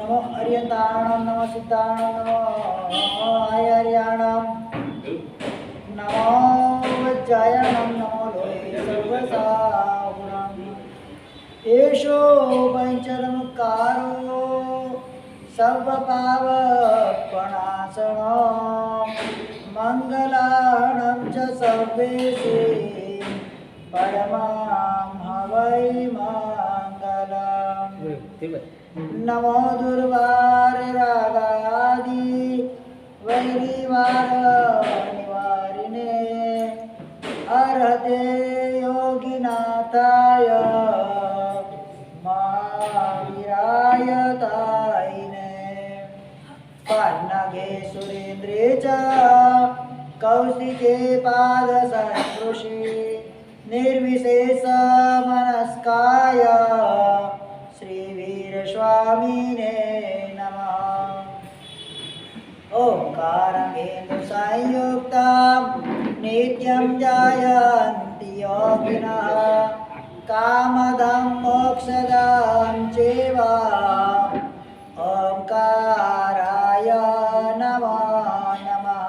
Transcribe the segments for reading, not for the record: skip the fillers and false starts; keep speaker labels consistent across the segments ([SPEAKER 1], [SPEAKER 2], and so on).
[SPEAKER 1] नमो अर्यन्ताणां नमो सिद्धाणां नमो आयर्याणां नमो वज्रायणां नमो लोहे सर्वसाहुणाम् एषो पञ्चरमुक्कारो सर्वपावपणासनो मङ्गलाणं च सर्वेषे परमां हवै मङ्गलम् नमो दुर्वारे रागादि वैरिवार निवारिणे अर्हते योगिनाथाय महावीराय तायिने पन्नगे सुरेन्द्रे च कौशिके पादसंस्पृशे निर्विशेष मनस्काय श्रीवीरस्वामिने नमः। ओंकारमेन्दु संयुक्तं नित्यं जायन्ति योगिनः कामदं मोक्षदं चैव ओंकाराय नमो नमः।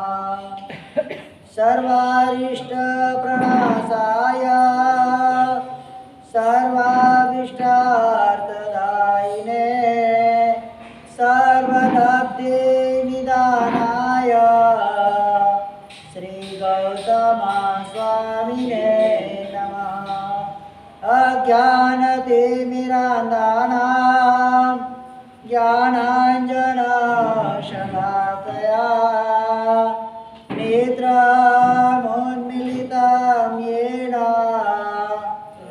[SPEAKER 1] सर्वारिष्टप्रणाशाय सर्वाभीष्टार्थदायिने सर्वलब्धिनिदानाय श्रीगौतमस्वामिने नमः। अज्ञानतिमिरान्धानां ज्ञानाञ्जनशलाकया नेत्रमुन्मीलितं येन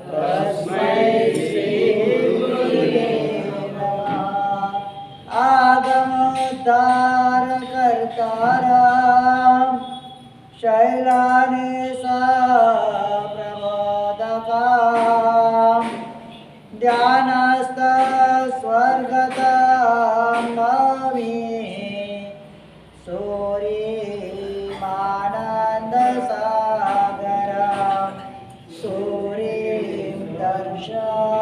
[SPEAKER 1] तस्मै श्रीगुरुवे नमः। आगमोद्धारकर्तारं शैलानेशप्रबोधकां ध्यानस्थस्वर्गतं नमामि सूर्यमानन्दसागरं सूर्यं दर्शनसागरं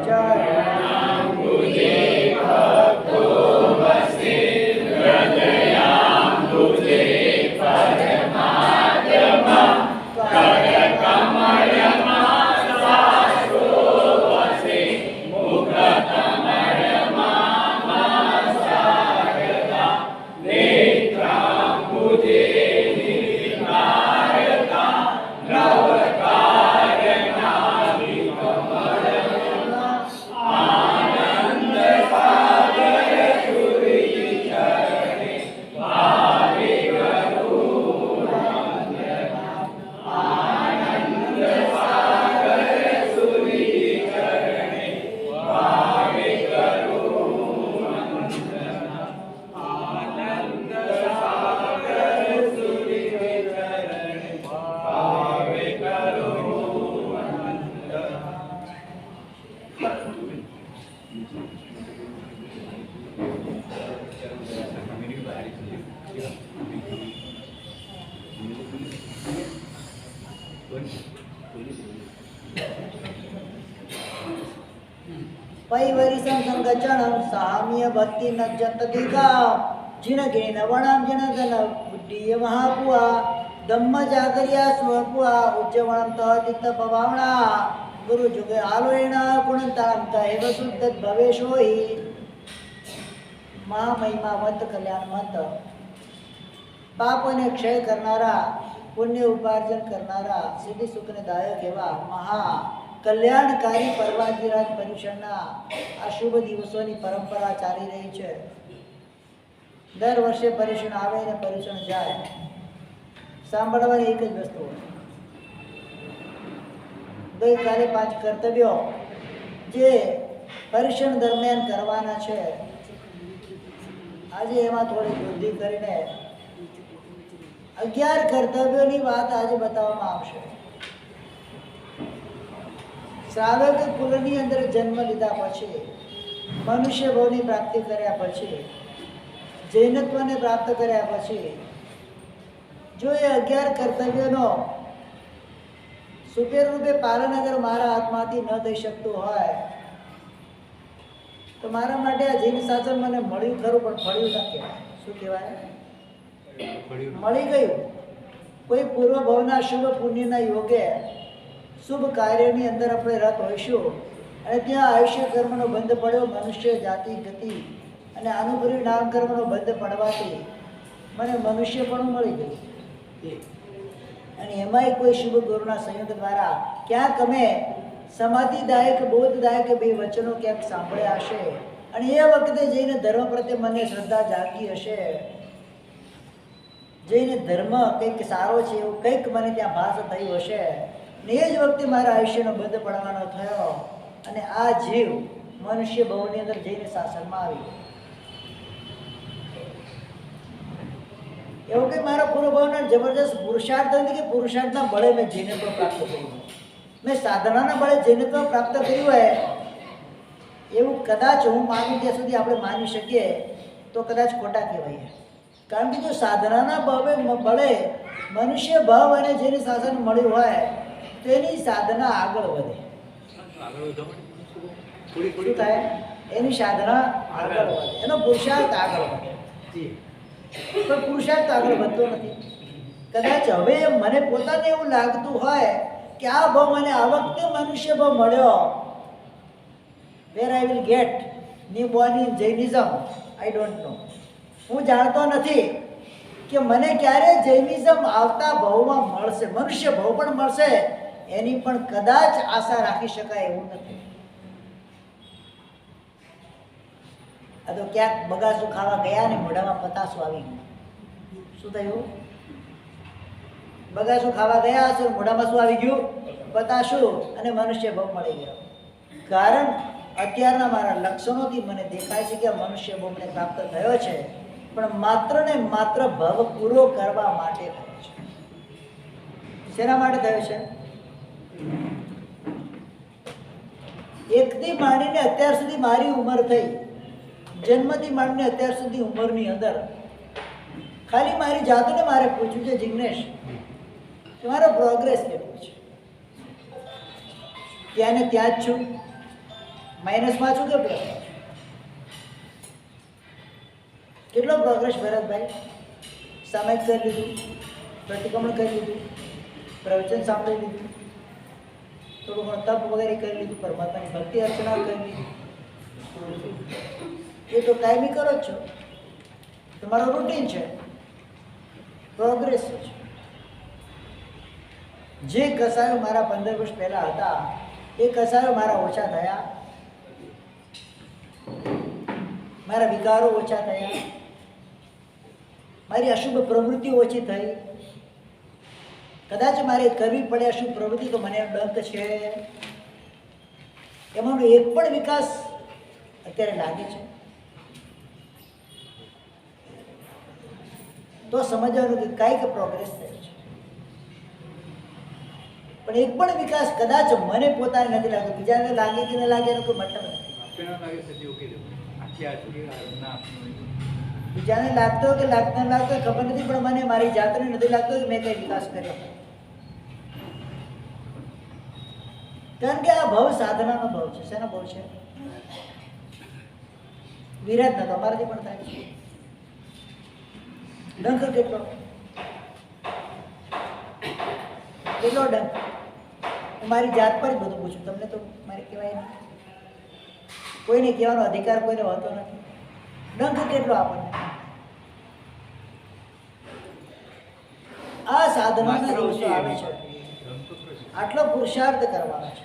[SPEAKER 1] जय पैवरिसं संगचनं साम्य भक्ति न जन्तदिका जिणगेन वणं जिणगन बुद्धिय महापुआ धम्म जागरिया स्वपुआ उज्जवणं तहतित भवावणा गुरु जुगे आलोयण गुणंताम तैव शुद्ध भवेशोहि महामहिमावंत कल्याणवंत पापोने क्षय करनारा पुण्य उपार्जन करनारा सिद्धि सुखने दायक एवा महा कल्याणकारी परवाजीराज પર્યુષણના આ શુભ દિવસોની પરંપરા ચાલી રહી છે। દર વર્ષે પર્યુષણ આવે ને પર્યુષણ જાય, સાંભળવાની એક જ વસ્તુ હોય। ગઈકાલે 5 કર્તવ્યો જે પર્યુષણ દરમિયાન કરવાના છે, આજે એમાં થોડી વૃદ્ધિ કરીને 11 કર્તવ્યોની વાત આજે બતાવવામાં આવશે। श्रावक कुलनी अंदर जन्म लीधा पछी मनुष्य भावनी प्राप्ति कर्या पछी जैनत्व ने प्राप्त कर्या पछी जो ये 11 कर्तव्यों सुपेर रूपे पालन अगर मारा आत्माथी न थई शकतुं होय તો મારા માટે આ જૈન શાસન મને મળ્યું ખરું, પણ ફળ્યું ના કહેવાય. શું કહેવાય? મળી ગયું. કોઈ પૂર્વ ભાવના શુભ પુણ્યના યોગે શુભ કાર્યની અંદર આપણે રત હોઈશું અને ત્યાં આયુષ્ય કર્મનો બંધ પડ્યો, મનુષ્ય જાતિ ગતિ અને અનુભવી નામ કર્મનો બંધ પડવાથી મને મનુષ્ય પણ મળી ગયું. અને એમાંય કોઈ શુભ ગુરુના સંયોગ દ્વારા ક્યાંક અમે સમાધિદાયક બોધદાયક બે વચનો ક્યાંક સાંભળ્યા હશે અને એ વખતે જઈને ધર્મ પ્રત્યે મને શ્રદ્ધા જાગી હશે. જઈને ધર્મ કંઈક સારો છે એવું કંઈક મને ત્યાં ભાસ થયું હશે ને એ જ વખતે મારા આયુષ્યનો બંધ પડવાનો થયો અને આ જીવ મનુષ્ય ભવની અંદર જઈને શાસનમાં આવી. એવું કે મારા પૂર્વ ભાવના જબરદસ્ત પુરુષાર્થ નથી કે પુરુષાર્થના બળે મેં જૈનત્વ પ્રાપ્ત કર્યું, મેં સાધનાના બળે જૈનત્વ પ્રાપ્ત કર્યું હોય એવું કદાચ હું માનું ત્યાં સુધી આપણે માની શકીએ તો કદાચ ખોટા કહેવાય. કારણ કે જો સાધનાના બળે મનુષ્ય ભાવ અને જેને શાસન મળ્યું હોય તો એની સાધના આગળ વધે. શું થાય? એની સાધના આગળ વધે, એનો પુરુષાર્થ આગળ વધે. પણ પુરુષાર્થ આગળ વધતો નથી. કદાચ હવે મને પોતાને એવું લાગતું હોય કે આ ભાવ મને આ વખતે મનુષ્ય ભાવ મળ્યો, where I will get new born in Jainism, I don't know. હું જાણતો નથી કે મને ક્યારે જૈનિઝમ આવતા ભાવમાં મળશે, મનુષ્ય ભાવ પણ મળશે એની પણ કદાચ આશા રાખી શકાય એવું નથી. આ તો ક્યાંક બગાસું ખાવા ગયા ને મોઢામાં પતાસું આવી ગયું. શું થયું? બગાસું ખાવા ગયા હશે, મોઢામાં શું આવી ગયું? પતાસું, અને મનુષ્ય ભાવ મળી ગયો. કારણ અત્યારના મારા લક્ષણોથી મને દેખાય છે કે આ મનુષ્ય ભાવ મને પ્રાપ્ત થયો છે, પણ માત્ર ને માત્ર ભવ પૂરો કરવા માટે થયો છે. શેના માટે થયો છે? એકથી માંડીને અત્યાર સુધી મારી ઉંમર થઈ, જન્મથી માંડીને અત્યાર સુધી ઉંમરની અંદર ખાલી મારી જાતને મારે પૂછ્યું છે, જિગ્નેશ તમારો પ્રોગ્રેસ કેટલો છે? ત્યાં ને ત્યાં જ છું, માઇનસમાં છું કે પ્લસમાં છું? કેટલો પ્રોગ્રેસ ભરતભાઈ? સામાયિક કરી લીધું, પ્રતિક્રમણ કરી લીધું, પ્રવચન સાંભળી લીધું, થોડું ઘણું તપ વગેરે કરી લીધું, પરમાત્માની ભક્તિ અર્ચના કરી લીધી. એ તો કાયમી કરો જ છો, તમારો રૂટીન છે, પ્રોગ્રેસ છે. જે કસાયો મારા 15 વર્ષ પહેલા હતા એ કસાયો મારા ઓછા થયા, મારા વિકારો ઓછા થયા, મારી અશુભ પ્રવૃત્તિ ઓછી થઈ. કદાચ મારે કરવી પડે અશુભ પ્રવૃત્તિ તો મને ડંક છે, એમાંનો એક પણ વિકાસ અત્યારે લાગે છે તો સમજવાનું કે કાંઈક પ્રોગ્રેસ થયો છે. પણ એક પણ વિકાસ કદાચ મને પોતાને નથી લાગતો, બીજાને લાગે કે ન લાગે એનો કોઈ મતલબ નથી. બીજાને લાગતો કે લાગતો લાગતો ખબર નથી, પણ મને મારી જાતને નથી લાગતો કે મેં કઈ વિકાસ કર્યો. કારણ કે આ ભાવ સાધનાનો ભાવ છે. શેનો ભાવ છે? વિરાટ નતો, અમારાથી પણ થાય છે. ડંખ કેટલો કેટલો ડંખ? હું મારી જાત પર જ બધું પૂછું, તમને તો મારે કહેવાય નહીં, કોઈને કહેવાનો અધિકાર કોઈને હોતો નથી. ડંખ કેટલો આપણને? આ સાધનાના દિવસો આવે છે, આટલો પુરુષાર્થ કરવાનો છે.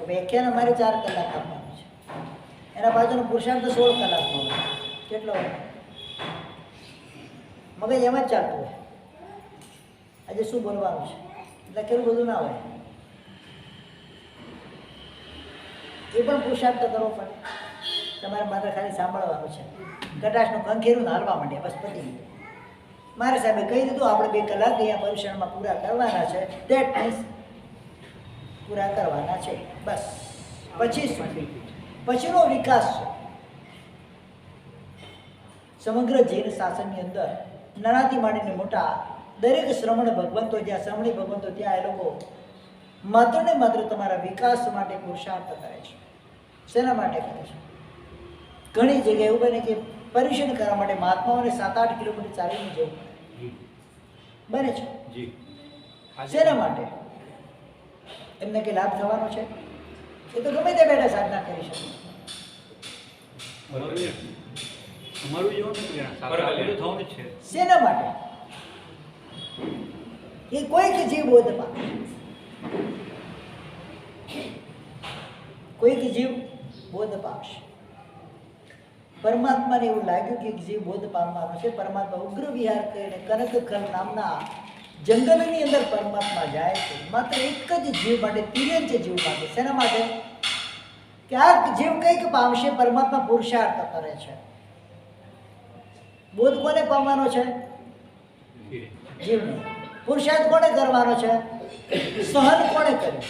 [SPEAKER 1] વ્યાખ્યાન અમારે 4 કલાક આપવાનું છે, એના પાછળનો પુરુષાર્થ 16 કલાકનો હોય. કેટલો હોય? મગજ એમ જ ચાલતું હોય, આજે શું બોલવાનું છે લખેલું બધું ના હોય. એ પણ પુરુષાર્થ કરવો પડે. તમારે માત્ર ખાલી સાંભળવાનું છે. કટાશનું કંખેરું હાલવા માંડે, બસ પતી ગયું. મારે સાહેબે કહી દીધું આપણે 2 કલાક અહીંયા પરીક્ષણમાં પૂરા કરવાના છે, દેટ મીન્સ પૂરા કરવાના છે, બસ. પછીનો વિકાસ છે. સમગ્ર જૈન શાસનની અંદર નાનાથી માંડીને મોટા દરેક શ્રમણ ભગવંતો, જ્યાં શ્રમણી ભગવંતો ત્યાં એ લોકો માત્ર ને માત્ર તમારા વિકાસ માટે પુરુષાર્થ કરે છે. શેના માટે કરે છે? ઘણી જગ્યાએ એવું બને કે પર્યુષણ કરવા માટે મહાત્માઓને 7-8 કિલોમીટર ચાલીને જવું પડે. બને છે? શેના માટે? એમને કંઈ લાભ થવાનો છે? એ તો ગમે તે બેઠા સાધના કરી શકે. શેના માટે? એ કોઈક જીવ બોધ પામે. કોઈક જીવ બોધ પામશે. પરમાત્માને એવું લાગ્યું કે એક જીવ બોધ પામવાનો છે. પરમાત્મા ઉગ્ર વિહાર કરીને કનકખલ નામના જંગલની અંદર પરમાત્મા જાય છે માત્ર એક જ જીવ માટે, તિર્યંચ જીવ માટે. શેના માટે? કે આ જીવ કંઈક પામશે. પરમાત્મા પુરુષાર્થ કરે છે. બોધ કોને પામવાનો છે? જીવને. પુરુષાર્થ કોને કરવાનો છે? સહન કોને કર્યું?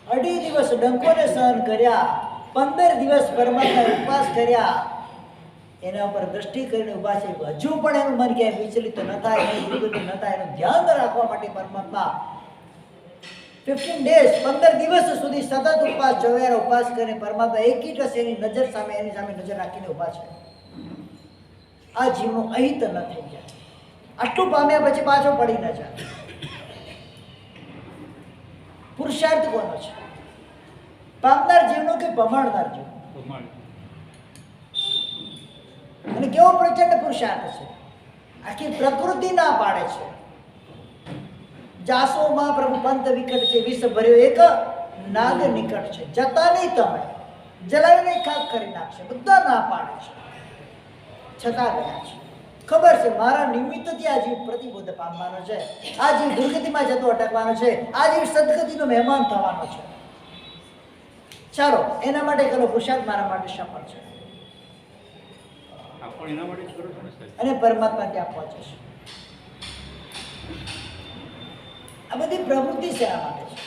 [SPEAKER 1] 2.5 દિવસ ડંકોને સહન કર્યા, 15 દિવસ પરમાત્મા ઉપવાસ કર્યા, એના ઉપર દ્રષ્ટિ કરીને ઉભા છે. હજુ પણ એનું મન ક્યાંય વિચલિત ન થાય, ન થાય, એનું ધ્યાન રાખવા માટે પરમાત્મા 15 days 15 દિવસ સુધી સતત ઉપવાસ, ચોવીયાર ઉપવાસ કરીને પરમાત્મા એકીટસ એની નજર સામે, એની સામે નજર રાખીને ઉભા છે. આ જીવનો અહિત ન થઈ જાય. આટલું પામ્યા પછી પાછો પડી ન જાય. પુરુષાર્થ કોનો છે? પામનાર જીવનો કે પમાડનાર જીવ? અને કેવો પ્રચંડ પુરુષાર્થ છે! આખી પ્રકૃતિ ના પાડે છે. જાસોમાં પ્રભુ પંત વિકટ છે, વિષ ભર્યો એક નાગ નિકટ છે. જતા નહીં તમે, જલાવીને ખાક કરી નાખશે. બધા ના પાડે છે, છતાં ગયા છે. ખબર છે મારા નિમિત્તથી આ જીવ પ્રતિબોધ પામવાનો છે, આ જીવ દુર્ગતિમાં જતો અટકવાનો છે, આ જીવ સદગતિનો મહેમાન થવાનો છે. ચાલો એના માટે કરો પુરુષાર્થ, મારા માટે સફળ છે. અને પરમાત્મા ત્યાં પહોંચે છે. આ બધી પ્રવૃત્તિ શેના માટે છે?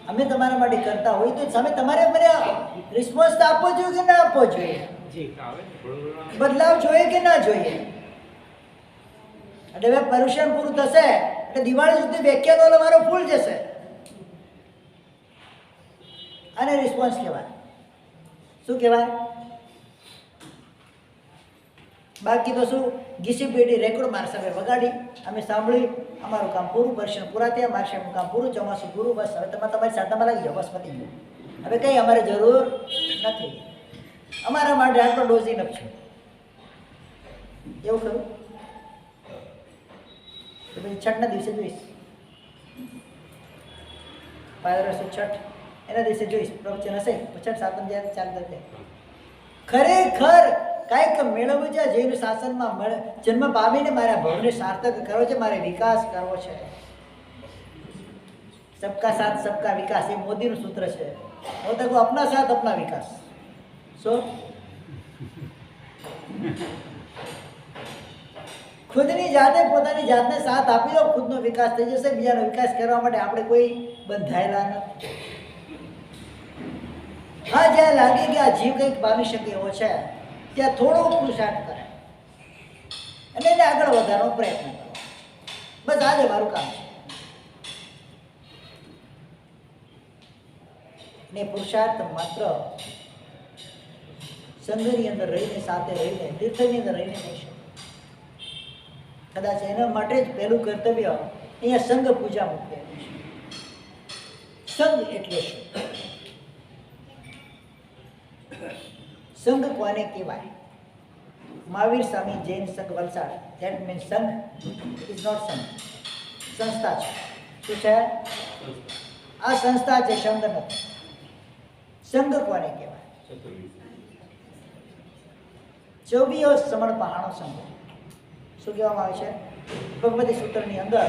[SPEAKER 1] અમે તમારા માટે કરતા હોય તો સામે તમારે મને રિસ્પોન્સ તો આપવો જોઈએ કે ના આપવો જોઈએ? બદલાવ જોઈએ કે ના જોઈએ? એટલે હવે પર્યુષણ પૂરું થશે એટલે દિવાળી સુધી વ્યાખ્યાનો મારો ફૂલ જશે. આને રિસ્પોન્સ કહેવાય. શું કહેવાય? બાકી તો શું, ઘીસી પેટી રેકોર્ડ મારા સામે વગાડી, અમે સાંભળી, અમારું કામ પૂરું, પર્યુષણ પૂરા થયા, મારા સાહેબનું કામ પૂરું, ચોમાસું પૂરું, બસ હવે તમે તમારી સાધનામાં લાગી જાઓ, બસ પતી ગયું. હવે કંઈ અમારે જરૂર નથી. અમારા માટે આટલો ડોઝ ઇનફ છે. એવું ખરું? તો પછી છઠના દિવસે જોઈશ, પાદરસ છઠ એના દિવસે જોઈશ પ્રવચન હશે. છઠ સાતમ જ્યારે ચાલુ થશે ખરેખર કાંઈક મેળવવું છે. જૈન શાસનમાં જન્મ પામીને મારા ભવને સાર્થક કરવો છે, મારે વિકાસ કરવો છે. સબકા સાથ સબકા વિકાસ એ મોદીનું સૂત્ર છે. હું તો કહું અપના સાથ અપના વિકાસ. શું? ખુદની જાતે પોતાની જાતને સાથ આપી દો, ખુદનો વિકાસ થઈ જશે. બીજાનો વિકાસ કરવા માટે આપણે કોઈ બંધાયેલા નથી. હા, જ્યાં લાગે કે આ જીવ કંઈક પામી શકે એવો છે ત્યાં થોડો પુરુષાર્થ કરે અને એને આગળ વધારવાનો પ્રયત્ન કરો. બસ આજે મારું કામ છે. ને પુરુષાર્થ માત્ર સંઘની અંદર રહીને, સાથે રહીને, તીર્થની અંદર રહીને નહીં શકે. કદાચ એના માટે જ પહેલું કર્તવ્ય અહીંયા સંઘ પૂજા મૂકેલું છે. સંઘ એટલે શું? સંઘ કોને કહેવાય? મહાવીર સ્વામી જૈન સંઘ વલસાડ, ધેટ મીન્સ સંઘ ઇઝ નોટ સંઘ, સંસ્થા છે. શું છે? આ સંસ્થા છે, સંઘ નથી. સંઘ કોને કહેવાય? 24 સમણ પહાણો સંઘ. શું કહેવામાં આવે છે? ભગવતી સૂત્રની અંદર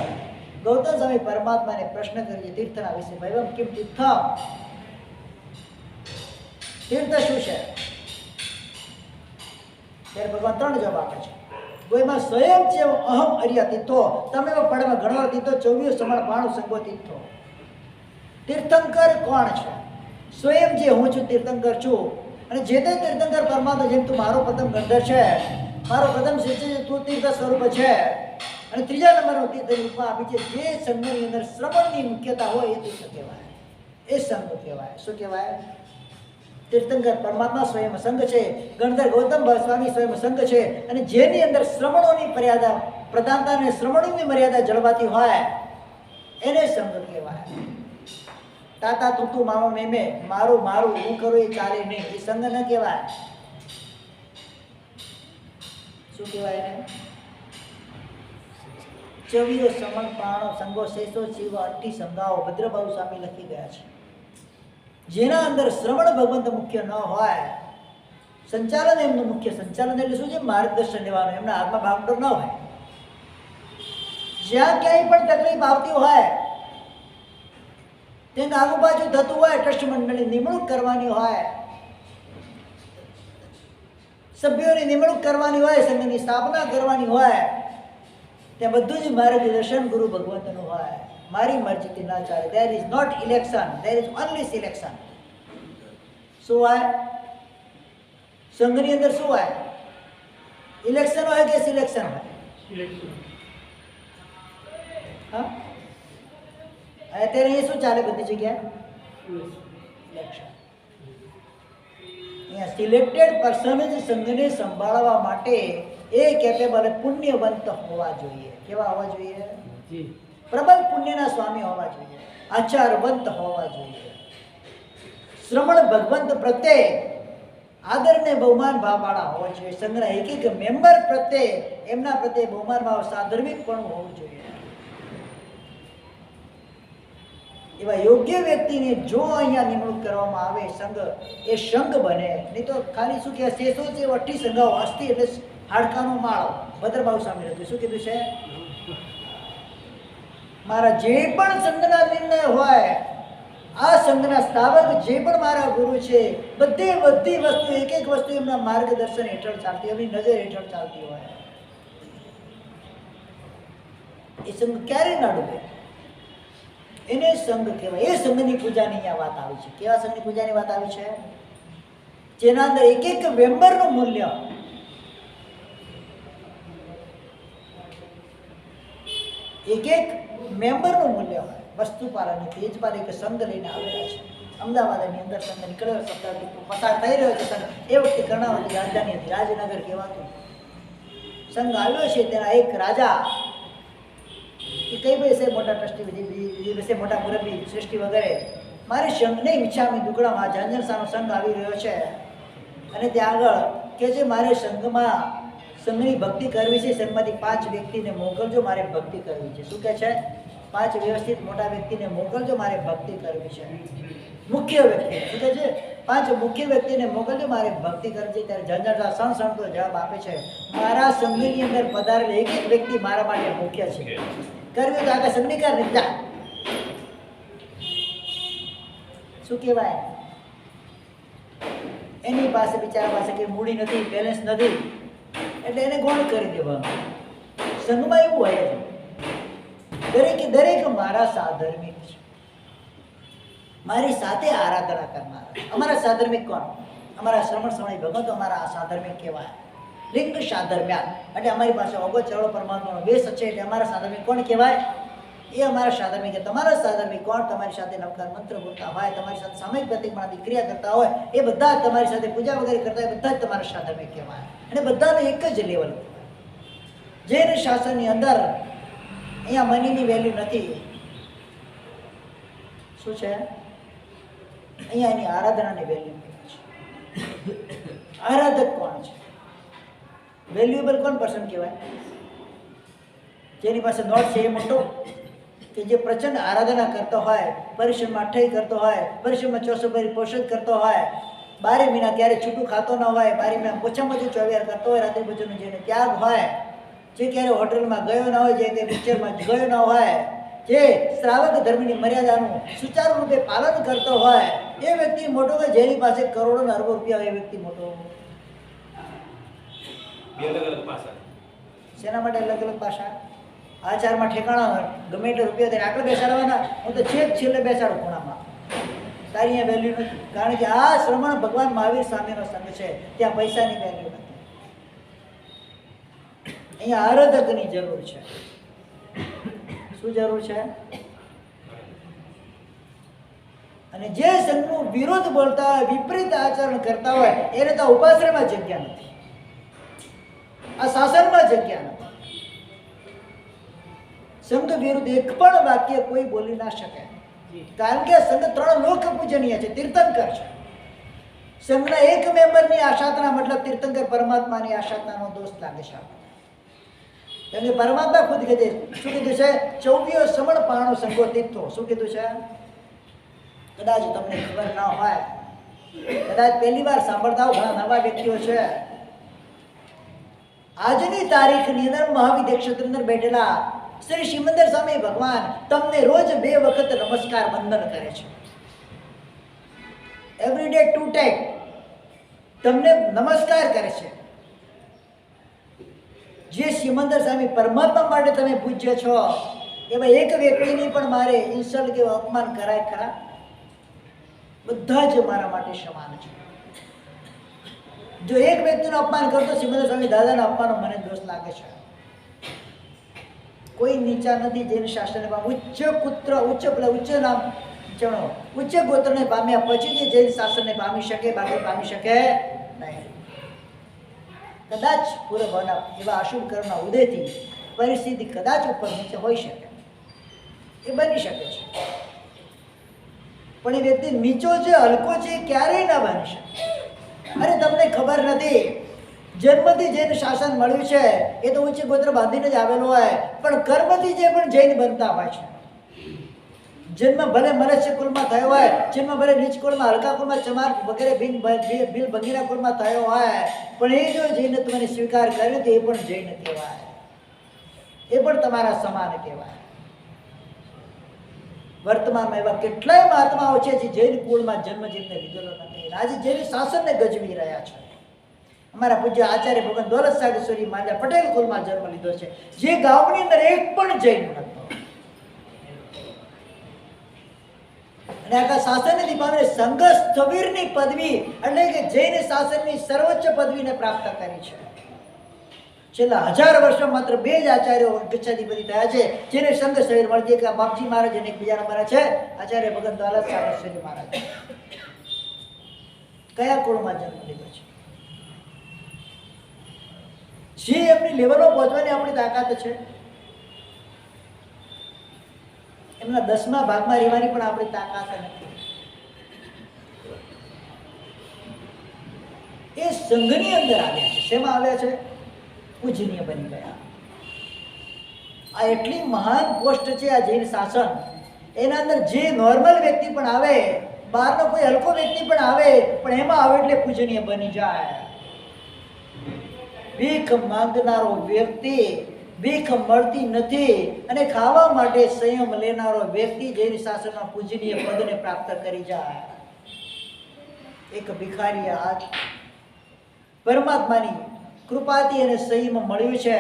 [SPEAKER 1] ગૌતમ સ્વામી પરમાત્માને પ્રશ્ન કરીએ તીર્થના વિશે. ભૈવમ કિમ તીર્થમ? તીર્થ શું છે? ત્યારે ભગવાન 3 જવાબ આપે છે. ગોયમાં સ્વયં છે અહમ અર્યા તીર્થો, તમે પડમાં ઘણો તીર્થો, 24 સમણ પહાણો સંઘો તીર્થો. તીર્થંકર કોણ છે? સ્વયં જે હું છું, તીર્થંકર છું. અને જે તે તીર્થંકર પરમાત્મા, જેમ તું મારો પ્રથમ ગંધર છે, મારો પ્રથમ શિષ્ય છે તું તીર્થ સ્વરૂપ છે, અને ત્રીજા નંબરનું તીર્થ ઉપમા આપી છે જે સંઘની અંદર શ્રવણની મુખ્યતા હોય એ તીર્થ કહેવાય, એ સંઘ કહેવાય. શું કહેવાય? તીર્થંકર પરમાત્મા સ્વયં સંઘ છે, ગણધર ગૌતમ સ્વામી સ્વયં સંઘ છે, અને જેની અંદર શ્રવણોની મર્યાદા પ્રધાનતા અને શ્રવણોની મર્યાદા જળવાતી હોય એને સંઘ કહેવાય. તાતા તું મામા મેમે મારું મારું હું કરું એ ચાલે નહીં, એ સંઘ ન કહેવાય. શું કહેવાય એને? ચવીઓ સમણ પ્રાણો સંગો શેષો શિવ અઠ્ઠી સંગાઓ ભદ્રબાહુ સ્વામી લખી ગયા છે. જેના અંદર શ્રવણ ભગવંત મુખ્ય ન હોય, સંચાલન એમનું મુખ્ય, સંચાલન એટલે શું છે? માર્ગદર્શન લેવાનું, એમના હાથમાં બાગડોર ન હોય. જ્યાં ક્યાંય પણ તકલીફ આવતી હોય તેને આગુ બાજુ થતું હોય, ટ્રસ્ટ મંડળની નિમણૂક કરવાની હોય, સભ્યોની નિમણૂક કરવાની હોય, સંઘની સ્થાપના કરવાની હોય, ત્યાં બધું જ માર્ગદર્શન ગુરુ ભગવંતનું હોય. મારી મરજીથી ના ચાલે. there is not election, there is only selection. શું હોય સંઘની અંદર? શું હોય? ઇલેક્શન હોય કે સિલેક્શન હોય? હા, અત્યારે એ શું ચાલે બધી જગ્યાએ? ઇલેક્શન. અહીંયા સિલેક્ટેડ પર્સન જ સંઘને સંભાળવા માટે એ કેપેબલ પુણ્યવંત હોવા જોઈએ. કેવા હોવા જોઈએ? પ્રબલ પુણ્યના સ્વામી હોવા જોઈએ, આચારવંત હોવા જોઈએ, શ્રવણ ભગવંત પ્રત્યે આદર ને બહુમાન ભાવવાળા હોવા જોઈએ, સંઘના એક એક મેમ્બર પ્રત્યે એમના પ્રત્યે બહુમાન ભાવ સાધર્મિક પણ હોવું જોઈએ. એવા યોગ્ય વ્યક્તિને જો અહીંયા નિમણૂક કરવામાં આવે સંઘ, એ સંઘ બને. નહીં તો ખાલી શું કહેવાય? શેષો છે અઠ્ઠી સંઘાઓ, અસ્થિ એટલે હાડકાનો માળો. ભદ્રબાહુ સ્વામી હતું. શું કીધું છે? મારા જે પણ સંઘના નિર્ણય હોય, આ સંઘના સ્થાપક જે પણ મારા ગુરુ છે, બધી વસ્તુ એક એક વસ્તુ એમના માર્ગદર્શન હેઠળ ચાલતી, એમની નજર હેઠળ ચાલતી હોય. એ સંઘ ક્યારે ના ડૂબે, એને સંઘ કહેવાય. એ સંઘની પૂજાની અહીંયા વાત આવી છે. કેવા સંઘની પૂજાની વાત આવી છે? જેના અંદર એક એક મેમ્બરનું મૂલ્ય, એક એક મેમ્બરનું મૂલ્ય હોય. વસ્તુપાલ અને તેજપાલ એક સંઘ લઈને આવેલા છે. અમદાવાદની અંદર સંઘ નીકળ્યો, પસાર થઈ રહ્યો છે સંઘ. એ વખતે કર્ણાવતી રાજધાની હતી, રાજનગર કહેવાતું. સંઘ આવ્યો છે, તેના એક રાજા એ કઈ બેસે મોટા ટ્રસ્ટી, બેસે મોટા મુરબ્બી સૃષ્ટિ વગેરે, મારી સંઘને ઈચ્છામી દુકડામાં ઝંઝણસાનો સંઘ આવી રહ્યો છે, અને ત્યાં આગળ કે છે મારે સંઘમાં સંઘની ભક્તિ કરવી છે, સંઘમાંથી 5 વ્યક્તિને મોકલજો, મારે ભક્તિ કરવી છે. શું કહે છે? 5 વ્યવસ્થિત મોટા વ્યક્તિને મોકલજો, મારે ભક્તિ કરવી છે. મુખ્ય વ્યક્તિ શું કહે છે? 5 મુખ્ય વ્યક્તિને મોકલજો, મારે ભક્તિ કરવી છે. ત્યારે ઝંઝણસા સણસણતો જવાબ આપે છે, મારા સંઘની અંદર પધારેલ એક એક વ્યક્તિ મારા માટે મુખ્ય છે. કરવી તો આગળ સંઘની કર નહીં જા. શું કહેવાય? એની પાસે બિચારા પાસે કે મૂડી નથી, બેલેન્સ નથી, એટલે એને ગોળ કરી દેવાનું. સંઘમાં એવું હોય છે, દરેક મારા સાધર્મિક છે, મારી સાથે આરાધના કરનારા. અમારા સાધર્મિક કોણ? અમારા શ્રવણ સમય ભગવંતો અમારા સાધર્મિક કહેવાય. લિંગ સાધર્મ્યા એટલે અમારી પાસે અગો ચરણો પરમાત્માનો બેસ છે, એટલે અમારા સાધર્મિક કોણ કહેવાય? એ અમારા સાધર્મિક. તમારા સાધર્મિક કોણ? તમારી સાથે નવકાર મંત્ર બોલતા હોય, તમારી સાથે સામયિક પ્રતિમાની ક્રિયા કરતા હોય, એ બધા તમારી સાથે પૂજા વગેરે કરતા હોય, બધા જ તમારા સાધર્મિક કહેવાય. અને બધાને એક જ લેવલ કહેવાય. જૈન શાસનની અંદર અહીંયા મનીની વેલ્યુ નથી. શું છે? અહીંયા એની આરાધનાની વેલ્યુ છે. આરાધક કોણ છે? વેલ્યુએબલ કોણ પર્સન કહેવાય? જેની પાસે નોટ છે એ મોટો, કે જે પ્રચંડ આરાધના કરતો હોય, પરિશ્રમમાં અઠ્ઠાઈ કરતો હોય, પરિશ્રમમાં 400 પોષણ કરતો હોય, 12 મહિના ત્યારે છૂટું ખાતો ન હોય, 12 મહિના ઓછામાં ઓછું 24 કરતો હોય, રાત્રિ ભોજનનો જેને ત્યાગ હોય, જે ક્યારે હોટલમાં ગયો ના હોય, જે કે પિક્ચરમાં ગયો ના હોય, જે શ્રાવક ધર્મની મર્યાદાનું સુચારુ રૂપે પાલન કરતો હોય, એ વ્યક્તિ મોટો કે જેની પાસે કરોડો ને અરબો રૂપિયા હોય, એ વ્યક્તિ મોટો. શેના માટે અલગ અલગ પાસા? આચારમાં ઠેકાણા હોય, ગમે એટલો રૂપિયા તેને આટલો બેસાડવાના, હું તો છેલ્લે બેસાડું ખૂણામાં. તારી અહીંયા વેલ્યુ નથી, કારણ કે આ શ્રમણ ભગવાન મહાવીર સ્વામીનો સંઘ છે, ત્યાં પૈસાની વેલ્યુ નથી. અહીંયા આરાધકની જરૂર છે. શું જરૂર છે? અને જે સંઘનો વિરોધ બોલતા હોય, વિપરીત આચરણ કરતા હોય, એને તો ઉપાશ્રયમાં જગ્યા નથી, આ શાસનમાં જગ્યા નથી. સંઘ વિરુદ્ધ એક પણ વાક્ય કોઈ બોલી ના શકે, કારણ કે સંઘ 3 લોક પૂજનીય છે, તીર્થંકર છે. સંઘના એક મેમ્બરની આશાતના મતલબ તીર્થંકર પરમાત્માની આશાતનાનો દોષ લાગે છે. કેમ કે પરમાત્મા ખુદ કહે છે, શું કીધું છે? 24 સમણ પાણો સંગો તીર્થો. શું કીધું છે? કદાચ તમને ખબર ના હોય, કદાચ પહેલી વાર સાંભળતા હો, ઘણા નવા વ્યક્તિઓ છે. આજની તારીખની અંદર મહાવિદ્ય ક્ષેત્ર અંદર બેઠેલા શ્રી સિમંદર સ્વામી ભગવાન તમને રોજ 2 વખત નમસ્કાર વંદન કરે છે. એવરી ડે 2 ટાઈમ તમને નમસ્કાર કરે છે. જે સિમંદર સ્વામી પરમાત્મા માટે તમે પૂજ્ય છો, એમાં એક વ્યક્તિની પણ મારે ઇન્સલ્ટ કે અપમાન કરાય ખરા? બધા જ મારા માટે સમાન છે. જો એક વ્યક્તિનું અપમાન કરતો સિમંદર સ્વામી દાદાના અપમાનનો મને દોષ લાગે છે. કોઈ નીચા નથી જેને શાસનને પામે. ઉચ્ચ પુત્ર, ઉચ્ચ નામ ચણો, ઉચ્ચ ગોત્રને પામ્યા પછી જે જૈન શાસનને પામી શકે, બાકી પામી શકે નહીં. કદાચ પૂર્વભાવના એવા અશુભ કર્મના ઉદયથી પરિસ્થિતિ કદાચ ઉપર નીચે હોઈ શકે, એ બની શકે છે. પણ એ વ્યક્તિ નીચો છે, હલકો છે, ક્યારેય ના બની શકે. અરે તમને ખબર નથી, જન્મથી જૈન શાસન મળ્યું છે એ તો ઉચ્ચ ગોત્ર બાંધીને જ આવેલો હોય, પણ કર્મથી જે પણ જૈન બનતા હોય છે. જન્મ ભલે મનુષ્ય કુળમાં થયો હોય, જન્મ ભલે નીચ કુળમાં, હલકા કુળમાં, ચમાર વગેરે ભીલ ભંગીના કુળમાં થયો હોય, પણ એ જો જૈનત્વને સ્વીકાર કર્યો તો એ પણ જૈન કહેવાય, એ પણ તમારા સમાન કહેવાય. વર્તમાનમાં એવા કેટલાય મહાત્માઓ છે જે જૈન કુળમાં જન્મ જેમને લીધેલો નથી, આજે જૈન શાસનને ગજવી રહ્યા છે. અમારા પૂજ્ય આચાર્ય ભગવાન દોલત સાગેશ્વરી માંજા પટેલ કુલમાં જન્મ લીધો છે, જે ગામની અંદર એક પણ જૈન નહોતો. અને આખા શાસનને દીપાવીને સંઘ સ્થવિરની પદવી એટલે કે જૈન શાસનની સર્વોચ્ચ પદવીને પ્રાપ્ત કરી છે. છેલ્લા 1000 વર્ષમાં માત્ર 2 જ આચાર્યો ગચ્છાધિપતિ થયા છે જેને સંઘ સ્થવિર મળતી. એક બાપજી મહારાજ અને એક બીજા નંબર છે આચાર્ય ભગવાન દોલત સાગેશ્વરી મહારાજ. કયા કુળમાં જન્મ લીધો છે? જે એમની લેવલો પહોંચવાની આપણી તાકાત છે, એમના 10મા ભાગમાં રહેવાની પણ આપણી તાકાત નથી. એ સંઘની અંદર આવ્યા છે. શેમાં આવ્યા છે? પૂજનીય બની ગયા. આ એટલી મહાન પોસ્ટ છે આ જૈન શાસન. એના અંદર જે નોર્મલ વ્યક્તિ પણ આવે, બહારનો કોઈ હલકો વ્યક્તિ પણ આવે, પણ એમાં આવે એટલે પૂજનીય બની જાય. ભીખ માંગનારો વ્યક્તિ, ભીખ મળતી નથી અને ખાવા માટે સંયમ લેનારો વ્યક્તિ જૈન શાસનમાં પૂજનીય પદને પ્રાપ્ત કરી જાય. એક ભિખારી આજ પરમાત્માની કૃપાથી એને સંયમ મળ્યું છે,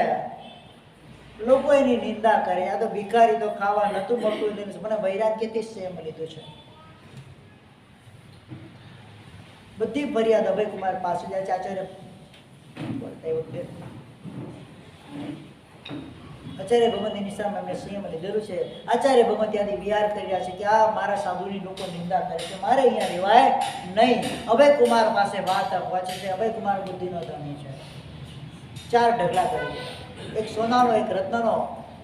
[SPEAKER 1] લોકો એની નિંદા કરે, આ તો ભિખારી તો ખાવા નતું મળતું, મને વૈરાગ્યથી સંયમ લીધું છે. બધી ફરિયાદ અભય કુમાર પાસે જાય છે. આચાર્ય આચાર્ય ભગવંતની નિશામાં એમને સંયમ લીધેલું છે. આચાર્ય ભગવંત ત્યાંથી વિહાર કરી રહ્યા છે કે આ મારા સાધુની લોકો નિંદા કરે છે, મારે અહીંયા રહેવાય નહીં. અભય કુમાર પાસે વાત પહોંચે છે. અભય કુમાર બુદ્ધિનો ધણી છે. 4 ઢગલા કરી દીધા, એક સોનાનો, એક રત્નનો,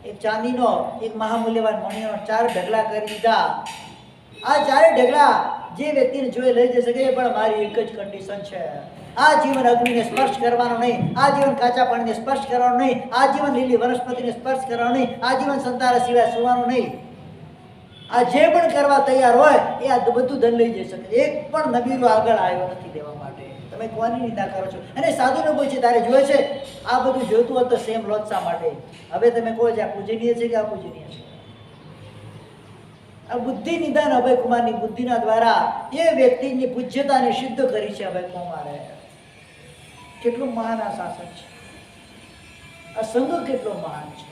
[SPEAKER 1] એક ચાંદીનો, એક મહામૂલ્યવાન મણીનો, 4 ઢગલા કરી દીધા. આ 4 ઢગલા જે વ્યક્તિને જોઈ લઈ જઈ શકે, પણ મારી એક જ કન્ડિશન છે, આ જીવન અગ્નિને સ્પર્શ કરવાનો નહીં, આ જીવન કાચા પાણીને સ્પર્શ કરવાનો નહીં, આ જીવન લીલી વનસ્પતિને સ્પર્શ કરવાનો નહીં, આ જીવન સંતારા સિવાય સુવાનું નહીં. આ જે પણ કરવા તૈયાર હોય એ આ બધું ધન લઈ જઈ શકે. એક પણ નબીરો આગળ આવ્યો નથી દેવા માટે. તમે કોની નિંદા કરો છો? અને સાધુને પૂછે તારે જોઈએ છે આ બધું જોતું હોત તો સેમ લોચા માટે. હવે તમે કહો છે આ પૂજનીય છે કે અપૂજનીય છે? આ બુદ્ધિ નિદાન અભય કુમારની બુદ્ધિના દ્વારા એ વ્યક્તિની પૂજ્યતાને સિદ્ધ કરી છે અભય કુમારે. કેટલું મહાન આ શાસન છે, આ સંઘ કેટલો મહાન છે.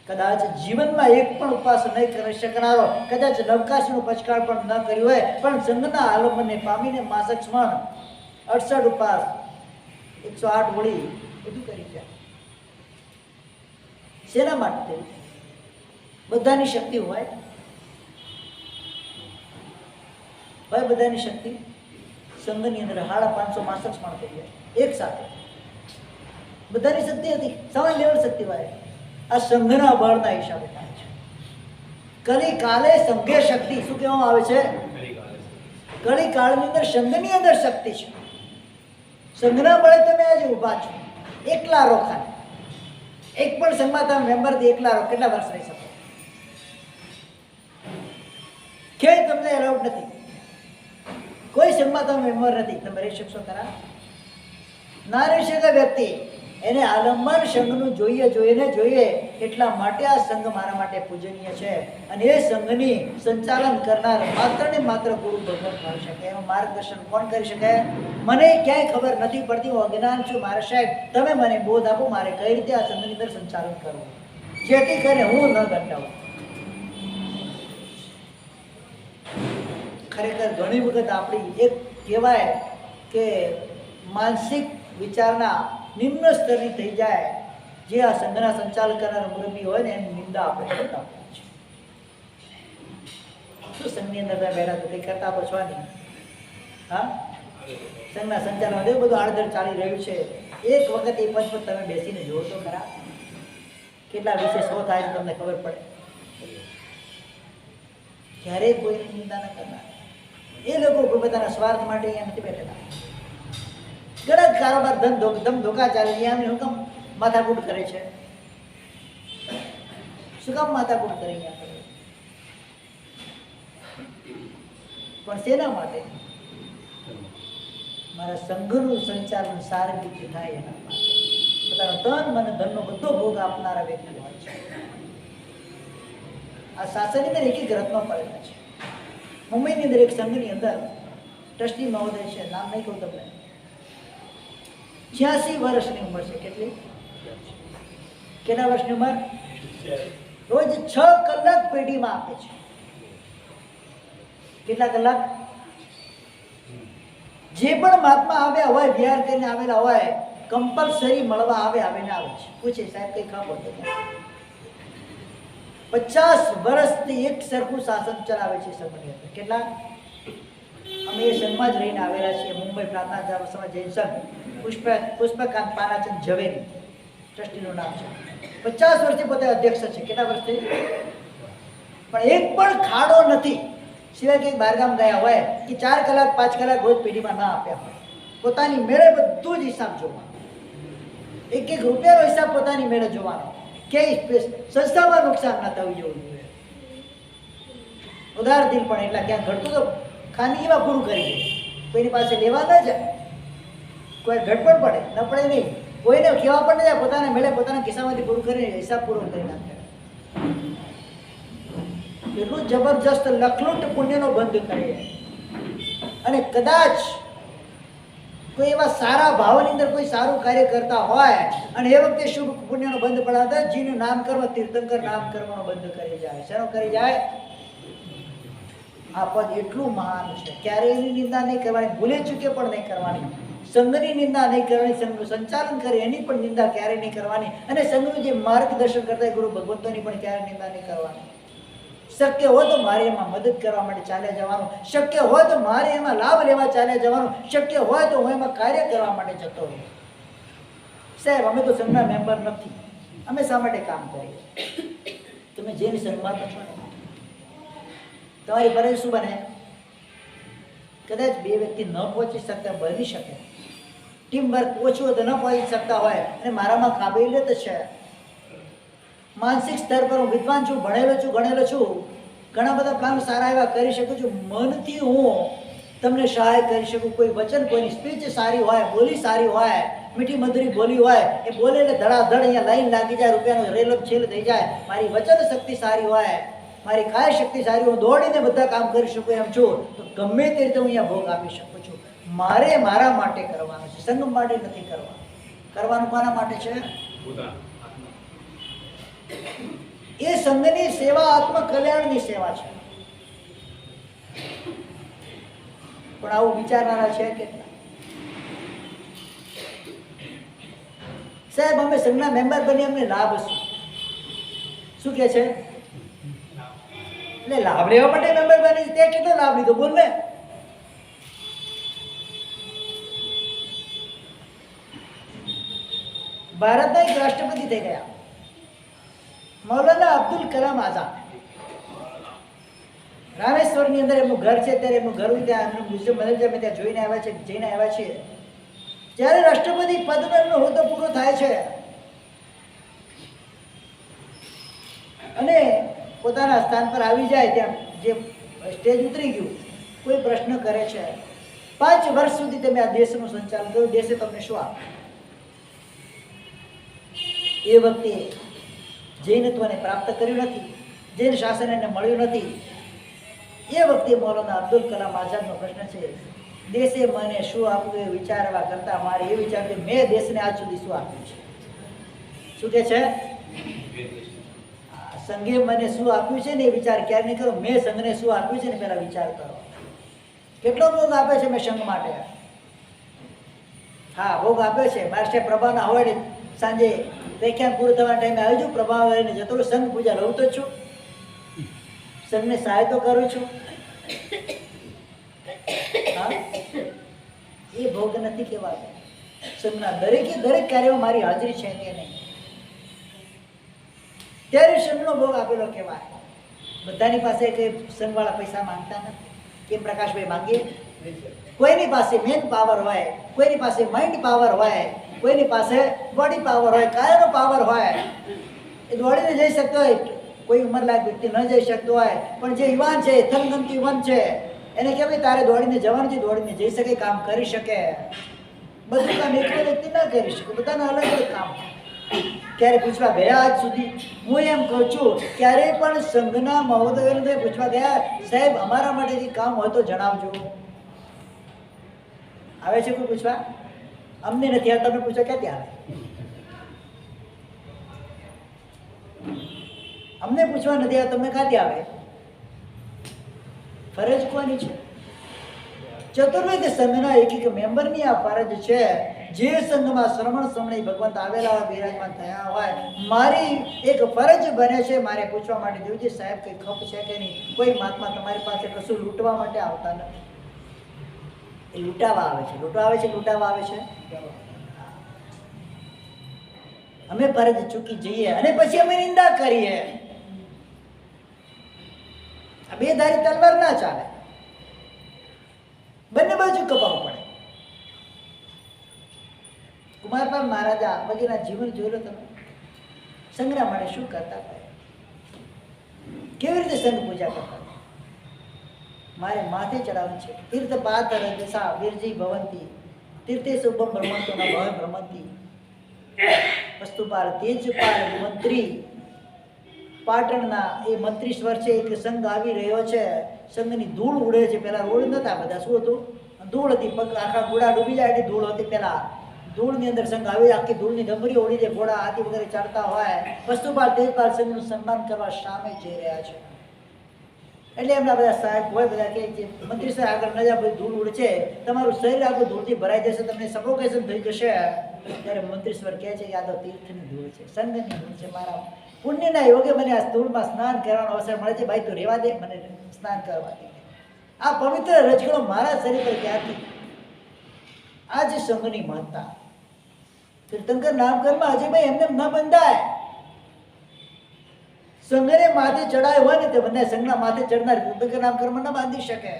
[SPEAKER 1] કદાચ જીવનમાં એક પણ ઉપવાસ નહીં કરી શકનારો, કદાચ નવકાશીનું પચકાળ પણ ન કર્યું હોય, પણ સંઘના આલંબનને પામીને માસક સ્મરણ 68 ઉપવાસ 108 હોળી બધું કરી જાય. શેના માટે થયું? બધાની શક્તિ હોય બધાની શક્તિ. સંઘની અંદર 550 માણસ થઈ ગયા એક સાથે, બધાની શક્તિ હતી, સમાન લેવલ શક્તિ હોય. આ સંઘના બળના હિસાબે થાય છે. કલી કાલે સંઘે શક્તિ શું કહેવામાં આવે છે? કલી કાળની અંદર સંઘની અંદર શક્તિ છે. સંઘના બળે તમે આજે ઊભા છો, એકલા રોખા. એક પણ સંઘમાં તમે મેમ્બરથી એકલા રહો, કેટલા વર્ષ રહી શકો? ક્યાંય તમને એલાઉડ નથી. કોઈ સંઘમાં તમે મેમ્બર નથી, તમે રહી શકશો ખરા? ના રહી શકે વ્યક્તિ. એને આલંબન સંઘનું જોઈએ. એટલા માટે આ સંઘ મારા માટે પૂજનીય છે. અને એ સંઘની સંચાલન કરનાર માત્ર ને માત્ર ગુરુ ભગવાન કરી શકે. એનું માર્ગદર્શન કોણ કરી શકે? મને ક્યાંય ખબર નથી પડતી, હું અજ્ઞાન છું. મારા સાહેબ તમે મને બોધ આપો, મારે કઈ રીતે આ સંઘની અંદર સંચાલન કરવું, જેથી કરીને હું ન ગંડાવું. ખરેખર ઘણી વખત આપણી એક કહેવાય કે માનસિક વિચારના નિમ્ન સ્તરની થઈ જાય. જે આ સંઘના સંચાલન કરનાર મુરબ્બી હોય ને એની નિંદા આપણે કરતા હોઈએ છીએ. શું સંઘની અંદર બેઠા તો કંઈ કરતા છો નહીં? હા, સંઘના સંચાલન એવું બધું આડધડ ચાલી રહ્યું છે. એક વખત એ પદ પર તમે બેસીને જુઓ તો ખરા, કેટલા વિશે શો થાય છે તમને ખબર પડે. ક્યારેય કોઈની નિંદા ન કરનાર એ લોકો પોતાના સ્વાર્થ માટે અહીંયા નથી બેઠેલા. ઘણા કારોબાર ધંધોકા ચાલે, અહીંયા હું કામ માથાકૂટ કરે છે? શું કામ માથાકૂટ કરે અહીંયા કરે? પણ શેના માટે? મારા સંઘનું સંચાલન સારી રીતે થાય એના માટે. પોતાનો તન મન ધનનો બધો ભોગ આપનારા વ્યક્તિ હોય છે. આ શાસનની અંદર એક રત્નો પડેલા છે. મુંબઈની અંદર એક સંઘની અંદર ટ્રસ્ટી મહોદય છે, નામ નહીં કહું તમને, 86 વર્ષની ઉંમર છે. કેટલા વર્ષની ઉંમર? રોજ 6 કલાક પેઢીમાં આપે છે. કેટલા કલાક? જે પણ મહાત્મા આવ્યા હોય, વિહાર કરીને આવેલા હોય, કમ્પલસરી મળવા આવે છે. પૂછે સાહેબ કઈ કામ હોતું? 50 વર્ષથી એક સરખું શાસન ચલાવે છે સંઘની અંદર. કેટલા? અમે એ સંઘમાં જ રહીને આવેલા છીએ. મુંબઈ પ્રાર્થના સમાજ જૈન સંઘ, પુષ્પકાંત પાનાચંદ ઝવેરી ટ્રસ્ટીનું નામ છે. 50 વર્ષથી પોતે અધ્યક્ષ છે. કેટલા વર્ષથી? પણ એક પણ ખાડો નથી, સિવાય કંઈક બહારગામ ગયા હોય કે 4 કલાક 5 કલાક રોજ પેઢીમાં ના આપ્યા હોય. પોતાની મેળે બધું જ હિસાબ જોવાનો, એક રૂપિયાનો હિસાબ પોતાની મેળે જોવાનો. ક્યાંય સંસ્થામાં નુકસાન ના થવું જોઈએ. ઉદાર દિલ પણ એટલા ક્યાં ઘટતું તો ખાનગીમાં પૂરું કરી દે, કોઈની પાસે લેવા ન જાય. કોઈ ઘટપણ પડે ન પડે નહીં, કોઈને કહેવા પણ ન જાય, પોતાના મેળે પોતાના ખિસ્સામાંથી પૂરું કરીને હિસાબ પૂરો કરી નાખે. એટલું જબરજસ્ત લખલૂટ પુણ્યનો બંધ કરે. અને કદાચ કોઈ એવા સારા ભાવની અંદર કોઈ સારું કાર્ય કરતા હોય અને એ વખતે શુભ પુણ્યનો બંધ પડાવતા જીનું નામ કરવા, તીર્થંકર નામ કરવાનો બંધ કરી જાય. શેનો કરી જાય? આ પદ એટલું મહાન છે, ક્યારેય એની નિંદા નહીં કરવાની, ભૂલે ચૂકે પણ નહીં કરવાની. સંઘની નિંદા નહીં કરવાની, સંઘનું સંચાલન કરે એની પણ નિંદા ક્યારેય નહીં કરવાની. અને સંઘનું જે માર્ગદર્શન કરતા ગુરુ ભગવંતોની પણ ક્યારેય નિંદા નહીં કરવાની. શક્ય હોય તો મારે એમાં મદદ કરવા માટે ચાલ્યા જવાનું, શક્ય હોય તો મારે એમાં લાભ લેવા ચાલ્યા જવાનું, શક્ય હોય તો હું એમાં કાર્ય કરવા માટે જતો રહું. સાહેબ અમે તો સંઘના મેમ્બર નથી, અમે શા માટે કામ કરીએ? તમે જેની સંઘમાં તો છો ને, તમારી ફરજ શું બને? કદાચ 2 વ્યક્તિ ન પહોંચી શકતા બની શકે, ટીમ વર્ક ઓછું હોય તો ન પહોંચી શકતા હોય, અને મારામાં કાબિલિયત છે, માનસિક સ્તર પર હું વિદ્વાન છું, ભણેલો છું, ગણેલો છું, ઘણા બધા પ્લાન સારા એવા કરી શકું છું, મનથી હું તમને સહાય કરી શકું. કોઈ વચન, કોઈની સ્પીચ સારી હોય, બોલી સારી હોય, મીઠી મધુરી બોલી હોય, એ બોલે એટલે ધડાધડ અહીંયા લાઈન લાગી જાય, રૂપિયાનો રેલમ છેલ થઈ જાય. મારી વચન શક્તિ સારી હોય, મારી કાય શક્તિ સારી, હું દોડીને બધા કામ કરી શકું એમ છું, તો ગમે તે રીતે હું અહીંયા ભોગ આપી શકું છું. મારે મારા માટે કરવાનું છે, સંઘ માટે નથી કરવાનું. કરવાનું કોના માટે છે? એ સંઘની સેવા આત્મકલ્યાણની સેવા છે. પણ આવું વિચારનારા છે કેટલા? સાહેબ અમે સંઘના મેમ્બર બની અમને લાભ છે, શું કે છે? એટલે લાભ લેવા માટે મેમ્બર બની છે, તે કેટલો લાભ લીધો બોલ ને? ભારતના એક રાષ્ટ્રપતિ થઈ ગયા મૌલાના અબ્દુલ કલામ આઝાદ. રામેશ્વરની અંદર એમનું ઘર છે, ત્યારે એમનું ઘર ત્યાં એમનું મ્યુઝિયમ બનેલું છે, અમે ત્યાં જઈને આવ્યા છીએ. જ્યારે રાષ્ટ્રપતિ પદનો એમનો હોદ્દો પૂરો થાય છે અને પોતાના સ્થાન પર આવી જાય, ત્યાં જે સ્ટેજ ઉતરી ગયું, કોઈ પ્રશ્ન કરે છે 5 વર્ષ સુધી તમે આ દેશનું સંચાલન કર્યું, દેશે તમને શું આપ્યું? એ વખતે જૈનત્વને પ્રાપ્ત કર્યું નથી, જૈન શાસન એને મળ્યું નથી. એ વખતે મૌલાના અબ્દુલ કલામ આઝાદનો પ્રશ્ન છે, દેશે મને શું આપ્યું એ વિચારવા કરતા મારે એ વિચાર્યું મેં દેશને આજ સુધી શું આપ્યું છે. શું કે છે? સંઘે મને શું આપ્યું છે ને એ વિચાર ક્યારે નહીં કરો, મેં સંઘને શું આપ્યું છે ને પહેલા વિચાર કરો. કેટલો ભોગ આપે છે મેં સંઘ માટે? હા, ભોગ આપ્યો છે. મારે પ્રભાના હોય સાંજે વ્યાખ્યાન પૂરું થવાના ટાઈમે આવી જાઉં, પ્રભાવ લઈને જતો રહું, સંઘ પૂજા રહું તો છું, સંઘને સહાય તો કરું છું. હા, એ ભોગ નથી કહેવાતો. સંઘના દરેકે દરેક કાર્યમાં મારી હાજરી છે કે નહીં, ત્યારે સંઘનો ભોગ આપેલો કહેવાય. બધાની પાસે કઈ સંઘવાળા પૈસા માંગતા નથી. કેમ પ્રકાશભાઈ માંગીએ? કોઈની પાસે મેન પાવર હોય, કોઈની પાસે માઇન્ડ પાવર હોય, કોઈની પાસે બોડી પાવર હોય, કાયાનો પાવર હોય, એ દોડીને જઈ શકતો હોય. કોઈ ઉંમરલાયક વ્યક્તિ ન જઈ શકતો હોય, પણ જે યુવાન છે, થનગમતી યુવાન છે, એને કહેવાય તારે દોડીને જવાનું છે, દોડીને જઈ શકે, કામ કરી શકે. બધું કામ એક વ્યક્તિ ના કરી શકે, બધાના અલગ અલગ કામ. ક્યારે પૂછવા ગયા આજ સુધી? હું એમ કહું છું, ક્યારેય પણ સંઘના મહોદયોને પૂછવા ગયા, સાહેબ અમારા માટે કામ હોય તો જણાવજો? આવે છે કોઈ પૂછવા? અમને નથી આવતા, તમે પૂછો ક્યાંથી આવે? અમને પૂછવા નથી આવતા, તમને ક્યાંથી આવે? ફરજ કોની છે? ચતુર્વેદ સંઘના એક મેમ્બરની આ ફરજ છે. જે સંઘમાં શ્રમણ શ્રમણી ભગવંત આવેલા હોય, બિરાજમાન થયા હોય, મારી એક ફરજ બને છે મારે પૂછવા માટે જોયું છે, સાહેબ કઈ ખપ છે કે નહીં? કોઈ મહાત્મા તમારી પાસે કશું લૂંટવા માટે આવતા નથી, એ લૂંટાવા આવે છે. લૂંટાવા આવે છે. અમે ફરજ ચૂકી જઈએ અને પછી અમે નિંદા કરીએ. આ બે ધારી તલવાર ના ચાલે, બંને બાજુ કપાવવું પડે. કુમારપાલ મહારાજા વગેરેના જીવન જોઈ લો તમે. સંગ્રહ માટે શું કરતા હતા, કેવી રીતે સંઘ પૂજા કરતા? મારે માથે ચડાવવું છે. તીર્થ પાત્ર દશા વીરજી ભવંતી, તીર્થે શુભમ બ્રહ્મંતો ના ભવ બ્રહ્મંતી, વસ્તુપાલ તેજપાલ મંત્રી. પાટણના એ મંત્રીશ્વર છે, એક સંઘ આવી રહ્યો છે, સંઘની ધૂળ ઉડે છે. પેલા રોડ નતા બધા, શું હતું? ધૂળ હતી. પગ આખા ઘોડા ડૂબી જાય એટલી ધૂળ હતી. પેલા ધૂળની અંદર સંઘ આવી, આખી ધૂળની ડમરીઓ ઉડી જાય, ઘોડા હાથી વગેરે ચડતા હોય. વસ્તુપાલ તેજપાલ સંઘનું સન્માન કરવા સામે જઈ રહ્યા છે. એટલે એમના બધા સાહેબ હોય, બધા કે મંત્રી સાહેબ આગળ ન જાય, બધી ધૂળ ઉડશે, તમારું શરીર આખું ધૂળથી ભરાઈ જશે, તમને સફોકેશન થઈ જશે. ત્યારે મંત્રીશ્વર કહે છે કે આ તો તીર્થની ધૂળ છે, સંઘની ધૂળ છે, મારા પુણ્યના યોગે મને આ ધૂળમાં સ્નાન કરવાનો અવસર મળે છે. ભાઈ તું રહેવા દે, મને સ્નાન કરવા દે. આ પવિત્ર રજગણો મારા શરીર પર ક્યાંથી? આ જ સંઘની મહત્તા. તીર્થંકર નામકર્મમાં અજયભાઈ એમને ન બંધાય. સંઘને માથે ચડાય હોય ને તે બંધાય. સંઘના માથે ચડનાર તીર્થંકર નામકર્મ ન બાંધી શકે.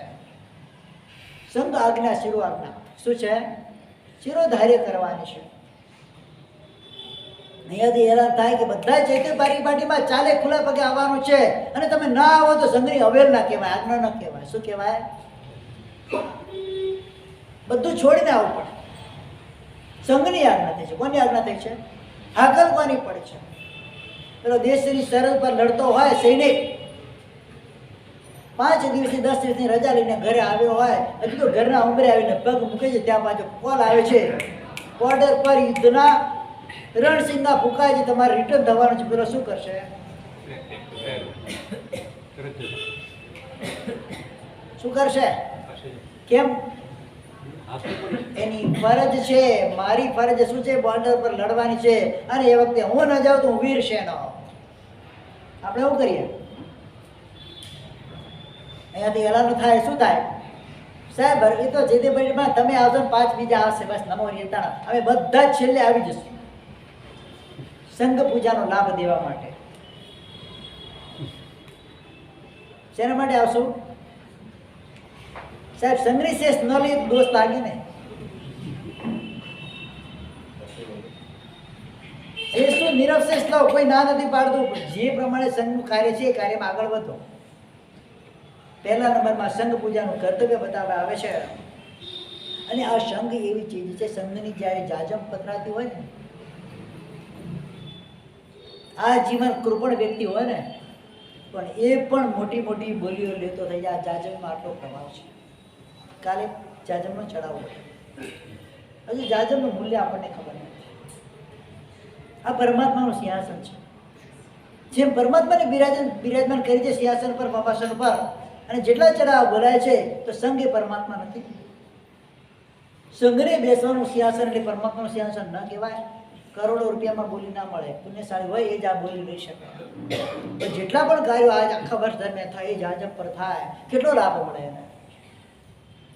[SPEAKER 1] સંઘ આજ્ઞા શિરો આજ્ઞા શું છે? શિરોધાર્ય કરવાની છે. અહીંયાથી હેરાન થાય કે બધા ચૈત્ય પાટીમાં ચાલે, ખુલ્લા પગે આવવાનું છે, અને તમે ના આવો તો સંઘની અવેલના કહેવાય, આજ્ઞા ન કહેવાય. શું કહેવાય? બધું છોડીને આવવું પડે. સંઘની આજ્ઞા થઈ છે. કોની આજ્ઞા થઈ છે? હાકલ કોની પડે છે? પેલો દેશની સરહદ પર લડતો હોય સૈનિક, 5 દિવસની 10 દિવસની રજા લઈને ઘરે આવ્યો હોય, હજુ તો ઘરના ઉંબરે આવીને પગ મૂકે છે, ત્યાં પાછો કોલ આવે છે, બોર્ડર પર યુદ્ધના રણસિંગના ફૂંકાય છે, તમારે રિટર્ન થવાનું છે. પેલો શું કરશે? શું કરશે? કેમ? એની ફરજ છે. મારી ફરજ શું છે? બોર્ડર પર લડવાની છે. અને એ વખતે હું ન જાઉં તો હું વીર સેનો. આપણે એવું કરીએ, અહીંયાથી એલાન થાય, શું થાય? સાહેબ એ તો જે તે ભાઈમાં તમે આવજો ને 5 બીજા આવશે, બસ નમો રીતાણા. અમે બધા જ છેલ્લે આવી જશું સંઘ પૂજાનો લાભ દેવા માટે. શેના માટે આવશું સાહેબ? સંઘની શેષ ન લઈએ દોસ્ત લાગે ને. શેષનું નિરવશેષ લો, કોઈ ના નથી પાડતું. જે પ્રમાણે સંઘનું કાર્ય છે એ કાર્યમાં આગળ વધો. પહેલા નંબરમાં સંઘ પૂજાનું કર્તવ્ય બતાવવા આવે છે. અને આ સંઘ એવી ચીજ છે, સંઘની જ્યારે જાજમ પથરાતી હોય ને, આ જીવન કૃપણ વ્યક્તિ હોય ને, પણ એ પણ મોટી મોટી બોલીઓ લેતો થઈ જાય. આ જાજમમાં આટલો પ્રભાવ છે. કાલે જાજમનો ચડાવો, હજુ જાજમનું મૂલ્ય આપણને ખબર નથી. આ પરમાત્માનું સિંહાસન છે. જેમ પરમાત્માને બિરાજમાન કરી છે સિંહાસન પર, પંપાસન પર, અને જેટલા ચડાવ બોલાય છે, તો સંઘ એ પરમાત્મા નથી. સંઘને બેસવાનું સિંહાસન એટલે પરમાત્માનું સિંહાસન ન કહેવાય. કરોડો રૂપિયામાં બોલી ના મળે. પુણ્યશાળી હોય એ જ આ બોલી લઈ શકે. પણ જેટલા પણ કાર્યો આજ આખા વર્ષ દરમિયાન થાય, એ જાજમ પર થાય, કેટલો લાભ મળે એને.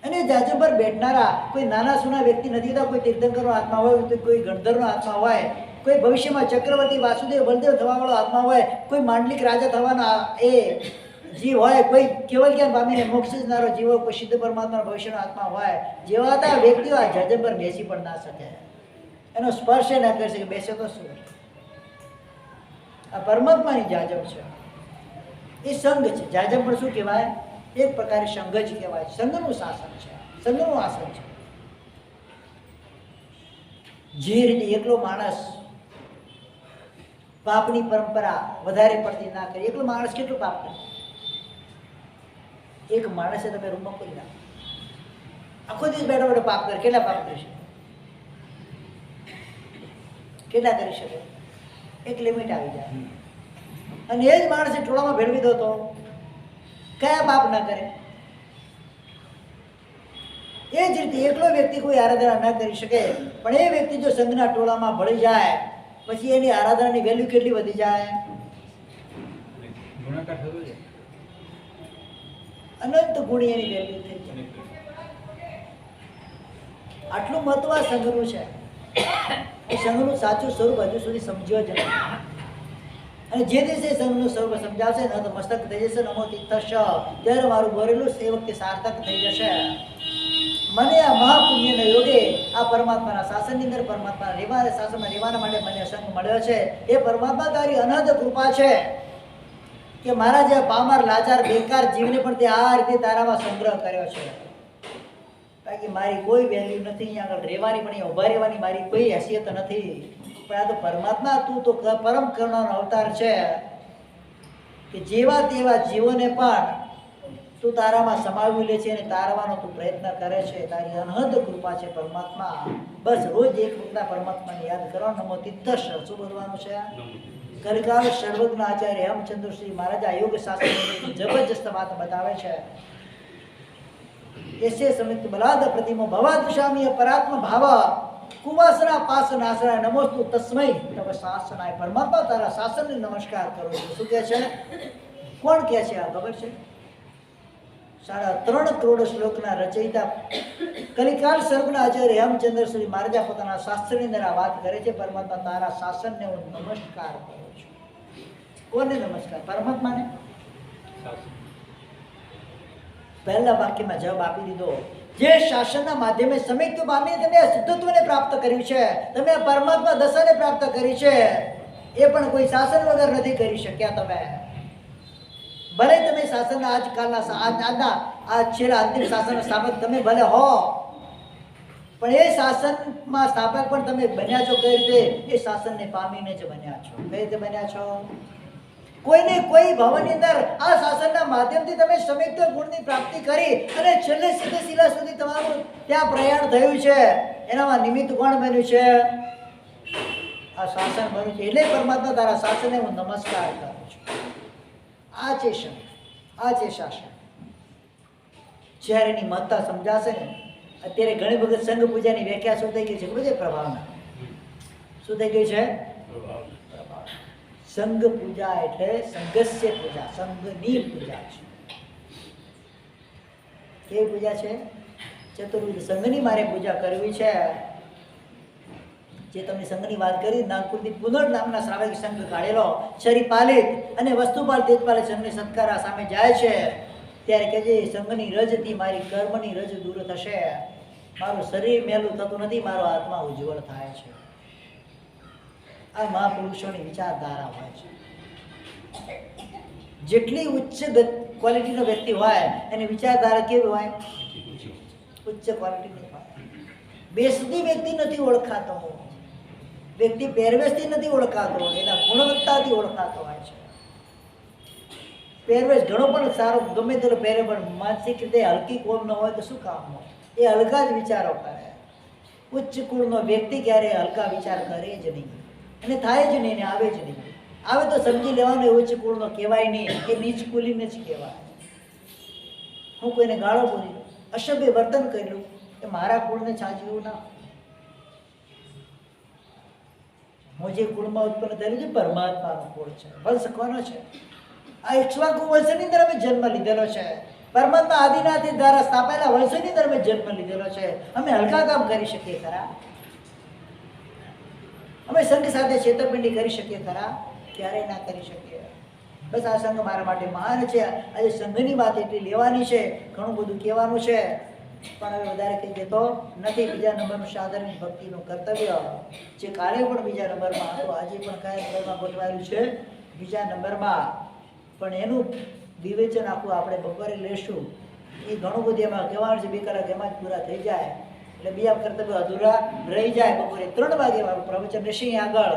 [SPEAKER 1] અને જાજમ પર બેઠનારા કોઈ નાના સુના વ્યક્તિ નથી હોતા. કોઈ તીર્થંકરનો આત્મા હોય, કોઈ ગણધરનો આત્મા હોય, કોઈ ભવિષ્યમાં ચક્રવર્તી વાસુદેવ બલદેવ થવાવાળો આત્મા હોય, કોઈ માંડલિક રાજા થવાના એ જીવ હોય, કોઈ કેવલ જ્ઞાન પામીને મોક્ષ જનારો જીવ હોય, કોઈ સિદ્ધ પરમાત્માનો ભવિષ્યનો આત્મા હોય, જેવા હતા વ્યક્તિઓ આ જાજમ પર બેસી પણ ના શકે, એનો સ્પર્શ ના કરી શકે. બેસે તો શું? આ પરમાત્માની જાજમ છે, એ સંઘ છે. જાજમ પણ શું કહેવાય? એક પ્રકારે સંઘ જ કહેવાય. સંઘનું શાસન છે, સંઘનું આસન છે. જે રીતે એકલો માણસ પાપની પરંપરા વધારે પડતી ના કરે. એકલો માણસ કેટલું પાપ કરે? એક માણસે તમે રૂમમાં કરી નાખો, આખો દિવસ બેઠો બેઠો પાપ કરે. કેટલા પાપ કરી શકે? કેટલા કરી શકે? એક લિમિટ આવી જાય. અને એ જ માણસે ટોળામાં ભેળવી દો તો કયા પાપ ના કરે? એ જ રીતે એકલો વ્યક્તિ કોઈ આરાધના ના કરી શકે, પણ એ વ્યક્તિ જો સંઘના ટોળામાં ભળી જાય, પછી એની આરાધનાની વેલ્યુ કેટલી વધી જાય? અનંત ગુણી એની વેલ્યુ થઈ જાય. આટલું મહત્વ આ સંઘનું છે. એ સંઘનું સાચું સ્વરૂપ હજુ સુધી સમજ્યો જ નથી. અને જે દિવસે સંઘનું સ્વરૂપ સમજાવશે ને, તો મસ્તક થઈ જશે નમો તીર્થશ, ત્યારે મારું બોરેલું એ વખતે સાર્થક થઈ જશે. મને આ મહાપુણ્યના યોગે આ પરમાત્માના શાસનની અંદર, પરમાત્માના શાસનમાં રહેવાના માટે મને સંઘ મળ્યો છે. એ પરમાત્મા તારી અનંત કૃપા છે કે મારા જે પામર લાચાર બેકાર જીવને પણ તે આ રીતે તારામાં સંગ્રહ કર્યો છે. કારણ કે મારી કોઈ વેલ્યુ નથી અહીંયા આગળ રહેવાની, પણ અહીંયા ઉભા રહેવાની મારી કોઈ હેસિયત નથી. પણ આ તો પરમાત્મા, તું તો પરમ કરુણાનો અવતાર છે કે જેવા તેવા જીવોને પણ તું તારામાં સમાવી લે છે અને તારવાનો તું પ્રયત્ન કરે છે. તારી અનહદ કૃપા છે પરમાત્મા. બસ રોજ એક વખત પરમાત્માને યાદ કરો. નમો તીર્થશ. શું બોલવાનું છે? કલિકાલ સર્વજ્ઞ આચાર્ય હેમચંદ્રશ્રી મહારાજ આ યોગ શાસ્ત્રની જબરજસ્ત વાત બતાવે છે. એસે સમિત બલાદ પ્રતિમો ભવાદશામીય પરાત્મ ભાવ કુવાસના પાસનાસના નમોસ્તુ તસ્મૈ તવ શાસનાય. પરમાત્મા તારા શાસનને નમસ્કાર કરું છું. શું કહે છે? કોણ કહે છે? આ ખબર છે? 3.5 કરોડ શ્લોકના રચયિતા કલિકાલ સર્વના આચાર્ય હેમચંદ્ર શ્રી મહારાજા પોતાના શાસ્ત્રની અંદર આ વાત કરે છે. પરમાત્મા તારા શાસનને હું નમસ્કાર કરું છું. કોને નમસ્કાર? પરમાત્માને. પહેલા વાક્યમાં જવાબ આપી દીધો. જે શાસનના માધ્યમે સમિત્વ પામી તમે સિદ્ધત્વને પ્રાપ્ત કર્યું છે, તમે પરમાત્મા દશાને પ્રાપ્ત કરી છે, એ પણ કોઈ શાસન વગર નથી કરી શક્યા. તમે ભલે તમે શાસનના આજના આ છેલ્લા અંતિમ શાસનના સ્થાપક તમે ભલે હો, પણ એ શાસનમાં સ્થાપક પણ તમે બન્યા છો કઈ રીતે? એ શાસનને પામીને જ બન્યા છો. કઈ રીતે બન્યા છો? કોઈને કોઈ ભવનની અંદર આ શાસનના માધ્યમથી તમે સમિત્વ ગુણની પ્રાપ્તિ કરી અને છેલ્લે સિદ્ધ શિલા સુધી તમારું ત્યાં પ્રયાણ થયું છે. એનામાં નિમિત્ત કોણ બન્યું છે? આ શાસન બન્યું છે. એટલે પરમાત્મા તારા શાસનને હું નમસ્કાર કરું છું. આ છે સંઘ, આ છે શાસન. જ્યારે એની મહત્તા સમજાશે ને, અત્યારે ઘણી વખત સંઘ પૂજાની વ્યાખ્યા શું થઈ ગઈ છે? ખબર છે? પ્રભાવના. શું થઈ ગઈ છે? સંઘ પૂજા એટલે સંઘસ્ય પૂજા, સંઘની પૂજા છે. કેવી પૂજા છે? ચતુર્વિધ સંઘની મારે પૂજા કરવી છે. જે તમે સંઘની વાત કરી, નાગપુરથી પુનર નામના શ્રાવક સંઘ કાઢેલો, શરીપાલિત અને વસ્તુપાલ તેજપાલિત સંઘની સત્કારા સામે જાય છે ત્યારે કે જે સંઘની રજથી મારી કર્મની રજ દૂર થશે, મારું શરીર મેલું થતું નથી, મારો આત્મા ઉજ્જવળ થાય છે. આ મહાપુરુષોની વિચારધારા હોય છે. જેટલી ઉચ્ચ ક્વોલિટીનો વ્યક્તિ હોય એની વિચારધારા કેવી હોય? ઉચ્ચ ક્વોલિટીની હોય. બેસતી વ્યક્તિ નથી ઓળખાતો, વ્યક્તિ પહેરવેશથી નથી ઓળખાતો, એના ગુણવત્તાથી ઓળખાતો હોય છે. પહેરવેશ ઘણો પણ સારો ગમે તેનો પહેરે પણ માનસિક રીતે હલકી કોમ ન હોય તો શું કામનો? એ હલકા જ વિચારો કરે. ઉચ્ચ કુળનો વ્યક્તિ ક્યારે હલકા વિચાર કરે જ નહીં, અને થાય જ નહીં, ને આવે જ નહીં. આવે તો સમજી લેવાનું એ ઉચ્ચ કુળનો કહેવાય નહીં, એ નીચ કુલીને જ કહેવાય. હું કોઈને ગાળો બોલી, અસભ્ય વર્તન કર્યું, એ મારા કુળને છાંચ્યું ના. હું જે કુળમાં ઉત્પન્ન થયેલું છે પરમાત્માનો કુળ છે. વંશ કોનો છે? આ ઇક્ષ્વાકુ વંશની અંદર અમે જન્મ લીધેલો છે. પરમાત્મા આદિનાથી દ્વારા સ્થાપાયેલા વંશની અંદર અમે જન્મ લીધેલો છે. અમે હલકા કામ કરી શકીએ ખરા? અમે સંઘ સાથે છેતરપિંડી કરી શકીએ ખરા? ક્યારેય ના કરી શકીએ. બસ આ સંઘ મારા માટે મહાન છે. આજે સંઘની વાત એટલી લેવાની છે, ઘણું બધું કહેવાનું છે, પણ હવે વધારે કહી દેતો નથી. બીજા નંબરનું સાધારણ ભક્તિનું કર્તવ્ય જે કાલે પણ બીજા નંબરમાં હતું, આજે પણ કયા નંબરમાં ગોઠવાયેલું છે? બીજા નંબરમાં. પણ એનું વિવેચન આખું આપણે બપોરે લેશું. એ ઘણું બધું એમાં કહેવાનું છે. 2 કલાક એમાં જ પૂરા થઈ જાય એટલે બીજા કર્તવ્ય અધૂરા રહી જાય. બપોરે 3 વાગે મારું પ્રવચન રહેશે આગળ.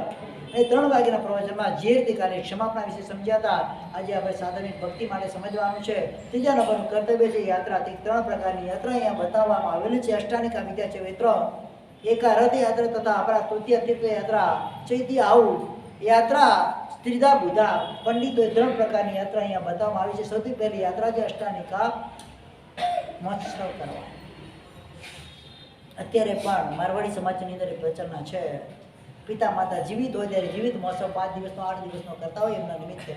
[SPEAKER 1] એ 3 વાગ્યાના પ્રવચનમાં જે રીતે કાલે ક્ષમાપણા વિશે સમજ્યા હતા, આજે આપણે સાધારણ ભક્તિ માટે સમજવાનું છે. ત્રીજા નંબરનું કર્તવ્ય છે યાત્રા. 3 પ્રકારની યાત્રા અહીંયા બતાવવામાં આવેલી છે. અષ્ટાનિકા વિદ્યા છે 3. એકા રથયાત્રા તથા આપણા તૃતીય તીર્થયાત્રા, ચૈત્ય આવું યાત્રા, ત્રિધા બુધા પંડિતોએ 3 પ્રકારની યાત્રા અહીંયા બતાવવામાં આવી છે. સૌથી પહેલી યાત્રા છે અષ્ટાનિકા મહોત્સવ કરવા. અત્યારે પણ મારવાડી સમાજની અંદર પ્રચલન છે. પિતા માતા જીવિત હોય ત્યારે જીવિત મહોત્સવ 5 દિવસનો 8 દિવસનો કરતા હોય એમના નિમિત્તે.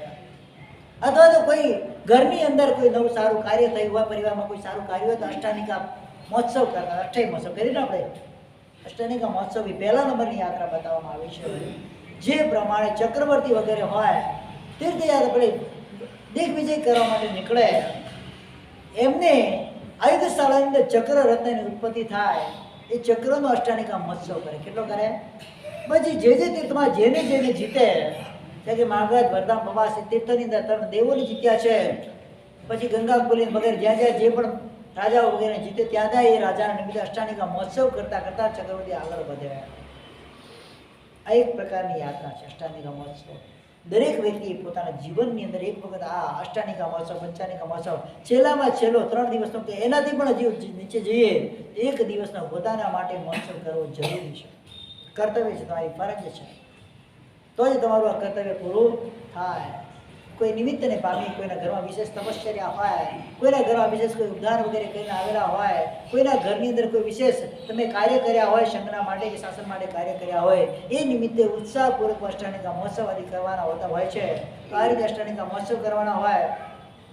[SPEAKER 1] અથવા તો કોઈ ઘરની અંદર કોઈ નવું સારું કાર્ય થયું હોય, પરિવારમાં કોઈ સારું કાર્ય હોય તો અષ્ટાનિકા મહોત્સવ કરતા. અષ્ટાઈ મહોત્સવ કરીને આપણે અષ્ટાનિકા મહોત્સવ પહેલા નંબરની યાત્રા બતાવવામાં આવી છે. જે પ્રમાણે ચક્રવર્તી વગેરે હોય તીર્થયાત્રા આપણે દિગ્વિજય કરવા માટે નીકળે, એમને આયુધશાળાની અંદર ચક્ર રત્નની ઉત્પત્તિ થાય, એ ચક્રનો અષ્ટાનિકા મહોત્સવ કરે. કેટલો કરે? પછી જે તીર્થમાં જેને જીતે, કે માગરાજ, વરદામ, પવાસી તીર્થની અંદર 3 દેવોને જીત્યા છે. પછી ગંગા કુલીન વગેરે જ્યાં જ્યાં જે પણ રાજાઓ વગેરે જીતે ત્યાં ત્યાં એ રાજાના નિમિત્તે અષ્ટાનિકા મહોત્સવ કરતા કરતા ચક્રવર્તી આગળ વધે. આ એક પ્રકારની યાત્રા છે અષ્ટાનિકા મહોત્સવ. દરેક વ્યક્તિ પોતાના જીવનની અંદર એક વખત આ અષ્ટાનિકા મહોત્સવ, પંચાનિકા મહોત્સવ, છેલ્લામાં છેલ્લો 3 દિવસનો કે એનાથી પણ હજી નીચે જઈએ 1 દિવસનો પોતાના માટે મહોત્સવ કરવો જરૂરી છે. કર્તવ્ય છે, તમારી ફરજ છે. તો જ તમારું આ કર્તવ્ય પૂરું થાય. કોઈ નિમિત્તને પામી, કોઈના ઘરમાં વિશેષ તપશ્ચર્યા હોય, કોઈના ઘરમાં વિશેષ કોઈ ઉદ્ધાર વગેરે કરીને આવેલા હોય, કોઈના ઘરની અંદર કોઈ વિશેષ તમે કાર્ય કર્યા હોય, સંઘના માટે કે શાસન માટે કાર્ય કર્યા હોય, એ નિમિત્તે ઉત્સાહપૂર્વક અષ્ટાનિકા મહોત્સવ આદિ કરવાના હોતા હોય છે. તો આ રીતે અષ્ટાનિકા મહોત્સવ કરવાના હોય.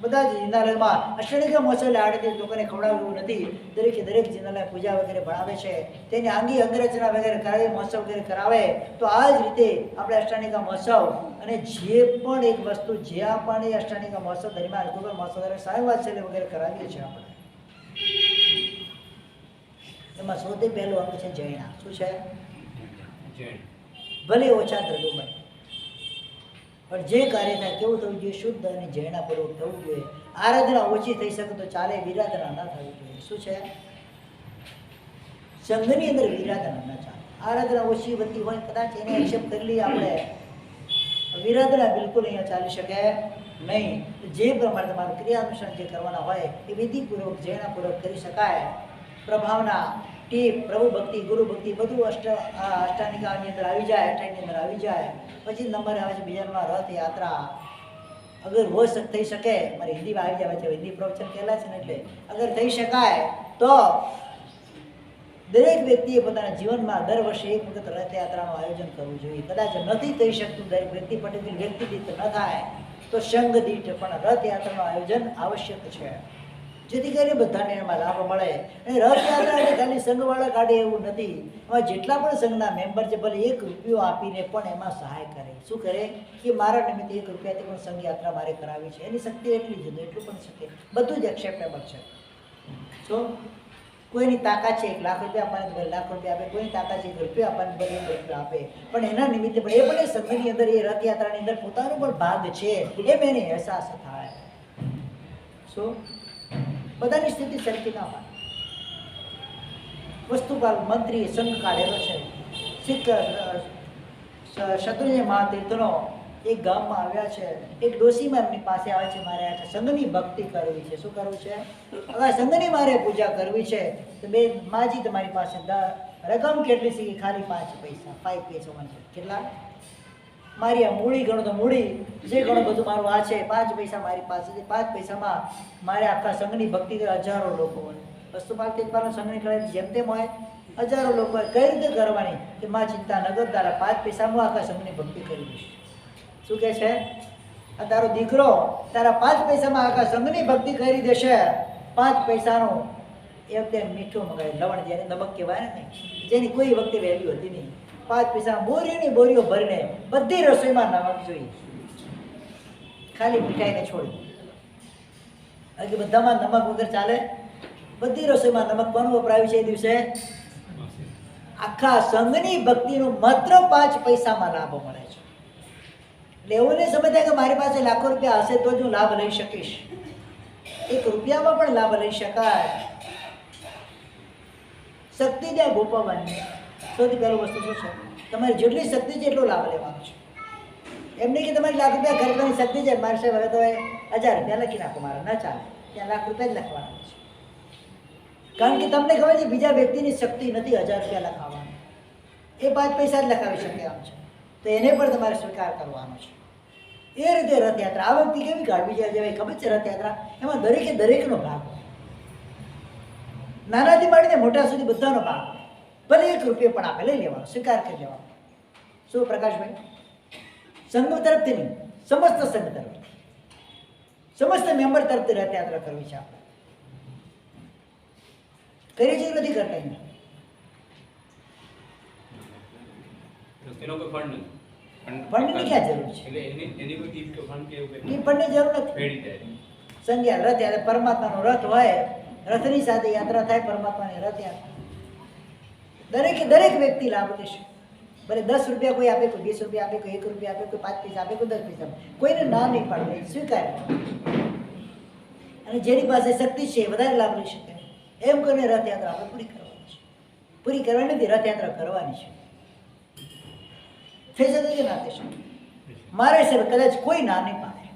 [SPEAKER 1] બધા જ જિનાલયમાં અષ્ટાનિકા મહોત્સવ એટલે આડે લોકોને ખવડાવવું નથી. દરેકે દરેક જિનાલય પૂજા વગેરે ભણાવે છે, તેની આંગી અંગરચના વગેરે કરાવી મહોત્સવ વગેરે કરાવે. તો આ જ રીતે આપણે અષ્ટાનિકા મહોત્સવ અને જે પણ એક વસ્તુ જ્યાં પણ એ અષ્ટાનિકા મહોત્સવ દરમિયાન કોઈ પણ મહોત્સવ દરમિયાન સાંઈ વાત્સલ્ય વગેરે કરાવીએ છીએ આપણે. એમાં સૌથી પહેલું અંગ છે જૈના. શું છે? ભલે ઓછા દ્રવ્યો પણ જે કાર્ય થાય કેવું થવું જોઈએ? શુદ્ધ અને જૈનાપૂર્વક થવું જોઈએ. આરાધના ઓછી થઈ શકે તો ચાલે, વિરાધના ન થવી જોઈએ. શું છે? સંઘની અંદર વિરાધના ન ચાલે. આરાધના ઓછી વધતી હોય કદાચ એને એક્સેપ્ટ કરી લઈએ આપણે, વિરાધના બિલકુલ અહીંયા ચાલી શકે નહીં. જે પ્રમાણે તમારું ક્રિયાનુષ્ઠાન જે કરવાના હોય એ વિધિપૂર્વક જૈનાપૂર્વક કરી શકાય. પ્રભાવના, ટીપ, પ્રભુ ભક્તિ, ગુરુ ભક્તિ બધું અષ્ટાનિકાની અંદર આવી જાય, અઠાઈની અંદર આવી જાય. પછી નંબર આવે છે બીજામાં રથયાત્રા. અગર હો થઈ શકે, મારે હિન્દીમાં આવી જાય છે, હિન્દી પ્રવચન કહેલા છે ને, એટલે અગર થઈ શકાય તો દરેક વ્યક્તિએ પોતાના જીવનમાં દર વર્ષે એક વખત રથયાત્રાનું આયોજન કરવું જોઈએ. કદાચ નથી થઈ શકતું દરેક વ્યક્તિ પર્ટિક્યુલર વ્યક્તિ દીઠ ન થાય તો સંઘ દીઠ પણ રથયાત્રાનું આયોજન આવશ્યક છે, જેથી કરીને બધાને એમાં લાભ મળે. અને રથયાત્રા એટલે ખાલી સંઘવાળા કાઢે એવું નથી. એમાં જેટલા પણ સંઘના મેમ્બર છે ભલે 1 રૂપિયો આપીને પણ એમાં સહાય કરે. શું કરે કે મારા નિમિત્તે 1 રૂપિયાથી પણ સંઘ યાત્રા મારે કરાવી છે, એની શક્તિ એટલી જ એટલું પણ શકે, બધું જ એક્સેપ્ટેબલ છે. સો કોઈની તાકાત છે 1 લાખ રૂપિયા આપવાની તો 1 લાખ રૂપિયા આપે, કોઈની તાકાત છે 1 રૂપિયા આપવાની તો 1 રૂપિયા આપે, પણ એના નિમિત્તે પણ એ પણ એ સંઘની અંદર એ રથયાત્રાની અંદર પોતાનો પણ ભાગ છે એમ એને અહેસાસ થાય. શું બધાની સ્થિતિ સરખી ના હોય. વસ્તુપાલ મંત્રીએ સંઘ કાઢેલો છે. શીખ શત્રુંજય મહાતીર્થનો એક ગામમાં આવ્યા છે. એક ડોશીમાં એમની પાસે આવે છે, મારે આ સંઘની ભક્તિ કરવી છે. શું કરવું છે? હવે સંઘની મારે પૂજા કરવી છે. તો બે માજી તમારી પાસે રકમ કેટલી છે? ખાલી 5 પૈસા, 5 પૈસા. કેટલા? મારી આ મૂડી ગણો તો મૂડી જે ઘણું બધું મારું આ છે 5 પૈસા મારી પાસે છે. 5 પૈસામાં મારે આખા સંઘની ભક્તિ કરે. હજારો લોકો હોય વસ્તુપાલ તેજપાલનો સંઘની કરે જેમ તેમ હોય, હજારો લોકો કઈ રીતે કરવાની કે માં ચિંતા ન કર, તારા 5 પૈસામાં આખા સંઘની ભક્તિ કરી દઈશ. શું કહે છે? આ તારો દીકરો તારા 5 પૈસામાં આખા સંઘની ભક્તિ કરી દેશે. 5 પૈસાનું એ વખતે મીઠું મગાવ્યું, લવણ જેને નમક કહેવાય ને, જેની કોઈ વખતે વેલ્યુ હતી નહીં. 5 પૈસા બોરીઓની બોરીઓ ભરીને બધી રસોઈમાં નમક જોઈએ, ખાલી મીઠાઈને છોડી. હજી બધામાં નમક વગર ચાલે? બધી રસોઈમાં નમક પણ વપરાયું છે એ દિવસે. આખા સંઘની ભક્તિનું માત્ર 5 પૈસામાં લાભ મળે છે. એટલે એવું નહીં સમજતા કે મારી પાસે લાખો રૂપિયા હશે તો જ હું લાભ લઈ શકીશ. 1 રૂપિયામાં પણ લાભ લઈ શકાય. શક્તિ ત્યાં ગોપાવવાની સૌથી પહેલું વસ્તુ શું છે? તમારી જેટલી શક્તિ છે એટલો લાભ લેવાનો છે. એમ નહીં કે તમારી લાખ રૂપિયા ખર્ચવાની શક્તિ છે, મારી સાહેબ હવે તો 1000 રૂપિયા લખી નાખો, મારા ના ચાલે. ત્યાં લાખ રૂપિયા જ લખવાના છે. કારણ કે તમને ખબર છે બીજા વ્યક્તિની શક્તિ નથી 1000 રૂપિયા લખાવવાની. એ 5 પૈસા જ લખાવી શકે આમ છે, તો એને પણ તમારે સ્વીકાર કરવાનો છે. એ રીતે રથયાત્રા આ વખતે કેવી કાઢવી છે? જે ખબર છે રથયાત્રા એમાં દરેકે દરેકનો ભાગ હોય. નાનાથી માંડીને મોટા સુધી બધાનો ભાગ હોય. ભલે 1 રૂપિયો પણ આપે, લઈ લેવાનો, સ્વીકાર કરી લેવાનો. શું પ્રકાશભાઈ? સંઘ તરફથી નહીં, સમસ્ત સંઘ તરફથી, સમસ્ત મેમ્બર તરફથી રથયાત્રા કરવી છે. આપણે કરી છે નથી કરતા?
[SPEAKER 2] એનો કોઈ ફંડ નથી.
[SPEAKER 1] ફંડની ક્યાં જરૂર છે?
[SPEAKER 2] એટલે એની કોઈ ટીપ કે ફંડ કે એવું
[SPEAKER 1] એ ફંડની જરૂર નથી. સંજ્ઞા રથયાત્રા પરમાત્માનો રથ હોય, રથની સાથે યાત્રા થાય, પરમાત્માની રથયાત્રા. દરેકે દરેક વ્યક્તિ લાભ લેશે. ભલે 10 રૂપિયા કોઈ આપે, કોઈ 20 રૂપિયા આપે, કોઈ 1 રૂપિયા આપે, કોઈ 5 પૈસા આપે, કોઈ 10 પૈસા આપે, કોઈને ના નહીં પાડે, સ્વીકાર. અને જેની પાસે શક્તિ છે એ વધારે લાભ લઈ શકે. એમ કરીને રથયાત્રા આપણે પૂરી કરવાની છે. પૂરી કરવાની નથી, રથયાત્રા કરવાની છે. થઈ શકે કે ના થઈ શકે? મારે છે કદાચ કોઈ ના નહીં પાડે,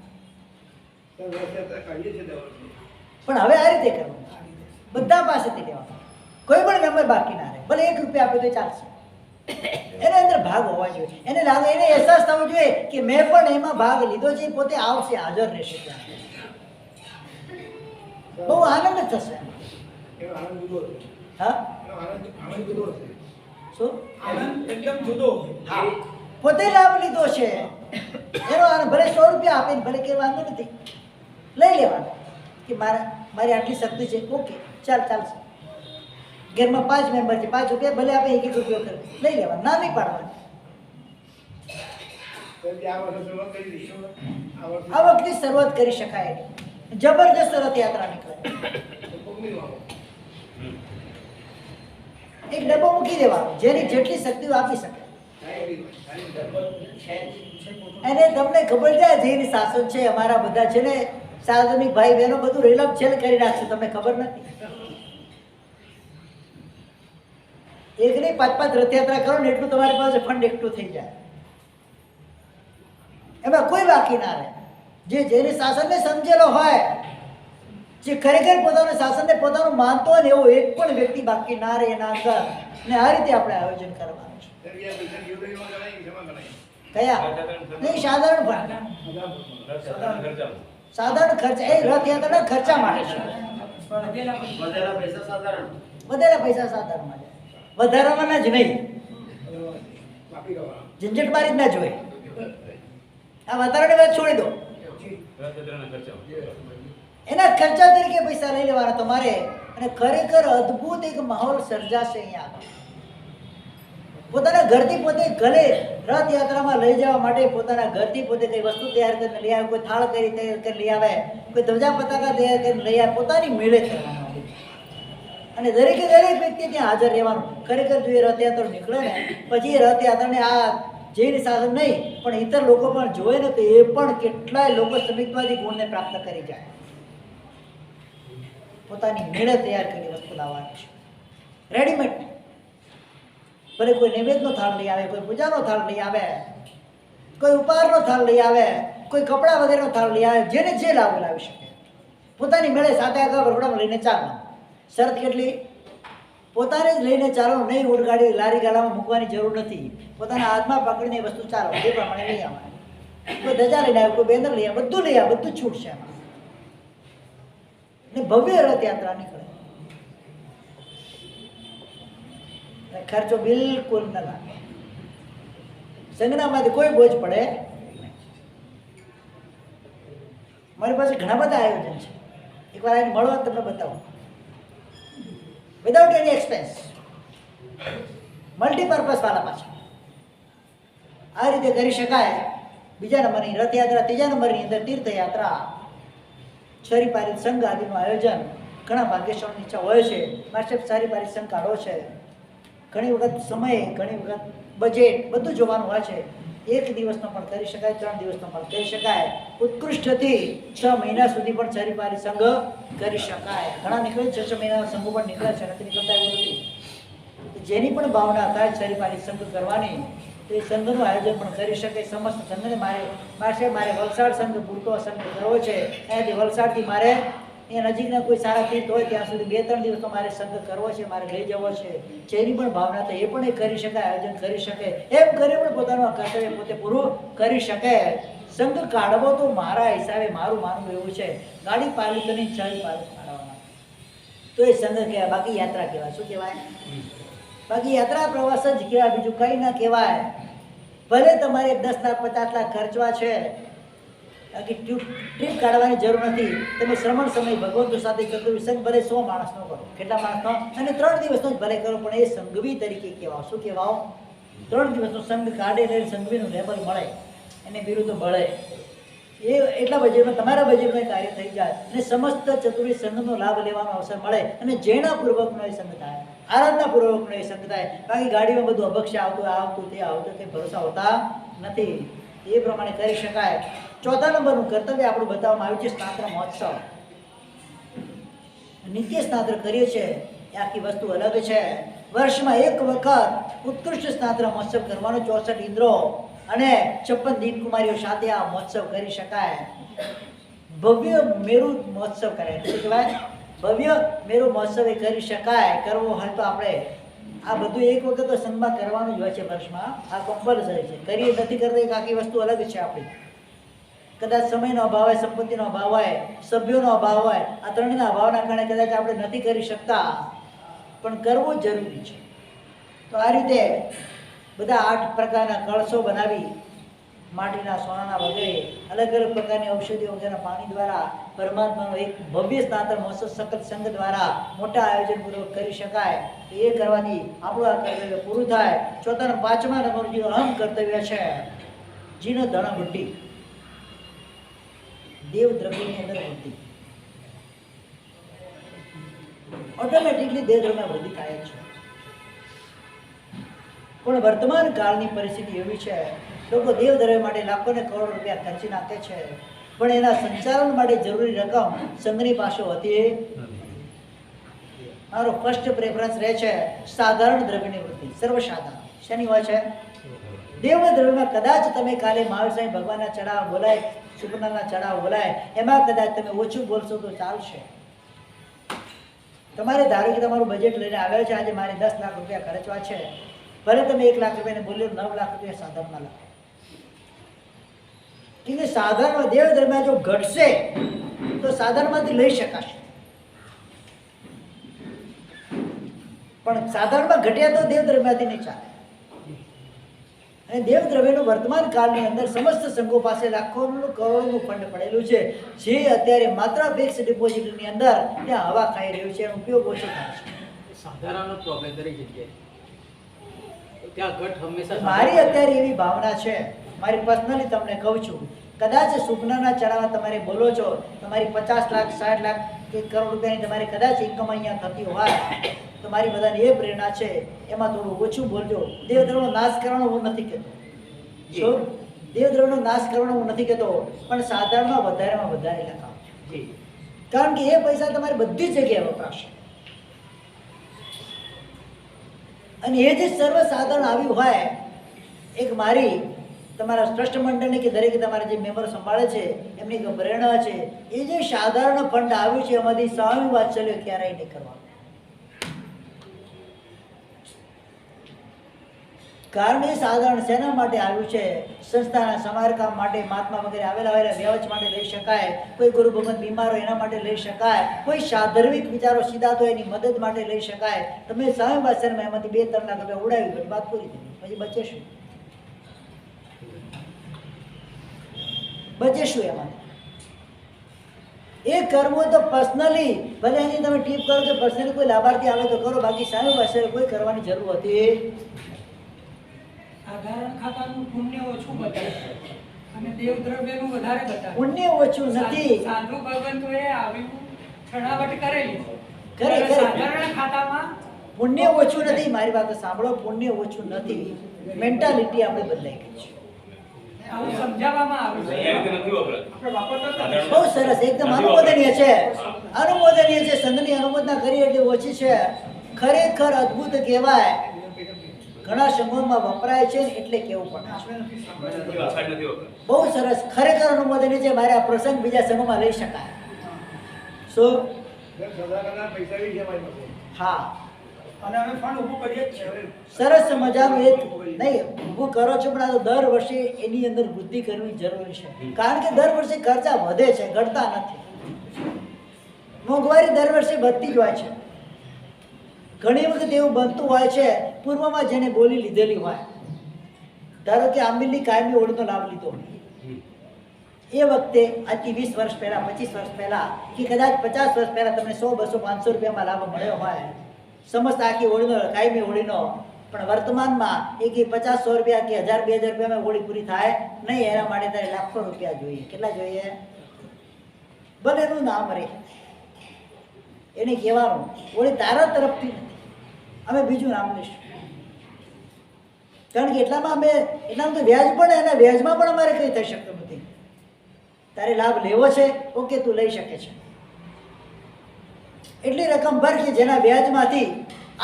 [SPEAKER 1] પણ હવે આ રીતે કરવું, બધા પાસેથી લેવાનું, કોઈ પણ મેમ્બર બાકી ના રહે. ભલે 1 રૂપિયા આપે તો ચાલશે. એને અંદર ભાગ હોવા જોઈએ. એને લાગે, એને અહેસાસ થવો જોઈએ કે મેં પણ એમાં ભાગ લીધો છે. પોતે આવશે, હાજર રહેશે ત્યાં. બહુ આનંદ થશે. હા, શું
[SPEAKER 3] આનંદ એકદમ જુદો.
[SPEAKER 1] હા, પોતે લાભ લીધો છે એનો આનંદ. ભલે 100 રૂપિયા આપે, ભલે કે વાંધો નથી, લઈ લેવાનો કે મારી આટલી શક્તિ છે. ઓકે, ચાલશે. ઘરમાં 5 મેમ્બર છે, 5 રૂપિયા ભલે આપે, 1 રૂપિયો કરે, લઈ લેવાનું, ના નહીં પાડવાનું. આ વખતે શરૂઆત કરી શકાય. જબરજસ્ત રથયાત્રા નીકળે. એક ડબ્બો મૂકી દેવાનો, જેની જેટલી શક્તિઓ આપી શકે. અને તમને ખબર છે જેની શાસન છે અમારા બધા છે ને સાધનિક ભાઈ બહેનો બધું રેલમ છેલ કરી નાખશે. તમને ખબર નથી? એક નહીં 5 રથયાત્રા કરો ને એટલું તમારી પાસે ફંડ એકઠું થઈ જાય. એમાં કોઈ બાકી ના રહે. જેને શાસનને સમજેલો હોય, જે ખરેખર પોતાના શાસનને પોતાનું માનતો હોય ને એવો એક પણ વ્યક્તિ બાકી ના રહે એના અંદર. ને આ રીતે આપણે આયોજન કરવાનું છે. કયા? નહીં, સાધારણ ભાગ, સાધારણ ખર્ચ. એ રથયાત્રાના ખર્ચા માટે છે. વધેલા પૈસા સાધારણ માટે. વધારવાના જ નહીં, ઝંઝટ મારી જ ના જોઈએ. આ વધારાની વાત છોડી દો,
[SPEAKER 2] રથયાત્રાના ખર્ચાઓ.
[SPEAKER 1] એના ખર્ચા તરીકે પૈસા લઈ લેવાના તમારે. અને ખરેખર અદ્ભુત એક માહોલ સર્જાશે અહીંયા આગળ. પોતાના ઘરથી પોતે ગલે રથયાત્રામાં લઈ જવા માટે પોતાના ઘરથી પોતે કઈ વસ્તુ તૈયાર કરીને લઈ આવે, કોઈ થાળ કરી તૈયાર કરીને લઈ આવે, કોઈ ધ્વજા પતાકા તૈયાર કરીને લઈ આવે, પોતાની મેળે કરવાનું. અને દરેકે દરેક વ્યક્તિ ત્યાં હાજર રહેવાનું. ખરેખર જો એ રથયાત્રા નીકળે ને પછી એ રથયાત્રાને આ જૈન શાસન નહીં પણ ઇતર લોકો પણ જોવે ને તો એ પણ કેટલાય લોકો સમિતવાદી ગુણને પ્રાપ્ત કરી જાય. પોતાની મેળે તૈયાર કરી વસ્તુ લાવવાની છે, રેડીમેડ. ભલે કોઈ નૈવેદ્યનો થાળ લઈ આવે, કોઈ પૂજાનો થાળ લઈ આવે, કોઈ ઉપહારનો થાળ લઈ આવે, કોઈ કપડાં વગેરેનો થાળ લઈ આવે, જેને જે લાવવું લાવી શકે. પોતાની મેળે સાથે આગળ વરઘોડામાં લઈને ચાલવાનું. શરત કેટલી? પોતાને જ લઈને ચાલવાનું, નહીં ઉડગાડી લારી ગાલામાં મૂકવાની જરૂર નથી. પોતાના હાથમાં પકડીને એ વસ્તુ ચાલો એ પ્રમાણે લઈ આવવાની. કોઈ ધજા લઈને આવે, કોઈ બેનર લઈ આવે, બધું લઈ આવે, બધું છૂટ છે એમાં. ને ભવ્ય રથયાત્રા નીકળે. ખર્ચો બિલકુલ ન લાગે. સંજ્ઞામાંથી કોઈ બોજ પડે. મારી પાસે ઘણા બધા આયોજન છે, એકવાર આવીને મળવા તમને બતાવું. વિધાઉટ એની એક્સપેન્સ, મલ્ટીપર્પઝ વાળા પાછા આ રીતે કરી શકાય. બીજા નંબરની રથયાત્રા, ત્રીજા નંબરની અંદર તીર્થયાત્રા, સારી પારિત સંઘ આદિનું આયોજન ઘણા ભાગ્યશાળીની ઈચ્છા હોય છે. માસ્ટર સારી પારિત સંઘ કાઢો છે. ઘણી વખત સમય, ઘણી વખત બજેટ બધું જોવાનું હોય છે. 1 દિવસનો પણ કરી શકાય, 3 દિવસનો પણ કરી શકાય. ઉત્કૃષ્ટથી 6 મહિના સુધી પણ સારી પારિત સંઘ કરી શકાય. ઘણા નીકળે 6 મહિનાના સંઘો પણ નીકળે છે, નથી નીકળતા એવું નથી. જેની પણ ભાવના થાય સારી પારિત સંઘ કરવાની તો એ સંઘનું આયોજન પણ કરી શકે. સમસ્ત સંઘને મારે વલસાડ સંઘ પૂરતો સંઘ કરવો છે, અહીંયાથી વલસાડથી મારે અહીંયા નજીકના કોઈ સારા તીર્થ હોય ત્યાં સુધી 2-3 દિવસનો મારે સંઘ કરવો છે, મારે લઈ જવો છે. જેની પણ ભાવના થાય એ પણ એ કરી શકે, આયોજન કરી શકે. એમ કરી પણ પોતાનું કર્તવ્ય પોતે પૂરું કરી શકે. સંઘ કાઢવો તો મારા હિસાબે મારું માનવું એવું છે, ગાડી પાલિત નહીં, ચાલી પાલિત કાઢવાના તો એ સંઘ કહેવાય. બાકી યાત્રા કહેવાય. શું કહેવાય? બાકી યાત્રા પ્રવાસ જ કહેવાય, બીજું કંઈ ના કહેવાય. ભલે તમારે 10 લાખ 50 લાખ ખર્ચવા છે, બાકી ટ્રીપ કાઢવાની જરૂર નથી. તમે શ્રમણ સમય ભગવંતો સાથે ચતુર્વિધ સંઘ ભલે 100 માણસનો કરો, કેટલા માણસનો? અને 3 દિવસનો જ ભલે કરો, પણ એ સંઘવી તરીકે કહેવાય. શું કહેવાય? 3 દિવસનો સંઘ કાઢે એટલે સંઘવીનું લેવલ મળે, એને વિરુદ્ધ મળે. એ એટલા બજેટમાં તમારા બજેટમાં કાર્ય થઈ જાય અને સમસ્ત ચતુર્વિધ સંઘનો લાભ લેવાનો અવસર મળે અને જેણાપૂર્વકનો એ સંઘ થાય, આરાધનાપૂર્વકનો એ સંઘ થાય. બાકી ગાડીમાં બધું અભક્ષ્ય આવતું તે કંઈ ભરોસા હોતા નથી. એ પ્રમાણે કરી શકાય. 4થા નંબરનું કર્તવ્ય આપણું બતાવવામાં આવ્યું છે સ્નાત્ર મહોત્સવ. નિત્ય સ્નાત્ર કરીએ છીએ એ આખી વસ્તુ અલગ છે. વર્ષમાં 1 વખત ઉત્કૃષ્ટ સ્નાત્ર મહોત્સવ કરવાનો. 64 ઇન્દ્રો અને 56 દીપકુમારીઓ સાથે આ મહોત્સવ કરી શકાય. ભવ્ય મેરુ મહોત્સવ કરે. શું કહેવાય? ભવ્ય મેરુ મહોત્સવ એ કરી શકાય. કરવો હોય તો આપણે આ બધું 1 વખત તો સંઘમાં કરવાનું જ હોય છે વર્ષમાં. આ કમ્પલસરી છે. કરીએ નથી કરતા એક આખી વસ્તુ અલગ છે આપણી. કદાચ સમયનો અભાવ હોય, સંપત્તિનો અભાવ હોય, સભ્યોનો અભાવ હોય, આ ત્રણના અભાવના કારણે કદાચ આપણે નથી કરી શકતા, પણ કરવું જરૂરી છે. તો આ રીતે બધા 8 પ્રકારના કળશો બનાવી માટીના, સોનાના વગેરે અલગ અલગ પ્રકારની ઔષધિઓ વગેરેના પાણી દ્વારા પરમાત્માનો એક ભવ્ય સ્નાતર મહોત્સવ સખત સંઘ દ્વારા મોટા આયોજનપૂર્વક કરી શકાય. એ કરવાથી આપણું આ કર્તવ્ય પૂરું થાય. 4થા અને 5મા નંબરનું જે અહમ કર્તવ્ય છે જીનો ધણ વૃદ્ધિ, દેવ દ્રવ્યની અંદર વૃદ્ધિ. ઓટોમેટિકલી દેવ દ્રવ્યમાં વૃદ્ધિ થાય છે. પણ વર્તમાન કાળની પરિસ્થિતિ એવી છે, લોકો દેવ દ્રવ્ય માટે લાખો ને કરોડ રૂપિયા ખર્ચી નાખે છે, પણ એના સંચાલન માટે જરૂરી રકમ સંઘની પાસે હોતી. મારો ફર્સ્ટ પ્રેફરન્સ રહે છે સાધારણ દ્રવ્યની વૃદ્ધિ, સર્વસાધારણ. શેની હોય છે? દેવ દ્રવ્યમાં કદાચ તમે કાલે મહાવીર સ્વામી ભગવાનના ચડાવ બોલાય, સુપર્ણાના ચડાવ બોલાય, એમાં કદાચ તમે ઓછું બોલશો તો ચાલશે. તમારે ધારો કે તમારું બજેટ લઈને આવ્યા છે, આજે મારે 10 લાખ રૂપિયા ખર્ચવા છે, ભલે તમે 1 લાખ રૂપિયાને બોલ્યો, 9 લાખ રૂપિયા સાધારણમાં લાવો. કે સાધારણમાં દેવ દ્રવ્ય જો ઘટશે તો સાધારણમાંથી લઈ શકાશે, પણ સાધારણમાં ઘટ્યા તો દેવ દ્રવ્યમાંથી નહીં ચાલે. અને દેવ દ્રવ્યનું વર્તમાન કાળની અંદર સમસ્ત સંઘો પાસે લાખોનું કરોડોનું ફંડ પડેલું છે, જે અત્યારે માત્ર ફિક્સ ડિપોઝિટની અંદર ત્યાં હવા ખાઈ રહ્યું છે, એનો ઉપયોગ ઓછો થાય છે.
[SPEAKER 3] સાધારણ પ્રોબ્લેમ દરેક જગ્યાએ ત્યાં ઘટ હંમેશા
[SPEAKER 1] મારી અત્યારે એવી ભાવના છે, મારી પર્સનલી તમને કહું છું, કદાચ સુપનાના ચડાવવા તમારે બોલો છો, તમારી 50 લાખ 60 લાખ કે કરોડ રૂપિયાની તમારી કદાચ ઇન્કમ અહીંયા થતી હોય તો મારી બધાને એ પ્રેરણા છે, એમાં થોડું ઓછું બોલજો. દેવદ્રવ્યનો નાશ કરવાનો હું નથી કહેતો, શું દેવદ્રવ્યનો નાશ કરવાનો હું નથી કહેતો, પણ સાધારણમાં વધારે લખાવો, કારણ કે એ પૈસા તમારી બધી જ જગ્યાએ વપરાશે. અને એ જે સર્વસાધારણ આવ્યું હોય, એક મારી તમારા ટ્રસ્ટ મંડળની કે દરેક તમારા જે મેમ્બરો સંભાળે છે એમની એક પ્રેરણા છે, એ જે સાધારણ ફંડ આવ્યું છે એમાંથી સ્વામી વાત્સલ્ય ક્યારેય નહીં કરવાનું. કારણ એ સાધારણ શેના માટે આવ્યું છે? સંસ્થાના સમારકામ માટે, મહાત્મા વગેરે આવેલા વ્યવચ માટે લઈ શકાય, કોઈ ગુરુ ભગત બીમાર હોય એના માટે લઈ શકાય, કોઈ સાધર્મિક વિચારો સીધા તો એની મદદ માટે લઈ શકાય. તમે સ્વામી વાત્સલ્યમાં એમાંથી 2-3 લાખ રૂપિયા ઉડાવી પછી વાત પૂરી થઈ, પછી બચે શું? બચે શું એમાં? એ કરવું તો પર્સનલી, ભલે એની તમે ટીપ કરો કે પર્સનલી કોઈ લાભાર્થી આવે તો કરો, બાકી સ્વામી વાત્સલ્ય કોઈ કરવાની જરૂર હતી.
[SPEAKER 4] સાધારણ ખાતાનું પુણ્ય ઓછું બતાવે અને દેવ દ્રવ્યનું વધારે બતાવે.
[SPEAKER 1] પુણ્ય ઓછું નથી,
[SPEAKER 4] સાધુ ભગવંતોએ આવી છણાવટ કરેલી
[SPEAKER 1] કરે.
[SPEAKER 4] સાધારણ ખાતામાં
[SPEAKER 1] પુણ્ય ઓછું નથી, મારી વાત સાંભળો, પુણ્ય ઓછું નથી, મેન્ટાલિટી આપણે બદલાઈ ગઈ છે.
[SPEAKER 4] આવું સમજાવવામાં આવે
[SPEAKER 2] એ
[SPEAKER 4] છે.
[SPEAKER 2] રીતે નથી વપરાતું.
[SPEAKER 1] બહુ સરસ, એકદમ અનુમોદનીય છે, અનુમોદનીય છે. સંઘની અનુમોદના કરી એટલી ઓછી છે, ખરેખર અદ્ભુત કહેવાય. ઘણા સંઘોમાં વપરાય છે એટલે કેવું પણ છે.
[SPEAKER 2] વરસાદ નથી વપરાતો.
[SPEAKER 1] બહુ સરસ, ખરેખર અનુમોદનીય છે. મારે આ પ્રસંગ બીજા સંઘોમાં લઈ શકાય. શું? હા,
[SPEAKER 4] અને અમે ફંડ ઊભું કરીએ જ છીએ.
[SPEAKER 1] સરસ મજાનું એક નહીં ઊભું કરો છો, પણ આ તો દર વર્ષે એની અંદર વૃદ્ધિ કરવી જરૂરી છે, કારણ કે દર વર્ષે ખર્ચા વધે છે, ઘટતા નથી. મોંઘવારી દર વર્ષે વધતી જ હોય છે. ઘણી વખત એવું બનતું હોય છે, પૂર્વમાં જેને બોલી લીધેલી હોય, ધારો કે આંબીલની કાયમી ઓળીનો લાભ લીધો, એ વખતે આજથી 20 વર્ષ પહેલા, 25 વર્ષ પહેલા, કે કદાચ 50 વર્ષ પહેલા તમને 100, 200, 500 રૂપિયામાં લાભ મળ્યો હોય, સમસ્ત આખી ઓળીનો, કાયમી ઓળીનો. પણ વર્તમાનમાં એ કે 50-100 રૂપિયા કે 1000-2000 રૂપિયામાં ઓળી પૂરી થાય નહીં, એના માટે તારે લાખો રૂપિયા જોઈએ. કેટલા જોઈએ? ભલે એનું નામ રહે, એને કહેવાનું ઓળી તારા તરફથી નથી, અમે બીજું નામ લઈશું. કારણ કે એટલામાં તો વ્યાજ પણ, એના વ્યાજમાં પણ અમારે કંઈ થઈ શકતું નથી. તારે લાભ લેવો છે, ઓકે, તું લઈ શકે છે. એટલી રકમ ભર કે જેના વ્યાજમાંથી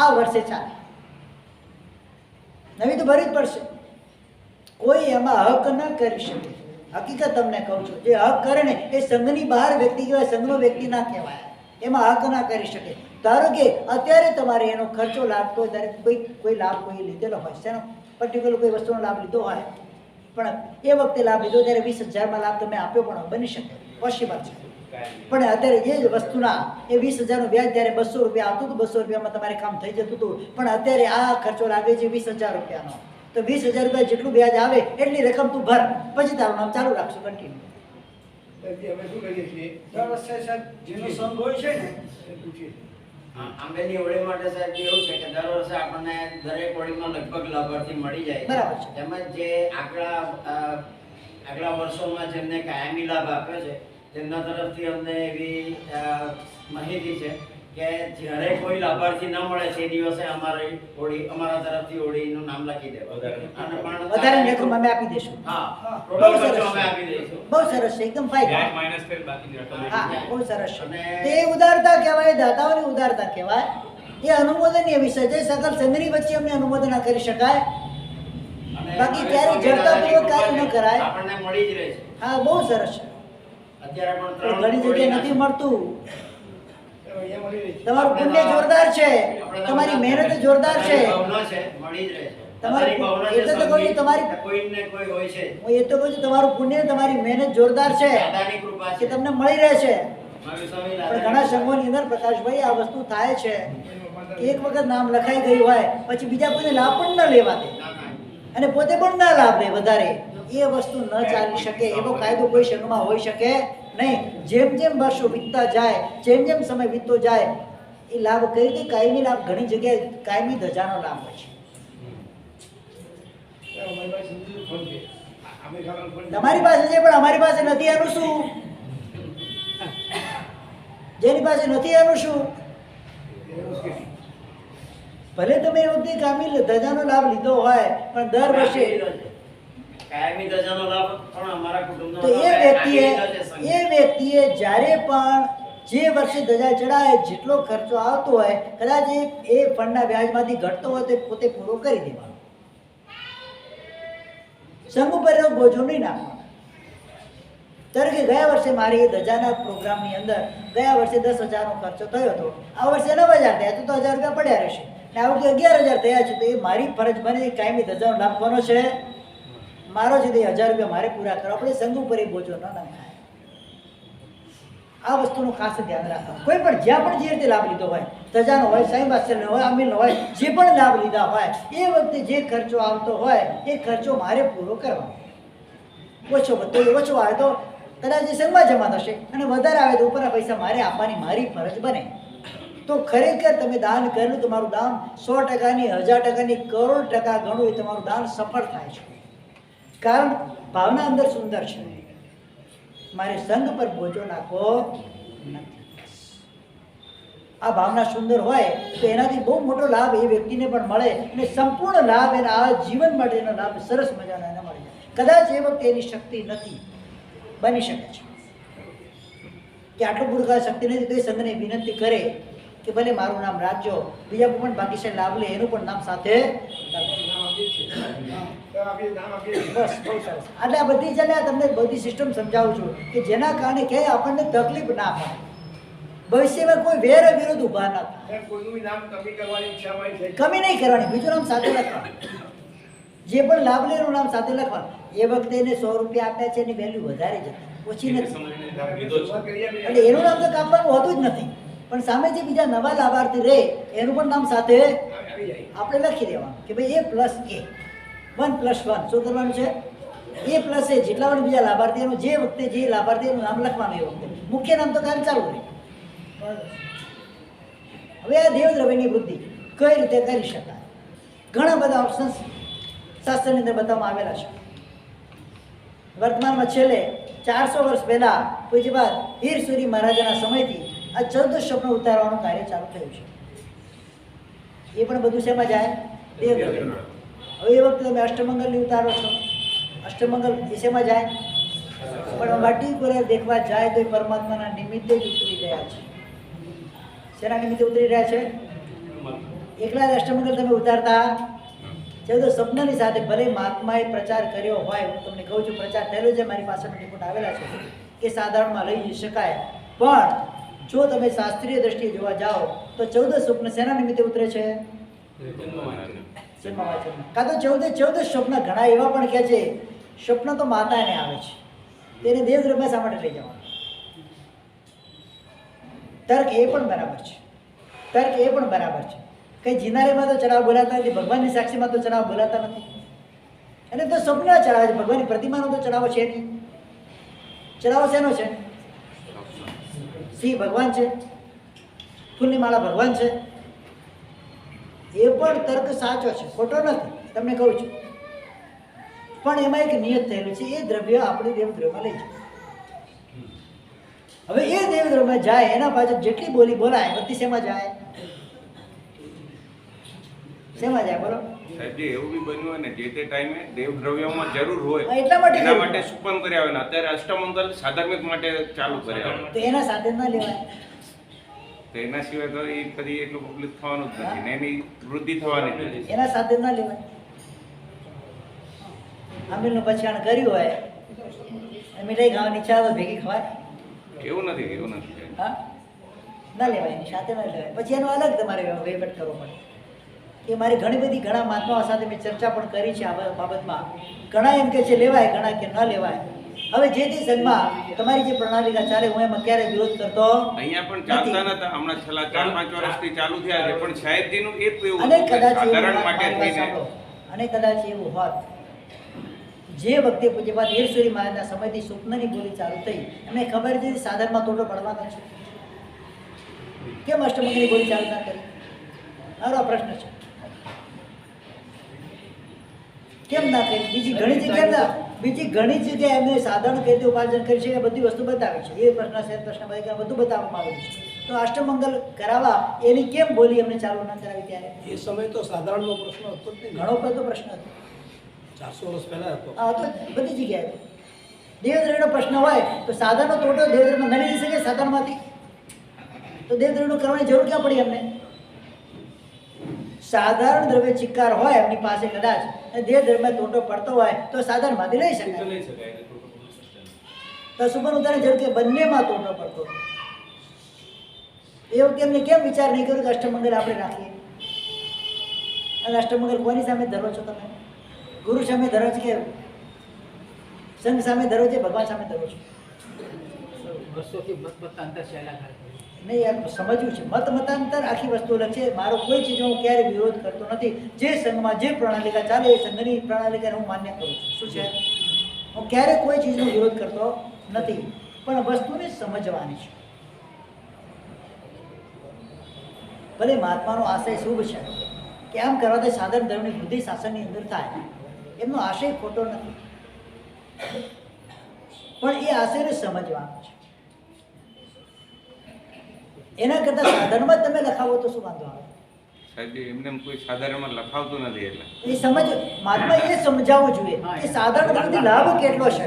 [SPEAKER 1] આ વર્ષે ચાલે, નવી તો ભરવી જ પડશે. કોઈ એમાં હક ન કરી શકે. હકીકત તમને કહું છું, જે હક કરે ને એ સંઘની બહાર વ્યક્તિ કહેવાય, સંઘનો વ્યક્તિ ના કહેવાય. એમાં હક ના કરી શકે. ધારો કે અત્યારે તમારે એનો ખર્ચો લાગતો હોય, ત્યારે કોઈ લાભ કોઈ લીધેલો હોય, શેનો પર્ટિક્યુલર કોઈ વસ્તુનો લાભ લીધો હોય, પણ એ વખતે લાભ લીધો ત્યારે 20,000માં લાભ તમે આપ્યો પણ બની શકે, પોસિબલ છે. પણ અત્યારે એ જ વસ્તુના એ 20,000નું વ્યાજ ત્યારે 200 રૂપિયા આવતું હતું, 200 રૂપિયામાં તમારે કામ થઈ જતું હતું. પણ અત્યારે આ ખર્ચો લાગે છે 20,000 રૂપિયાનો, તો 20,000 રૂપિયા જેટલું વ્યાજ આવે એટલી રકમ તું ભર, પછી તારું નામ ચાલુ રાખશું કન્ટિન્યુ.
[SPEAKER 5] અમે શું કરીએ છીએ,
[SPEAKER 4] દર વર્ષે સાહેબ જેનો સંઘ હોય છે ને
[SPEAKER 5] એ પૂછીએ.
[SPEAKER 6] આંબેની હોળી માટે સાહેબ એવું છે કે દર વર્ષે આપણને દરેક હોળીમાં લગભગ લાભાર્થી મળી જાય.
[SPEAKER 1] બરાબર છે.
[SPEAKER 6] તેમજ જે આગલા વર્ષોમાં જેમને કાયમી લાભ આપ્યો છે તેમના તરફથી અમને એવી માહિતી છે કે જ્યારે કોઈ લાભાર્થી ન મળે છે એ દિવસે અમારા તરફથી હોળીનું નામ લખી દેવાનું. અને પણ
[SPEAKER 1] વધારે રકમ અમે આપી દઈશું.
[SPEAKER 6] હા,
[SPEAKER 1] બહુ
[SPEAKER 6] ટોટલ
[SPEAKER 1] સરસ
[SPEAKER 6] ખર્ચો અમે
[SPEAKER 1] છે.
[SPEAKER 6] આપી દઈશું.
[SPEAKER 1] બહુ સરસ છે, એકદમ ફાઇન.
[SPEAKER 2] વ્યાજ માઇનસ કરી બાકીની રકમ લઈ
[SPEAKER 1] હા,
[SPEAKER 2] જાય.
[SPEAKER 1] બહુ સરસ છે.
[SPEAKER 6] અને-
[SPEAKER 1] તે ઉદારતા કહેવાય, દાતાઓની ઉદારતા કહેવાય. એ અનુમોદનીય વિષય છે. સકલ સંઘની વચ્ચે અમને અનુમોદના કરી શકાય.
[SPEAKER 6] અને
[SPEAKER 1] બાકી
[SPEAKER 6] હવે
[SPEAKER 1] ક્યારેય જડતાપૂર્વક કાર્ય ન કરાય.
[SPEAKER 6] આપણને મળી જ રહે છે.
[SPEAKER 1] હા, બહુ સરસ છે.
[SPEAKER 6] અત્યારે પણ
[SPEAKER 1] પણ
[SPEAKER 6] 3
[SPEAKER 1] ઘણી જગ્યાએ નથી મળતું.
[SPEAKER 5] અહીંયા મળી રહી છે.
[SPEAKER 1] તમારું પુણ્ય જોરદાર છે, તમારી મહેનત જોરદાર છે.
[SPEAKER 6] ભાવના છે, મળી જ રહે છે.
[SPEAKER 1] તમારી
[SPEAKER 6] ભાવના
[SPEAKER 1] એટલે તો કહું છું, તમારી
[SPEAKER 6] કોઈને કોઈ હોય છે.
[SPEAKER 1] હું એ તો કહું છું, તમારું પુણ્ય, તમારી મહેનત જોરદાર છે
[SPEAKER 6] દાદાની કૃપા
[SPEAKER 1] કે
[SPEAKER 6] છે.
[SPEAKER 1] તમને મળી રહે છે.
[SPEAKER 6] મારું સ્વામી
[SPEAKER 1] પણ
[SPEAKER 6] દાદાની
[SPEAKER 1] ઘણા
[SPEAKER 6] કૃપા.
[SPEAKER 1] સંઘોની અંદર પ્રકાશભાઈ આ વસ્તુ થાય છે. એક વખત નામ લખાઈ ગયું હોય પછી બીજા કોઈને લાભ પણ ન લેવા દે અને પોતે પણ ના લાભ લે વધારે, એ વસ્તુ ન ચાલી શકે. એવો કાયદો કોઈ સંઘમાં હોઈ શકે નહીં. જેમ જેમ વર્ષો વીતતા જાય, જેમ જેમ સમય વીતતો જાય, એ લાભ કઈ રીતે કાયમી લાભ, ઘણી જગ્યાએ કાયમી ધજાનો લાભ હોય છે.
[SPEAKER 5] અમારી પાસે સમજુ ફોન છે. અમે ખાવાનું ફોન
[SPEAKER 1] તમારી પાસે છે પણ અમારી પાસે નથી, એનું શું? જેની પાસે નથી એનું શું? ભલે તમે એ વખતે કાયમી ધજાનો લાભ લીધો હોય પણ દર વર્ષે
[SPEAKER 6] કાયમી ધજાનો લાભ પણ અમારા કુટુંબનો
[SPEAKER 1] તો એ વ્યક્તિએ જ્યારે પણ જે વર્ષે ધજા ચડાવે જેટલો ખર્ચો આવતો હોય, કદાચ એ ફંડના વ્યાજમાંથી ઘટતો હોય તો એ પોતે પૂરો કરી દેવાનો. સંઘ ઉપર એનો બોજો નહીં નાખવાનો. ધારો કે ગયા વર્ષે મારી એ ધજાના પ્રોગ્રામની અંદર ગયા વર્ષે 10,000નો ખર્ચો થયો હતો, આ વર્ષે 9,000 થયા તો 1,000 રૂપિયા પડ્યા રહેશે. ને આ વખતે 11,000 થયા છે, તો એ મારી ફરજ બને એ કાયમી ધજાનો લાભ કોનો છે? મારો છે. તે 1,000 રૂપિયા મારે પૂરા કરવા. આપણે સંઘ ઉપર એ બોજો ન નાખાય. આ વસ્તુનું ખાસ ધ્યાન રાખવાનું. કોઈ પણ જ્યાં પણ જે રીતે લાભ લીધો હોય, ધજાનો હોય, સાંઈ વાત્સલ્યનો હોય, અમીલનો હોય, જે પણ લાભ લીધા હોય, એ વખતે જે ખર્ચો આવતો હોય એ ખર્ચો મારે પૂરો કરવાનો. ઓછો વધતો ઓછો આવે તો કદાચ એ સંઘમાં જમા થશે અને વધારે આવે તો ઉપરના પૈસા મારે આપવાની મારી ફરજ બને. તો ખરેખર તમે દાન કરેલું તમારું દાન 100%ની, 1000%ની, કરોડ ટકા ગણું એ તમારું દાન સફળ થાય છે. કારણ ભાવના અંદર સુંદર છે. મારે સંઘ પર બોજો નાખવો નથી. આ ભાવના સુંદર હોય તો એનાથી બહુ મોટો લાભ એ વ્યક્તિને પણ મળે અને સંપૂર્ણ લાભ એના આ જીવન માટેનો લાભ સરસ મજાનો એને મળે. કદાચ એ વખતે એની શક્તિ નથી, બની શકે છે કે આટલું પૂરું શક્તિ નથી, તો એ સંઘને વિનંતી કરે કે ભલે મારું નામ રાખજો, બીજા પણ બાકી છે લાભ લે એનું પણ નામ સાથે બસ. બહુ સરસ. એટલે આ બધી છે ને તમને બધી સિસ્ટમ સમજાવું છું કે જેના કારણે ક્યાંય આપણને તકલીફ ના પડે, ભવિષ્યમાં કોઈ વેર વિરોધ ઊભા ના થાય.
[SPEAKER 5] કોઈનું બી નામ કમી કરવાની ઈચ્છા હોય છે.
[SPEAKER 1] કમી નહીં કરવાની, બીજું નામ સાથે લખવાનું. જે પણ લાભ લે એનું નામ સાથે લખવાનું. એ વખતે એને 100 રૂપિયા આપ્યા છે એની વેલ્યુ વધારે છે, ઓછી નથી.
[SPEAKER 2] સમજીને લાભ લીધો છે.
[SPEAKER 1] એટલે એનું નામ તો કાપવાનું હોતું જ નથી, પણ સામે જે બીજા નવા લાભાર્થી રહે એનું પણ નામ સાથે
[SPEAKER 5] આવી જાય.
[SPEAKER 1] આપણે લખી દેવાનું કે ભાઈ A + A, 1 + 1. શું કરવાનું છે? A + A જેટલા પણ બીજા લાભાર્થી એનું જે વખતે જે લાભાર્થી એનું નામ લખવાનું. એ વખતે મુખ્ય નામ તો કામ ચાલુ રહે. હવે આ દેવ દ્રવ્યની વૃદ્ધિ કઈ રીતે કરી શકાય? ઘણા બધા ઓપ્શન્સ શાસ્ત્રની અંદર બતાવવામાં આવેલા છે. વર્તમાનમાં છેલ્લે 400 વર્ષ પહેલા પૂજ્ય બાદ હીર સૂરી મહારાજાના સમયથી આ 14 સ્વપ્ન ઉતારવાનું કાર્ય ચાલુ થયું છે. એ પણ બધું શેમાં જાય? દેવ દ્રવ્યમાં. હવે એ વખતે તમે અષ્ટમંગલની ઉતારો છો, અષ્ટમંગલ એ શેમાં જાય? પણ વાટી કરે દેખવા જાય તો એ પરમાત્માના નિમિત્તે જ ઉતરી રહ્યા છે. શેના નિમિત્તે ઉતરી રહ્યા છે? એકલા જ અષ્ટમંગલ તમે ઉતારતા 14 સ્વપ્નની સાથે. ભલે મહાત્માએ પ્રચાર કર્યો હોય, હું તમને કહું છું પ્રચાર થયેલો છે, મારી પાસે રિપોર્ટ આવેલા છે કે સાધારણમાં લઈ શકાય. પણ જો તમે શાસ્ત્રીય દ્રષ્ટિએ જોવા જાઓ તો 14 સ્વપ્ન શેના નિમિત્તે ઉતરે છે? કાં તો 14 સ્વપ્ન ઘણા એવા પણ કહે છે સ્વપ્ન તો માતાને આવે છે, તેને દેવ દ્રવ્ય શા માટે લઈ જવાનું? તર્ક એ પણ બરાબર છે, તર્ક એ પણ બરાબર છે. કંઈ જીનારીમાં તો ચડાવ બોલાતા નથી, ભગવાનની સાક્ષીમાં તો ચડાવ બોલાતા નથી, એને તો સ્વપ્ન ચડાવે છે. ભગવાનની પ્રતિમાનો તો ચડાવો છે નહીં. ચડાવો શેનો છે? સિંહ ભગવાન છે, ફૂલની માળા ભગવાન છે. એ પણ તર્ક સાચો છે, ખોટો નથી, તમને કહું છું. પણ એમાં એક નિયત થયેલું છે, એ દ્રવ્ય આપણે દેવ દ્રવ્યમાં લઈ જાય. હવે એ દેવ દ્રવ્યમાં જાય એના પાછળ જેટલી બોલી બોલાય બધી શેમાં જાય? શેમાં જાય બોલો?
[SPEAKER 7] સાહેબ એવું બી બન્યું હોય ને જે તે ટાઈમે દેવ દ્રવ્યોમાં જરૂર હોય
[SPEAKER 1] હા, એટલા માટે
[SPEAKER 7] એના માટે સુપન કર્યા હોય ને અત્યારે અષ્ટમંગલ સાધાર્મિક માટે ચાલુ કર્યા હોય
[SPEAKER 1] તો એના સાથે ન લેવાય.
[SPEAKER 7] તો એના સિવાય તો એ કદી એટલું પબ્લિક થવાનું જ નથી ને એની વૃદ્ધિ થવાની જ નથી.
[SPEAKER 1] એના સાથે ન લેવાય. આંબીલનું પછાણ કર્યું હોય, મીઠાઈ ખાવાની ઈચ્છા હોય ભેગી ખવાય?
[SPEAKER 7] એવું નથી, એવું નથી.
[SPEAKER 1] હા, ના લેવાય, એની સાથે ન લેવાય. પછી એનો અલગ તમારે વહીવટ કરવો પડે. કે મારી ઘણા મહાત્માઓ સાથે મેં ચર્ચા પણ કરી છે આ બાબતમાં. ઘણા એમ કે છે લેવાય, ઘણા કે ન લેવાય. હવે જે તે સંઘમાં તમારી જે પ્રણાલિકા ચાલે હું એમાં ક્યારે વિરોધ કરતો
[SPEAKER 7] અહીંયા પણ ચાલતા નતા, હમણાં છેલ્લા 4-5 વર્ષથી ચાલુ થયા છે, પણ સાહેબજીનું એ એવું
[SPEAKER 1] અને
[SPEAKER 7] હતું કે
[SPEAKER 1] કદાચ એવું
[SPEAKER 7] સાધારણ
[SPEAKER 1] હોત,
[SPEAKER 7] માટે
[SPEAKER 1] મારી વાત
[SPEAKER 7] થઈને
[SPEAKER 1] સાંભળો. અને કદાચ એવું હોત જે વખતે પૂજ્યપાદ વીરસુરી મહારાજના સમયથી સ્વપ્નની બોલી ચાલુ થઈ એમને ખબર છે કે સાધનમાં તોડો પડવાનો છે, કેમ અષ્ટમંગલની બોલી ચાલુ ના કરી? મારો આ પ્રશ્ન છે, કેમ ના કરી? બીજી ઘણી જગ્યાએ એમને સાધન કઈ રીતે ઉપાર્જન કરી છે એ બધી વસ્તુ બતાવી છે, એ પ્રશ્ન છે પ્રશ્ન બધું બતાવવામાં આવેલું છે. તો અષ્ટમંગલ કરાવવા એની કેમ બોલી એમને ચાલુ ના કરાવી? ત્યારે
[SPEAKER 8] એ સમય તો સાધારણનો પ્રશ્ન હતો જ નહીં.
[SPEAKER 1] ઘણો બધો પ્રશ્ન હતો.
[SPEAKER 8] 400 વર્ષ પહેલા હતો.
[SPEAKER 1] આ તો બધી જગ્યાએ દેવદ્રવ્યનો પ્રશ્ન હોય તો સાધનનો તોડો દેવદ્રવ્ય મળી નહીં શકે સાધનમાંથી, તો દેવદ્રવ્યનું કરવાની જરૂર ક્યાં પડી એમને? સાધારણ દ્રવ્ય ચિક્કાર હોય એમની પાસે કદાચ અને દેવદ્રવ્ય તોડો પડતો હોય તો સાધનમાંથી લઈ
[SPEAKER 2] એ તો
[SPEAKER 1] શકાય.
[SPEAKER 2] લઈ શકાય એટલે થોડું ઘણું system.
[SPEAKER 1] તો સુપર ઉતારે જરૂર કે બંનેમાં તોડો પડતો હતો. એ વખતે એમને કેમ વિચાર નહીં કર્યો કે અષ્ટમંગલ આપણે રાખીએ? અને અષ્ટમંગલ કોની સામે ધરો છો તમે? ગુરુ સામે ધરો છો કે સંઘ સામે ધરો છો, ભગવાન સામે ધરો છો?
[SPEAKER 3] વર્ષોથી મતાંતર ચાલ્યા કરે.
[SPEAKER 1] નહીં યાર, સમજવું છે. મતાંતર આખી વસ્તુ અલગ છે. મારો કોઈ ચીજનો હું ક્યારેય વિરોધ કરતો નથી. જે સંઘમાં જે પ્રણાલિકા ચાલે એ સંઘની પ્રણાલિકાને હું માન્ય કરું છું. શું છે? હું ક્યારેય કોઈ ચીજનો વિરોધ કરતો નથી, પણ વસ્તુને સમજવાની છે. ભલે મહાત્માનો આશય શુભ છે કે આમ કરવાથી સાધન ધર્મની વૃદ્ધિ શાસનની અંદર થાય, એમનો આશય ખોટો નથી, પણ એ આશયને સમજવાનો છે. એના કરતાં સાધનમાં તમે લખાવો તો શું વાંધો આવે?
[SPEAKER 7] સાહેબજી એમને એમ કોઈ સાધારણમાં લખાવતું નથી એટલે
[SPEAKER 1] એ સમજ મહાત્મા એ સમજાવવું જોઈએ કે સાધારણ દ્રવ્યથી લાભ કેટલો છે.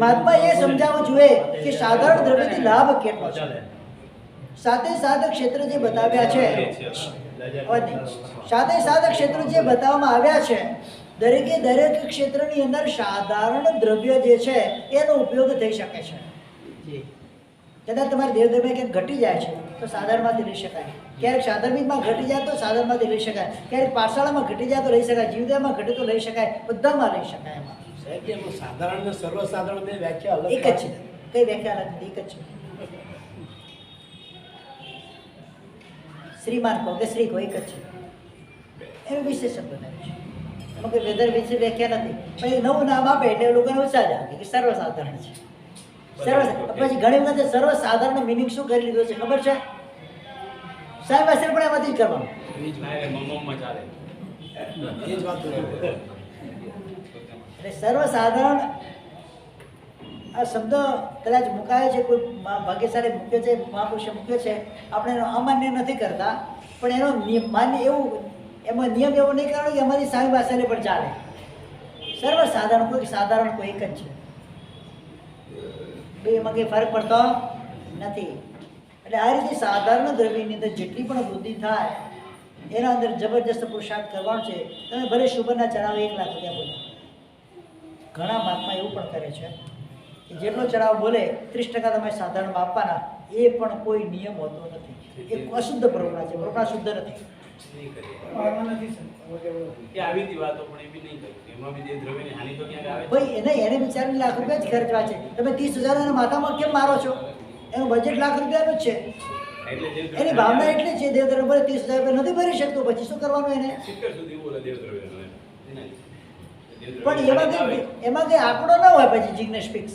[SPEAKER 1] મહાત્મા એ સમજાવવું જોઈએ કે સાધારણ દ્રવ્યથી લાભ કેટલો છે. સાથે સાધક ક્ષેત્ર જે બતાવ્યા છે, સાથે સાધક ક્ષેત્રો જે બતાવવામાં આવ્યા છે, દરેકે દરેક ક્ષેત્રની અંદર સાધારણ દ્રવ્ય જે છે એનો ઉપયોગ થઈ શકે છે. કદાચ તમારે દેવદ્રવ્ય ક્યાંક ઘટી જાય છે તો સાધારણમાંથી લઈ શકાય, ક્યારેક સાધર્મિકમાં ઘટી જાય તો સાધારણમાંથી લઈ શકાય, ક્યારેક પાઠશાળામાં ઘટી જાય તો લઈ શકાય, જીવદયામાં ઘટે તો લઈ શકાય, બધામાં લઈ શકાય. એમાં
[SPEAKER 8] સાહેબ એમાં સાધારણ ને સર્વસાધારણ બે વ્યાખ્યા અલગ
[SPEAKER 1] એક જ છે, કઈ વ્યાખ્યા અલગ નથી, એક જ છે. શ્રીમાન કહો કે શ્રી કહો, એક જ છે. એનું વિશેષણ બનાવ્યું છે. એમાં કોઈ વેધર વિશે વ્યાખ્યા નથી, પણ એક નવું નામ આપે એટલે લોકોને ઉત્સાહ આવે કે સર્વસાધારણ છે. પછી ઘણી વખત સર્વસાધારણ મિનિંગ શું કરી લીધો છે ખબર છે? સાહેબ અસર પણ એમાંથી જ કરવાનું.
[SPEAKER 2] ના, એટલે મમ્મમાં ચાલે.
[SPEAKER 8] એ જ વાત કરું.
[SPEAKER 1] એટલે સર્વસાધારણ આ શબ્દ કદાચ મુકાયો છે, કોઈ ભાગ્યશાળી મૂક્યો છે, મહાપુરુષે મૂક્યો છે, આપણે એનો અમાન્ય નથી કરતા, પણ એનો માન્ય એવું એમાં નિયમ એવો નહીં કરવાનો કે અમારી સામી ભાષાને પણ ચાલે. સર્વસાધારણ કોઈ સાધારણ કોઈ એક જ છે, એમાં કંઈ ફરક પડતો નથી. એટલે આ રીતે સાધારણ દ્રવ્યની અંદર જેટલી પણ વૃદ્ધિ થાય એના અંદર જબરજસ્ત પુરુષાર્થ કરવાનો છે. તમે ભલે શુભરના ચડાવો 1 લાખ રૂપિયા બોલો, ઘણા મહાત્મા એવું પણ કરે છે કે જેટલો ચડાવ બોલે 30% તમે સાધારણમાં આપવાના, એ પણ કોઈ નિયમ હોતો નથી. એ અશુદ્ધ પ્રવૃત્તિ છે, પ્રવૃત્તિ શુદ્ધ નથી.
[SPEAKER 2] નહીં કરીએ.
[SPEAKER 4] પાડવા નથી સર.
[SPEAKER 2] એ આવી હતી વાતો પણ એ બી નહીં કરી. એમાં બી દેવદ્રવ્યની હાનિ તો ક્યાંક આવે જ.
[SPEAKER 1] ભાઈ એને બિચારાને લાખ રૂપિયા જ ખર્ચવા છે. તમે 30,000 એના માથામાં કેમ મારો છો? એનું બજેટ લાખ રૂપિયાનું જ છે.
[SPEAKER 2] એટલે દેવદ્રવ્ય
[SPEAKER 1] એની ભાવના એટલી છે દેવદ્રવ્ય ભલે 30,000 રૂપિયા નથી ભરી શકતો, પછી શું કરવાનું એને?
[SPEAKER 2] 70 સુધી બોલે દેવદ્રવ્યનો એમ. એના
[SPEAKER 1] પણ
[SPEAKER 2] દેવદ્રવ્ય
[SPEAKER 1] એમાં કઈ આંકડો ના હોય પછી જિગ્નેશ ફિક્સ.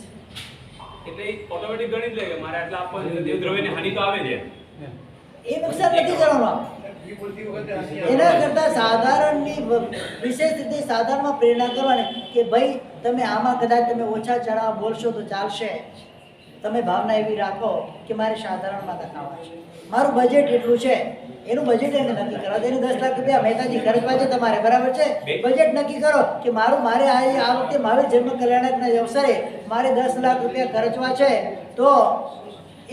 [SPEAKER 2] એટલે એ ઓટોમેટિક ગણી જ લે કે મારે આટલા આપવા છે, દેવદ્રવ્યની હાનિ તો આવે જ એમ.
[SPEAKER 1] એ નુકસાન નથી કરવાનું.
[SPEAKER 5] એ બોલતી વખતે હસી
[SPEAKER 1] એના કરતા સાધારણની વિશેષ રીતે સાધારણમાં પ્રેરણા કરવાની કે ભાઈ તમે આમાં કદાચ તમે ઓછા ચડાવ બોલશો તો ચાલશે, તમે ભાવના એવી રાખો કે મારે સાધારણમાં લખાવા છે, મારું બજેટ એટલું છે, એનું બજેટ એને નક્કી કરવા દે. એને 10 લાખ રૂપિયા મહેતાજી ખર્ચવા છે તમારે, બરાબર છે? બજેટ નક્કી કરો કે મારે આ વખતે મહાવીર જન્મ કલ્યાણકના અવસરે મારે 10 લાખ રૂપિયા ખર્ચવા છે, તો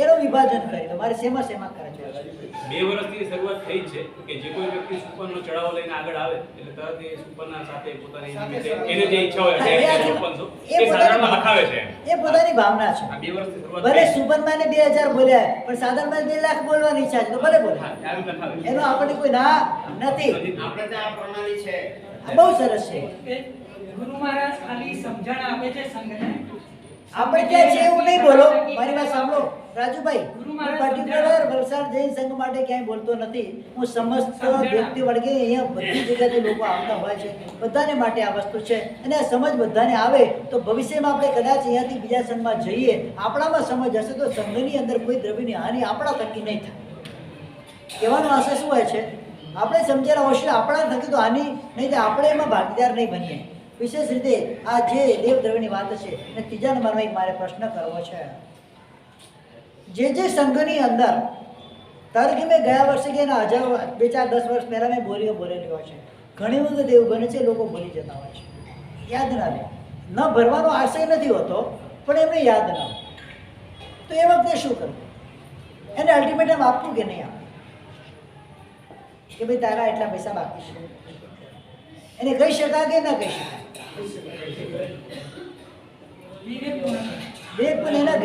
[SPEAKER 1] એનું વિભાજન કરી દો, મારે શેમાં ખર્ચવા છે.
[SPEAKER 2] 2 વર્ષથી શરૂઆત થઈ છે કે જે કોઈ વ્યક્તિ સુપરનો ચડાવો લઈને આગળ આવે એટલે તરત એ સુપરના સાથે પોતાની નિમિત્તે એને જે ઈચ્છા હોય
[SPEAKER 1] હા,
[SPEAKER 2] એટલે સુપરનો એ સાધારણમાં લખાવે છે એમ.
[SPEAKER 1] એ પોતાની ભાવના છે.
[SPEAKER 2] આ 2 વર્ષથી શરૂઆત
[SPEAKER 1] ભલે
[SPEAKER 2] થઈ છે.
[SPEAKER 1] સુપરમાં 2000 બોલ્યા પણ સાધારણમાં 2 લાખ બોલવાની ઈચ્છા છે તો ભલે બોલે,
[SPEAKER 2] હા, આવી લખાવે છે.
[SPEAKER 1] એનો આપણને કોઈ ના નથી.
[SPEAKER 6] આપણે ત્યાં આ પ્રણાલી છે.
[SPEAKER 1] આ બહુ સરસ છે.
[SPEAKER 4] એ ગુરુ મહારાજ ખાલી સમજાવવા સમજણ આપે છે સંઘને.
[SPEAKER 1] આપણે ક્યાં છે એવું નહીં બોલો. મારી વાત સાંભળો રાજુભાઈ,
[SPEAKER 4] ગુરુ
[SPEAKER 1] હું
[SPEAKER 4] મહારાજ
[SPEAKER 1] પર્ટિક્યુલર વલસાડ જૈન સંઘ માટે ક્યાંય બોલતો નથી. હું સમસ્ત વ્યક્તિ વર્ગે અહીંયા બધી જગ્યાથી લોકો આવતા હોય છે, બધાને માટે આ વસ્તુ છે. અને આ સમજ બધાને આવે તો ભવિષ્યમાં આપણે કદાચ અહીંયાથી બીજા સંઘમાં જઈએ, આપણામાં સમજ હશે તો સંઘની અંદર કોઈ દ્રવ્યની હાનિ આપણા થકી નહીં થાય. કહેવાનો આશય શું હોય છે, આપણે સમજેલા હોઈએ આપણા થકી તો હાનિ નહીં થાય, આપણે એમાં ભાગીદાર નહીં બનીએ. વિશેષ રીતે આ જે દેવ દ્રવ્યની વાત છે. અને ત્રીજા નંબરમાં એક મારે પ્રશ્ન કરવો છે, જે સંઘની અંદર ધારો કે મેં ગયા વર્ષે કે એના હજારો 2, 4, 10 વર્ષ પહેલાં મેં બોલેલી હોય છે, ઘણી વખત એવું બને છે લોકો ભૂલી જતા હોય છે, યાદ ના રહે. ન ભરવાનો આશય નથી હોતો પણ એમને યાદ ના હોય, તો એ વખતે શું કરવું? એને અલ્ટિમેટમ આપવું કે નહીં આપવું કે ભાઈ તારા એટલા પૈસા બાકી છે? એને કહી શકાય કે ના કહી શકાય? પણ એના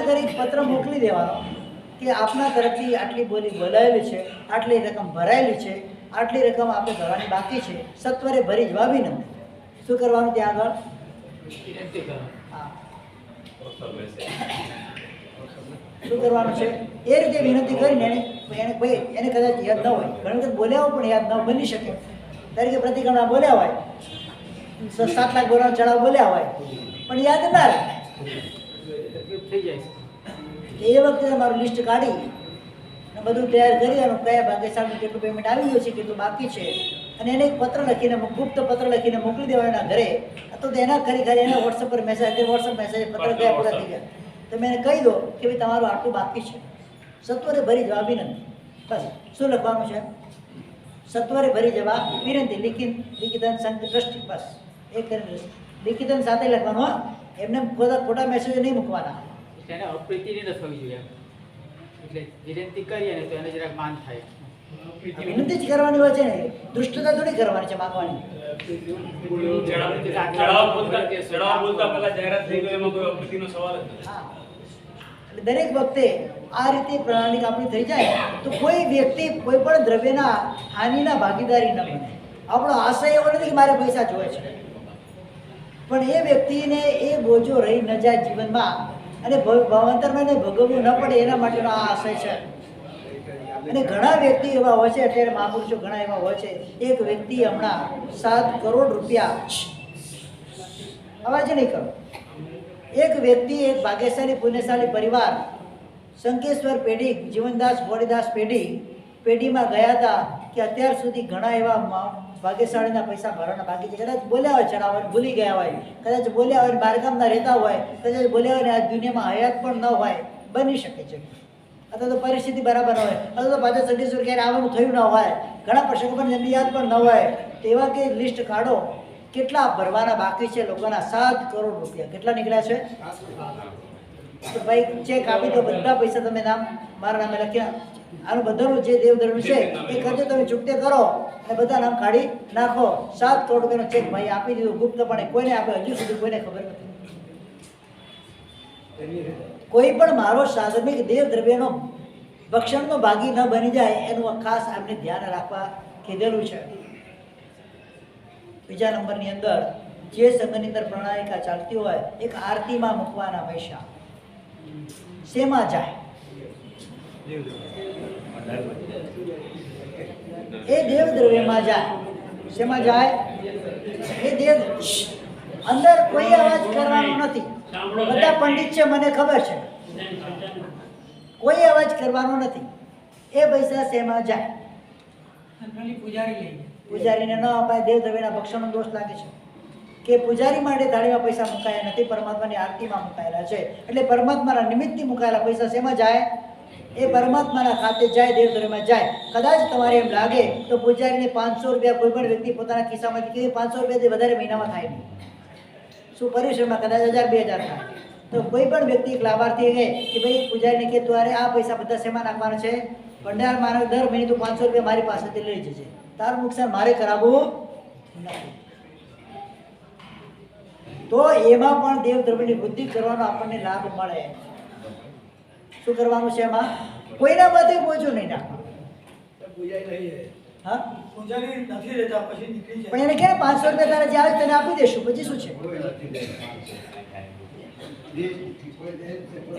[SPEAKER 1] ઘરે એક પત્ર મોકલી દેવાનો કે આપના તરફથી આટલી બોલી બોલાયેલી છે, આટલી રકમ ભરાયેલી છે, આટલી રકમ આપણે ભરવાની બાકી છે, સત્વરે ભરી જવા વિનંતી. શું કરવાનું ત્યાં આગળ? હા, શું કરવાનું છે? એ રીતે વિનંતી કરીને એને કદાચ યાદ ન હોય, ઘણી વખત બોલ્યા હોય પણ યાદ ન બની શકે. તરીકે પ્રતિક્રમણ બોલ્યા હોય, 7 લાખ બોલાનો ચડાવ બોલ્યા હોય પણ યાદ ના રહે,
[SPEAKER 3] થઈ જાય છે.
[SPEAKER 1] એ વખતે તમારું લિસ્ટ કાઢી અને બધું તૈયાર કરી અને કયા ભાગ્યશાળીનું કેટલું પેમેન્ટ આવી ગયું છે, કેટલું બાકી છે, અને એને એક પત્ર લખીને, ગુપ્ત પત્ર લખીને મોકલી દેવા એના ઘરે. તો એના ખરેખર એના વોટ્સઅપ પર મેસેજ, વોટ્સઅપ મેસેજ પત્ર કયા પૂરા થઈ ગયા, તમે એને કહી દો કે ભાઈ તમારું આટલું બાકી છે, સત્વરે ભરી જવા વિનંતી. બસ શું લખવાનું છે? સત્વરે ભરી જવા વિનંતી. લિખિતન સંઘ ટ્રસ્ટી. બસ એ કરીને લિખિતન સાથે લખવાનું. હા, એમને ખોટા મેસેજ નહીં મૂકવાના.
[SPEAKER 3] એને અપ્રીતિ નહીં થવી જોઈએ, એટલે વિનંતી કરીએ ને તો એને જરાક માન થાય.
[SPEAKER 1] વિનંતી જ કરવાની હોય છે ને, દુષ્ટતા થોડી કરવાની છે, માંગવાની.
[SPEAKER 2] ચડાવ બોલતા પહેલા જાહેરાત થઈ ગઈ, એમાં કોઈ અપ્રીતિનો સવાલ જ નથી.
[SPEAKER 1] હા, એટલે દરેક વખતે આ રીતે પ્રણાલી આપણી થઈ જાય તો કોઈ વ્યક્તિ કોઈ પણ દ્રવ્યના હાનિના ભાગીદારી ન બને. આપણો આશય એવો નથી કે મારે પૈસા જોઈએ છે, પણ એ વ્યક્તિને એ બોજો રહી ન જાય જીવનમાં, અને ભાવાંતરમાં એને ભોગવવું ન પડે એના માટેનો આ આશય છે. અને ઘણા વ્યક્તિ એવા હોય છે, અત્યારે મહાપુરુષો ઘણા એવા હોય છે. એક વ્યક્તિ હમણાં 7 કરોડ રૂપિયા, અવાજ નહીં કરો, એક વ્યક્તિ, એક ભાગ્યશાળી પુણ્યશાળી પરિવાર, શંકેશ્વર પેઢી, જીવનદાસ ગોળીદાસ પેઢીમાં ગયા હતા કે અત્યાર સુધી ઘણા એવા ભાગ્યશાળીના પૈસા ભરવાના બાકી છે. કદાચ બોલ્યા હોય ચડાવવા, ભૂલી ગયા હોય, કદાચ બોલ્યા હોય બહારગામના રહેતા હોય, કદાચ બોલ્યા હોય ને આ દુનિયામાં હયાત પણ ન હોય, બની શકે છે. અથવા તો પરિસ્થિતિ બરાબર ન હોય, અથવા તો પાછા શંકેશ્વર ક્યારે આવવાનું થયું ન હોય, ઘણા પ્રસંગો પણ એમની યાદ પણ ન હોય, તેવા કે લિસ્ટ કાઢો કેટલા ભરવાના બાકી છે લોકોના. 7 કરોડ રૂપિયા કેટલા નીકળ્યા છે? તો ભાઈ ચેક આપી દો, બધા પૈસા તમે નામ મારા નામે લખ્યા. આનું બધાનું જે દેવધર્મ છે એ ખર્ચો તમે ચૂકતે કરો અને બધા નામ કાઢી નાખો. 7 કરોડ રૂપિયાનો ચેક ભાઈ આપી દીધો ગુપ્તપણે, કોઈને આપે હજુ સુધી કોઈને ખબર નથી. કોઈ પણ મારો સાધનિક દેવ દ્રવ્યનો ભક્ષણનો ભાગી ન બની જાય એનું ખાસ આપણે ધ્યાન રાખવા કીધેલું છે. બીજા નંબરની અંદર જે સંઘની અંદર પ્રણાલિકા ચાલતી હોય, એક આરતીમાં મૂકવાના પૈસા શેમાં જાય? એ દેવ દ્રવ્યમાં જાય. શેમાં જાય? એ દેવ અંદર કોઈ અવાજ કરવાનો નથી. બધા પંડિત છે, મને ખબર છે, કોઈ અવાજ કરવાનો નથી. એ પૈસા શેમાં જાય?
[SPEAKER 4] પૂજારી લઈ
[SPEAKER 1] પૂજારીને ન અપાય. દેવ દ્રવ્યના ભક્ષણનો દોષ લાગે છે કે પૂજારી માટે થાળીમાં પૈસા મુકાયા નથી, પરમાત્માની આરતીમાં મુકાયેલા છે. એટલે પરમાત્માના નિમિત્તથી મુકાયેલા પૈસા શેમાં જાય? એ પરમાત્માના ખાતે જાય, દેવ દ્રવ્યમાં જાય. કદાચ તમારે એમ લાગે તો પૂજારીને 500 રૂપિયા કોઈ પણ વ્યક્તિ પોતાના ખિસ્સામાંથી કે 500 રૂપિયાથી વધારે મહિનામાં થાય નહીં. શું પરિશ્રમમાં કદાચ 1000 2000 થાય. તો કોઈ પણ વ્યક્તિ એક લાભાર્થી કહે કે ભાઈ પૂજારીને કે તું આ પૈસા બધા શેમાં નાખવાના છે? ભંડાર માનવ દર મહિને તું 500 રૂપિયા મારી પાસેથી લઈ જજે, તારું નુકસાન મારે કરાવવું નથી. તો એમાં પણ દેવ દ્રવ્યની બુદ્ધિ કરવાનો આપણને લાભ મળે. શું કરવાનું છે એમાં? કોઈના માથે બોજો નહીં નાખવાનું.
[SPEAKER 8] પૂજાઈ નહીં.
[SPEAKER 1] હા,
[SPEAKER 8] પૂજારી નથી રહેતા પછી નીકળી
[SPEAKER 1] પણ એને કે 500 રૂપિયા તારે જે આવે તને આપી દેશું, પછી શું છે?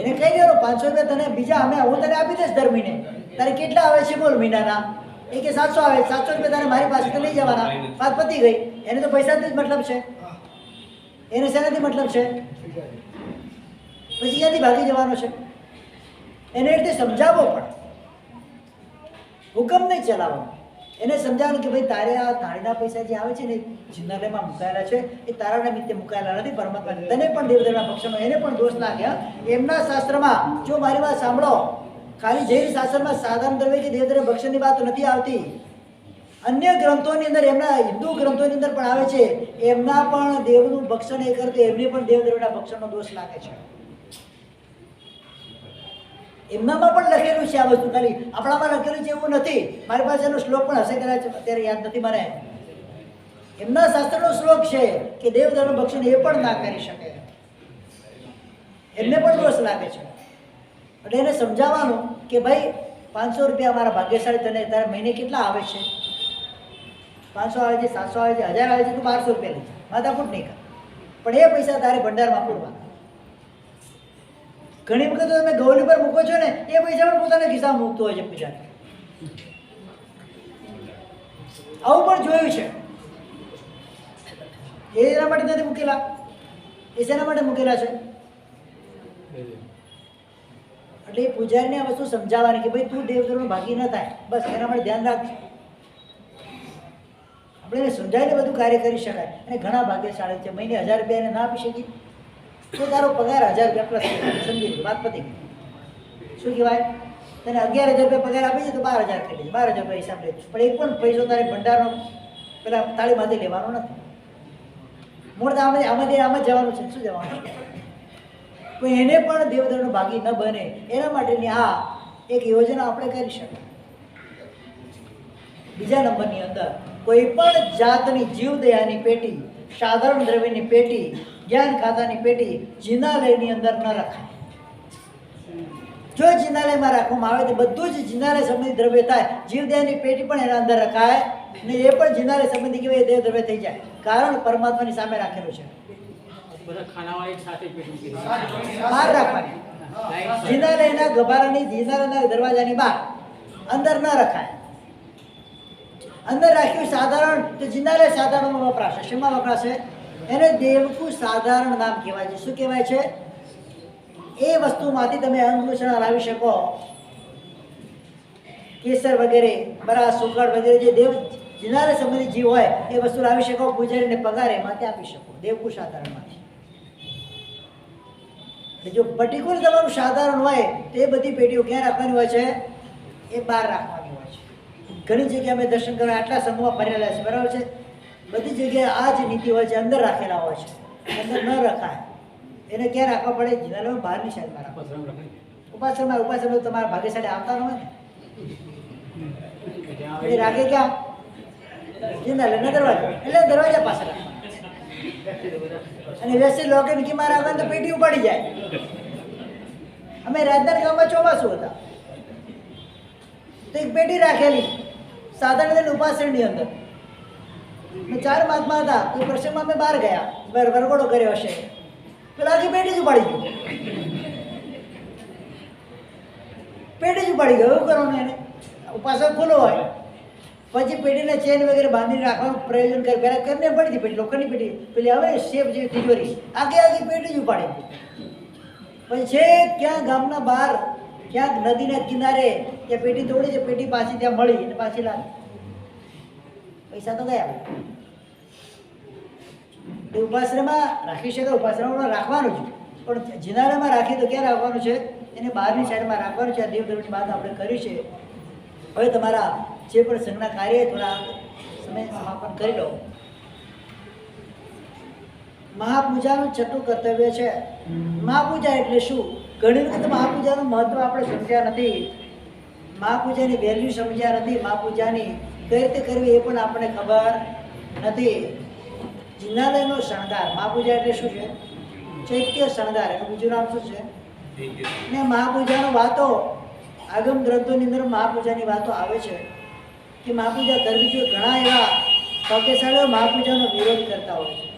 [SPEAKER 1] એને કહી દેવાનું 500 રૂપિયા તને બીજા અમે હું તને આપી દઈશ દર મહિને. તારે કેટલા આવે છે બોલ મહિનાના? એ કે 700 આવે, 700 રૂપિયા તારે મારી પાસેથી લઈ જવાના. વાત પતી ગઈ. એને તો પૈસાથી જ મતલબ છે, એને શેનાથી મતલબ છે? પછી ક્યાંથી ભાગી જવાનો છે? એને એ રીતે સમજાવવો પડે, હુકમ નહીં ચલાવવાનો. એને સમજાવવાનું કે ભાઈ તારે આ થાળીના પૈસા જે આવે છે ને જિંદગીમાં મુકાયેલા છે એ તારા નિમિત્તે મુકાયેલા નથી પરમાત્મા. તને પણ દેવદેવના પક્ષનો એને પણ દોષ લાગ્યા. એમના શાસ્ત્રમાં જો મારી વાત સાંભળો, ખાલી જૈન શાસ્ત્રમાં સાધારણ દ્રવ્ય કે દેવદેવ ભક્ષણની વાત નથી આવતી. અન્ય ગ્રંથોની અંદર, એમના હિન્દુ ગ્રંથોની અંદર પણ આવે છે, એમના પણ દેવનું ભક્ષણ એ કરતો એમને પણ દેવદેવના ભક્ષણનો દોષ લાગે છે. એમનામાં પણ લખેલું છે આ વસ્તુ, ખાલી આપણામાં લખેલું છે એવું નથી. મારી પાસે એનો શ્લોક પણ હશે કદાચ, અત્યારે યાદ નથી મને. એમના શાસ્ત્રનો શ્લોક છે કે દેવદાનું ભક્ષણ એ પણ ના કરી શકે, એમને પણ દોષ લાગે છે. એટલે એને સમજાવવાનું કે ભાઈ 500 રૂપિયા અમારા ભાગ્યશાળી, તને તારે મહિને કેટલા આવે છે? 500 આવે છે, 700 આવે છે, 1000 આવે છે, તું 1200 રૂપિયા લઈ જા, માથાકૂટ નહીં કર. પણ એ પૈસા તારે ભંડારમાં પૂરવાના. ઘણી વખત તમે ગૌરી પર મૂકો છો ને, એ પૈસા પણ પોતાના ખિસ્સામાં મૂકતો હોય છે પૂજારી. આવું પણ જોયું છે. એ એના માટે નથી મૂકેલા, એ શેના માટે મૂકેલા છે? એટલે એ પૂજારીને આ વસ્તુ સમજાવવાની કે ભાઈ તું દેવધર્મનો ભાગી ન થાય, બસ એના માટે ધ્યાન રાખજો. આપણે એને સમજાવીને બધું કાર્ય કરી શકાય. અને ઘણા ભાગ્યશાળી છે, મહિને 1000 રૂપિયા એને ના આપી શકીએ તો તારો પગાર 1000 રૂપિયા પ્લસ સમજી લો, વાત પતી ગઈ. શું કહેવાય? તને 11000 રૂપિયા પગાર આપી છે તો 12000 કરી દે, 12000 રૂપિયા હિસાબ લે. પણ એક પણ પૈસો તારે ભંડારનો પેલા તાળીમાંથી લેવાનો નથી. મૂળ આમાંથી આમ જ જવાનું છે, શું જવાનું છે? કોઈ એને પણ દેવધર્મનો ભાગી ન બને એના માટેની આ એક યોજના આપણે કરી શકીએ. બીજા નંબરની અંદર કોઈ પણ જાતની જીવદયાની પેટી, સાધારણ દ્રવ્યની પેટી, જ્ઞાન ખાતાની પેટી જિનાલયની અંદર ન રખાય. જો જિનાલયમાં રાખવામાં આવે તો બધું જ જિનાલય સંબંધી દ્રવ્ય થાય. જીવદયાની પેટી પણ એના અંદર રખાય ને એ પણ જિનાલય સંબંધી કહેવાય દેવ દ્રવ્ય થઈ જાય, કારણ પરમાત્માની સામે રાખેલું છે.
[SPEAKER 3] બધા ખાનાવાળી સાથે પેટ મૂકી દે.
[SPEAKER 1] બહાર રાખવાની, જિનાલયના ગભારાની, જિનાલયના દરવાજાની બહાર, અંદર ન રખાય. અંદર રાખ્યું સાધારણ તો જિનાલય સાધારણમાં વપરાશે. શેમાં વપરાશે? એને દેવકું સાધારણ નામ કહેવાય છે. શું કહેવાય છે? એ વસ્તુમાંથી તમે અંગુષણ લાવી શકો. કેસર વગેરે, બરા, સુકળ વગેરે જે દેવ જિનાલય સંબંધી જીવ હોય એ વસ્તુ લાવી શકો. પૂજારીને પગાર એમાંથી આપી શકો દેવકું સાધારણમાંથી. જો પર્ટિક્યુલર તમારું સાધારણ હોય તો એ બધી પેટીઓ ક્યાં રાખવાની હોય છે? એ બહાર રાખવાની હોય છે. ઘણી જગ્યાએ અમે દર્શન કરવા આટલા સમૂહમાં ફરેલા છે, બરાબર છે? બધી જગ્યાએ આ જ નીતિ હોય છે, અંદર રાખેલા હોય છે. અંદર ન રખાય. એને ક્યાં રાખવા પડે? જિનાલયમાં બહારની સાઈડમાં રાખવા. ઉપાસનમાં તમારા ભાગ્યશાળી આવતા ન હોય ને, એ રાખે ક્યાં? જિનાલયના દરવાજા, એટલે દરવાજા પાસે રાખવા. અને વેસી લોકે નીકીમાં રાખવા તો પેટી ઉપાડી જાય. અમે રાજનાથ ગામમાં ચોમાસું હતા તો એક પેટી રાખેલી સાધારણ ઉપાસણની અંદર. 4 મહાત્મા હતા. એ પ્રસંગમાં અમે બહાર ગયા, વરઘોડો કર્યો હશે, પેલા આખી પેટી જ ઉપાડી ગયું. પેટી જ ઉપાડી ગયો. એવું કરવાનું એને? ઉપાસક ખુલ્લો હોય પછી પેટીને ચેન વગેરે બાંધીને રાખવાનું પ્રયોજન કરે. પહેલાં કરીને પડી હતી પેટી, લોખંડની પેટી, પેલી આવે ને શેપ જેવી તિજોરી, આખી પેટી જ ઉપાડી હતી. પછી છે ક્યાં ગામના બહાર, ક્યાંક નદીના કિનારે ત્યાં પેટી તોડી છે, પેટી પાછી ત્યાં મળી અને પાછી લાવી. પૈસા તો ગયા. એ ઉપાશ્રયમાં રાખી શકાય, ઉપાશ્રયમાં રાખવાનું છે, પણ જિનાલયમાં રાખી તો ક્યાં રાખવાનું છે? એને બહારની સાઈડમાં રાખવાનું છે. આ દેવધર્મની વાત આપણે કરી છે. હવે તમારા જે પણ સંઘના કાર્ય થોડા સમય સમાપન કરી લો. મહાપૂજાનું છઠ્ઠું કર્તવ્ય છે. મહાપૂજા એટલે શું? ઘણી વખત મહાપૂજાનું મહત્વ આપણે સમજ્યા નથી, મહાપૂજાની વેલ્યુ સમજ્યા નથી, મહાપૂજાની કઈ રીતે કરવી એ પણ આપણને ખબર નથી. જિનાલયનો શણગાર, મહાપૂજા એટલે શું છે? ચૈત્ય શણગાર. એનું બીજું નામ શું છે? ને મહાપૂજાનો વાતો આગમ ગ્રંથોની અંદર મહાપૂજાની વાતો આવે છે. કે મહાપૂજા કરવી જોઈએ. ઘણા એવા ભાગ્યશાળીઓ મહાપૂજાનો વિરોધ કરતા હોય છે.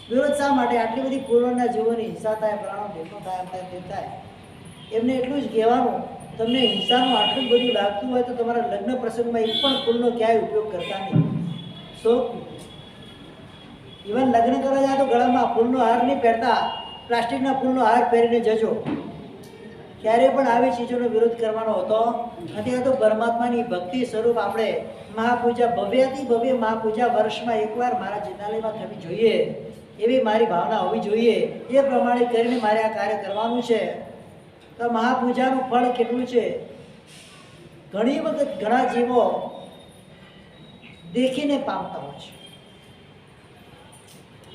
[SPEAKER 1] વિરોધ શા માટે? આટલી બધી કુળોના જીવોની હિંસા થાય, પ્રાણો ભેગો થાય, આમ થાય તેમ થાય. એમને એટલું જ કહેવાનું, તમને હિંસાનું આટલું બધું લાગતું હોય તો તમારા લગ્ન પ્રસંગમાં એક પણ ફૂલનો ક્યાંય ઉપયોગ કરતા નહીં. સો ઇવન લગ્ન કરવા જાય તો ગળામાં ફૂલનો હાર નહીં પહેરતા, પ્લાસ્ટિકના ફૂલનો હાર પહેરીને જજો. ક્યારે પણ આવી ચીજોનો વિરોધ કરવાનો હોતો નથી. આ તો પરમાત્માની ભક્તિ સ્વરૂપ આપણે મહાપૂજા, ભવ્યથી ભવ્ય મહાપૂજા વર્ષમાં એકવાર મારા જિનાલયમાં થવી જોઈએ, એવી મારી ભાવના હોવી જોઈએ. એ પ્રમાણે કરીને મારે આ કાર્ય કરવાનું છે. તો મહાપૂજાનું ફળ કેટલું છે? ઘણી વખત ઘણા જીવો દેખીને પામતા હોય છે.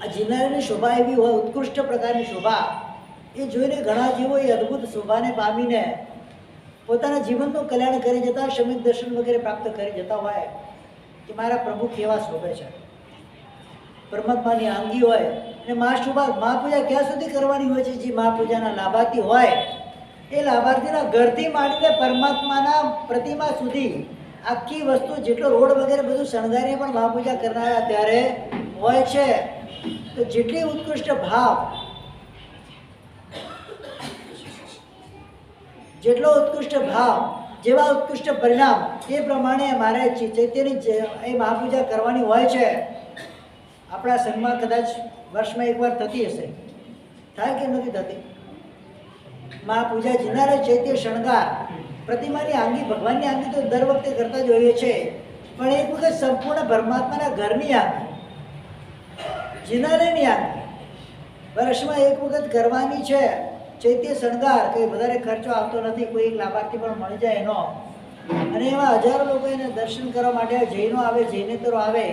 [SPEAKER 1] આ જિનાલયની શોભા એવી હોય, ઉત્કૃષ્ટ પ્રકારની શોભા, એ જોઈને ઘણા જીવો એ અદ્ભુત શોભાને પામીને પોતાના જીવનનું કલ્યાણ કરી જતા, સમિત દર્શન વગેરે પ્રાપ્ત કરી જતા હોય કે મારા પ્રભુ કેવા શોભે છે. પરમાત્માની આંગી હોય અને મહાપૂજા ક્યાં સુધી કરવાની હોય છે? જે મહાપૂજાના લાભાર્થી હોય એ લાભાર્થીના ઘરથી માંડીને પરમાત્માના પ્રતિમા સુધી આખી વસ્તુ, જેટલો રોડ વગેરે બધું શણગારીને પણ મહાપૂજા કરનારા ત્યારે હોય છે. તો જેટલી ઉત્કૃષ્ટ ભાવ, જેટલો ઉત્કૃષ્ટ ભાવ, જેવા ઉત્કૃષ્ટ પરિણામ, એ પ્રમાણે મારે ચૈત્યની એ મહાપૂજા કરવાની હોય છે. આપણા સંઘમાં કદાચ વર્ષમાં એકવાર થતી હશે, થાય કે નથી થતી? મહાપૂજા જિનાલય ચૈત્ય શણગાર, પ્રતિમાની આંગી, ભગવાનની આંગી તો દર વખતે કરતા જ હોઈએ છે, પણ એક વખત સંપૂર્ણ પરમાત્માના ઘરની આંગી, જિનાલયની આંગી વર્ષમાં એક વખત કરવાની છે. ચૈત્ય શણગાર કંઈ વધારે ખર્ચો આવતો નથી, કોઈ એક લાભાર્થી પણ મળી જાય એનો. અને એમાં હજારો લોકો એને દર્શન કરવા માટે જૈનો આવે, જૈનેતરો આવે,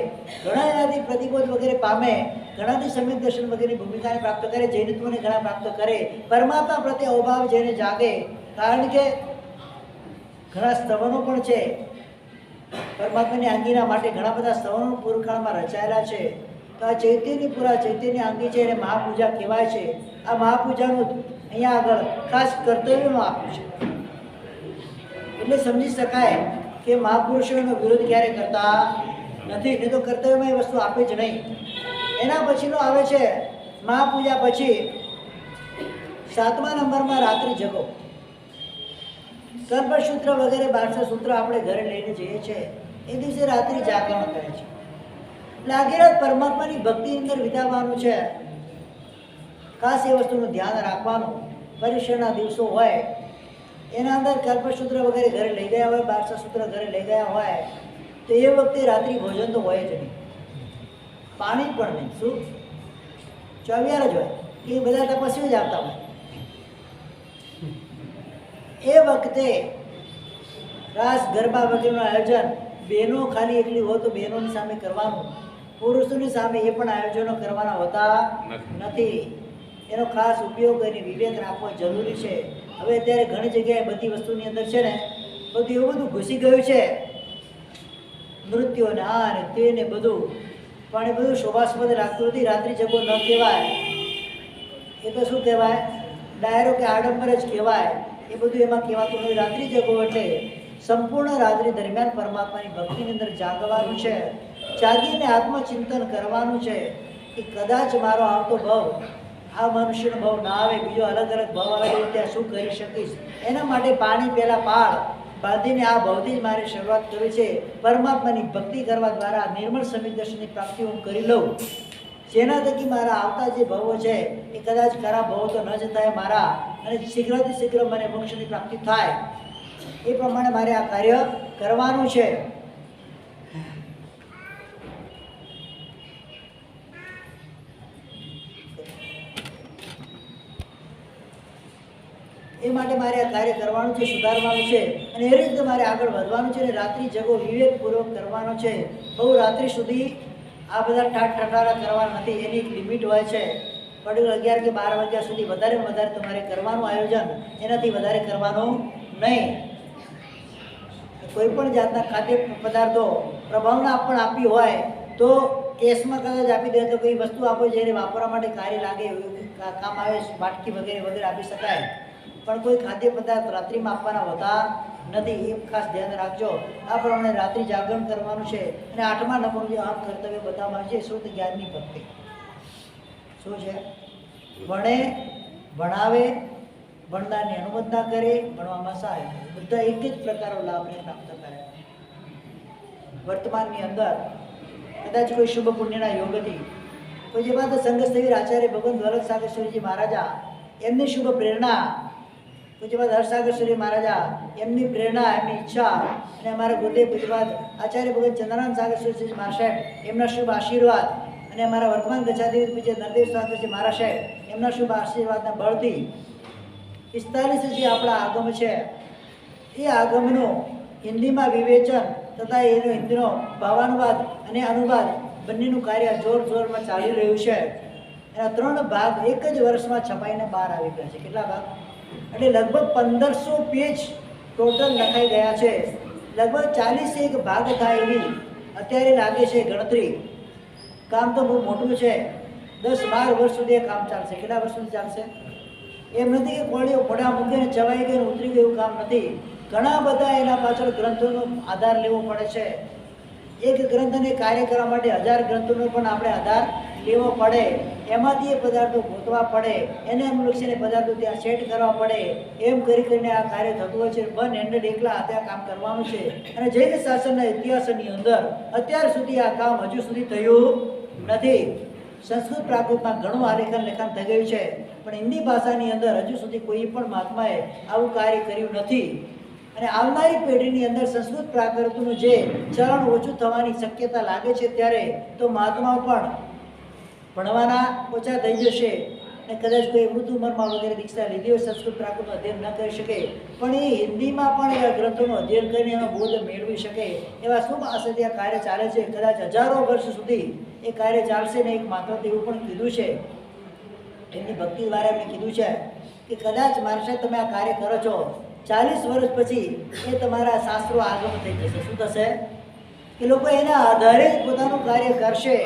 [SPEAKER 1] ઘણા એનાથી પ્રતિબોધ વગેરે પામે, ઘણાથી સમિત દર્શન વગેરેની ભૂમિકાને પ્રાપ્ત કરે, જૈનત્વને ઘણા પ્રાપ્ત કરે, પરમાત્મા પ્રત્યે અભાવ જેને જાગે. કારણ કે ઘણા સ્તવનો પણ છે પરમાત્માની આંગીના માટે, ઘણા બધા સ્તવનો પૂર્વકાળમાં રચાયેલા છે. તો આ ચૈત્યની આંગી છે એને મહાપૂજા કહેવાય છે. આ મહાપૂજાનું અહીંયા આગળ ખાસ કર્તવ્યનું આપ્યું છે. એટલે સમજી શકાય કે મહાપુરુષોનો વિરોધ ક્યારે કરતા નથી, નહીં તો કર્તવ્યમાં એ વસ્તુ આપે જ નહીં. એના પછીનો આવે છે મહાપૂજા પછી 7મા નંબરમાં રાત્રિ જગો. કલ્પસૂત્ર વગેરે 12 સૂત્ર આપણે ઘરે લઈને જઈએ છીએ. એ દિવસે રાત્રિ જાગરણ કરે છે. લાગેલા પરમાત્માની ભક્તિની અંદર વિતાવવાનું છે. ખાસ એ વસ્તુનું ધ્યાન રાખવાનું. પરીક્ષાના દિવસો હોય એના અંદર કલ્પસૂત્ર વગેરે ઘરે લઈ ગયા હોય, 12 સૂત્ર ઘરે લઈ ગયા હોય તો એ વખતે રાત્રિ ભોજન તો હોય જ નહીં, પાણી પણ નહીં. શું? ચોવિયાર જ હોય. એ બધા તપસ્વી જ આવતા હોય. એ વખતે રાસ ગરબા વગેરેનું આયોજન બહેનો ખાલી એકલી હોય તો બહેનોની સામે કરવાનું, પુરુષોની સામે એ પણ આયોજનો કરવાના હોતા નથી. એનો ખાસ ઉપયોગ અને વિવેક રાખવો જરૂરી છે. હવે અત્યારે ઘણી જગ્યાએ બધી વસ્તુની અંદર છે ને બધું એવું બધું ઘૂસી ગયું છે, નૃત્યો ને આ ને તે ને બધું, પણ એ બધું શોભાસ્પદ લાગતું નથી. રાત્રિ જગો ન કહેવાય, એ તો શું કહેવાય? ડાયરો કે આડંબર જ કહેવાય. એ બધું એમાં કહેવાતું નથી. રાત્રિ જગો એટલે સંપૂર્ણ રાત્રિ દરમિયાન પરમાત્માની ભક્તિની અંદર જાગવાનું છે, જાગીને આત્મચિંતન કરવાનું છે કે કદાચ મારો આવતો ભાવ આ મનુષ્યનો ભાવ ના આવે, બીજો અલગ અલગ ભાવ આવે તો ત્યાં શું કરી શકીશ. એના માટે પાણી પહેલાં પાળ બાંધીને આ ભાવથી જ મારે શરૂઆત કરવી છે. પરમાત્માની ભક્તિ કરવા દ્વારા નિર્મળ સમિત દર્શનની પ્રાપ્તિ હું કરી લઉં, જેના થકી મારા આવતા જે ભાવો છે એ કદાચ ખરાબ ભાવો તો ન જ થાય મારા, અને શીઘ્રથી શીઘ્ર મને મોક્ષની પ્રાપ્તિ થાય. એ પ્રમાણે મારે આ કાર્ય કરવાનું છે. એ માટે મારે આ કાર્ય કરવાનું છે, સુધારવાનું છે, અને એ રીતે મારે આગળ વધવાનું છે. અને રાત્રિ જગો વિવેકપૂર્વક કરવાનો છે. બહુ રાત્રિ સુધી આ બધા ટાટ ટટારા કરવાના નથી. એની એક લિમિટ હોય છે. પડ્યું 11 કે 12 વાગ્યા સુધી વધારેમાં વધારે તમારે કરવાનું આયોજન, એનાથી વધારે કરવાનું નહીં. કોઈ પણ જાતના ખાદ્ય પદાર્થો પ્રભાવના પણ આપી હોય તો કેસમાં કદાચ આપી દે તો કોઈ વસ્તુ આપો જેને વાપરવા માટે કાર્ય લાગે, કામ આવે, વાટકી વગેરે વગેરે આપી શકાય. પણ કોઈ ખાદ્ય પદાર્થ રાત્રિમાં આપવાના હોતા નથી. એ ખાસ ધ્યાન રાખજો. આ પ્રમાણે રાત્રિ જાગરણ કરવાનું છે. અને 8મા નંબરનું જે આમ કર્તવ્ય બતાવવામાં આવે છે શુદ્ધ જ્ઞાનની ભક્તિ. શું છે? ભણે, ભણાવે, ભણનારની અનુમોદના કરે, ભણવામાં સહાય કરે. બધા એક જ પ્રકારનો લાભને પ્રાપ્ત કરે. વર્તમાનની અંદર કદાચ કોઈ શુભ પુણ્યના યોગથી કોઈ જે બાદ સંઘસ્થવીર આચાર્ય ભગવાન વલ્લભ સાગરશ્વરીજી મહારાજા એમની શુભ પ્રેરણા, કોઈ જે બાદ હરસાગરશ્વરી મહારાજા એમની પ્રેરણા, એમની ઈચ્છા અને અમારા ગુરુદેવ પૂજ્યપાદ આચાર્ય ભગવાન ચંદ્રાનંદ સાગરશ્વરીજી મહારાજ સાહેબ એમના શુભ આશીર્વાદ અને અમારા વર્તમાન ગચ્છાધિપતિ પૂજ્ય નરદેવ સાગરજી મહારાજ સાહેબ એમના શુભ આશીર્વાદના બળથી 45 જે આપણા આગમ છે એ આગમનું હિન્દીમાં વિવેચન તથા એનો હિન્દીનો ભાવાનુવાદ અને અનુવાદ બંનેનું કાર્ય જોરમાં ચાલી રહ્યું છે. એના 3 ભાગ એક જ વર્ષમાં છપાઈને બહાર આવી ગયા છે. કેટલા ભાગ? એટલે લગભગ 1500 પેજ ટોટલ લખાઈ ગયા છે. લગભગ 41 ભાગ થાય એવી અત્યારે લાગે છે ગણતરી. કામ તો બહુ મોટું છે. 10-12 વર્ષ સુધી કામ ચાલશે. કેટલા વર્ષ સુધી ચાલશે? એમ નથી કે કોળીઓ મોઢા મૂકીને ચવાઈ ગયું ઉતરી ગયું કામ નથી. ઘણા બધા એના પાછળ ગ્રંથોનો આધાર લેવો પડે છે. એક ગ્રંથને કાર્ય કરવા માટે 1000 ગ્રંથોનો પણ આપણે આધાર લેવો પડે. એમાંથી એ પદાર્થો ગોતવા પડે, એને અનુલક્ષીને પદાર્થો ત્યાં સેટ કરવા પડે. એમ કરીને આ કાર્ય થતું હોય છે. 1 હેન્ડેડ એકલા હાથે આ કામ કરવાનું છે. અને જૈન શાસનના ઇતિહાસની અંદર અત્યાર સુધી આ કામ હજુ સુધી થયું નથી. સંસ્કૃત પ્રાકૃતમાં ઘણું આલેખન લેખન થઈ ગયું છે, પણ હિન્દી ભાષાની અંદર હજુ સુધી કોઈ પણ મહાત્માએ આવું કાર્ય કર્યું નથી. અને આવનારી પેઢીની અંદર સંસ્કૃત પ્રાકૃતનું જે ચલણ ઓછું થવાની શક્યતા લાગે છે ત્યારે તો મહાત્માઓ પણ ભણવાના ઓછા થઈ જશે. અને કદાચ કોઈ વૃદ્ધ ઉંમરમાં વગેરે દીક્ષા લીધી હોય સંસ્કૃત પ્રાકૃતનું અધ્યયન ન કરી શકે, પણ એ હિન્દીમાં પણ એવા ગ્રંથોનું અધ્યયન કરીને એનો બોધ મેળવી શકે એવા શુભ આશયથી આ કાર્ય ચાલે છે. કદાચ હજારો વર્ષ સુધી એ કાર્ય ચાલશે ને. એક માત્ર એવું પણ કીધું છે, એમની ભક્તિ દ્વારા એમને કીધું છે કે કદાચ મારા સાથે તમે આ કાર્ય કરો છો 40 વર્ષ પછી એ તમારા શાસ્ત્રો આગમ થઈ જશે. શું થશે? કે લોકો એના આધારે જ પોતાનું કાર્ય કરશે.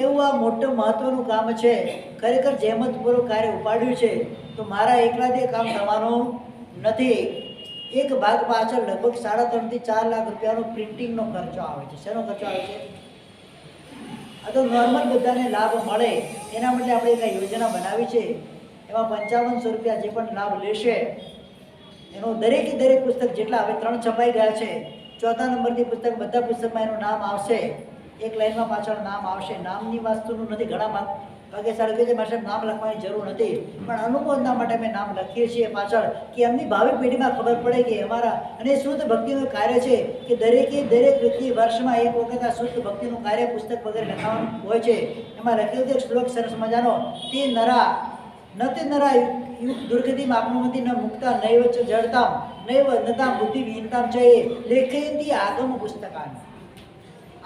[SPEAKER 1] એવું આ મોટું મહત્વનું કામ છે. ખરેખર જહેમતપૂર્વક કાર્ય ઉપાડ્યું છે. તો મારા એકલાથી કામ થવાનું નથી. એક ભાગ પાછળ લગભગ 3.5 થી 4 લાખ રૂપિયાનો પ્રિન્ટિંગનો ખર્ચો આવે છે. શેનો ખર્ચો આવે છે? આ તો નોર્મલ બધાને લાભ મળે એના માટે આપણે એક યોજના બનાવી છે. એમાં 5500 રૂપિયા જે પણ લાભ લેશે એનો દરેકે દરેક પુસ્તક જેટલા હવે 3 છપાઈ ગયા છે. 4થા નંબરથી પુસ્તક બધા પુસ્તકમાં એનું નામ આવશે. એક લાઈનમાં પાછળ નામ આવશે. નામની વસ્તુનું નથી. ઘણા ભાગ્યશાળી કહે છે મારે નામ લખવાની જરૂર નથી, પણ અનુમોદના માટે અમે નામ લખીએ છીએ પાછળ કે એમની ભાવિ પેઢીમાં ખબર પડે કે અમારા અને શુદ્ધ ભક્તિનું કાર્ય છે કે દરેકે દરેક વ્યક્તિ વર્ષમાં એક વખત આ શુદ્ધ ભક્તિનું કાર્ય પુસ્તક વગેરે લખાવાનું હોય છે. એમાં લખેલું છે શ્લોક સરસ મજાનો, તે નરા દુર્ગતિમ આપનુમતિ ન મુક્તા નૈવ ચ જડતામ નૈવ નતામ બુદ્ધિ વિહીનતામ છે લેખયંતી આગમ પુસ્તકાની.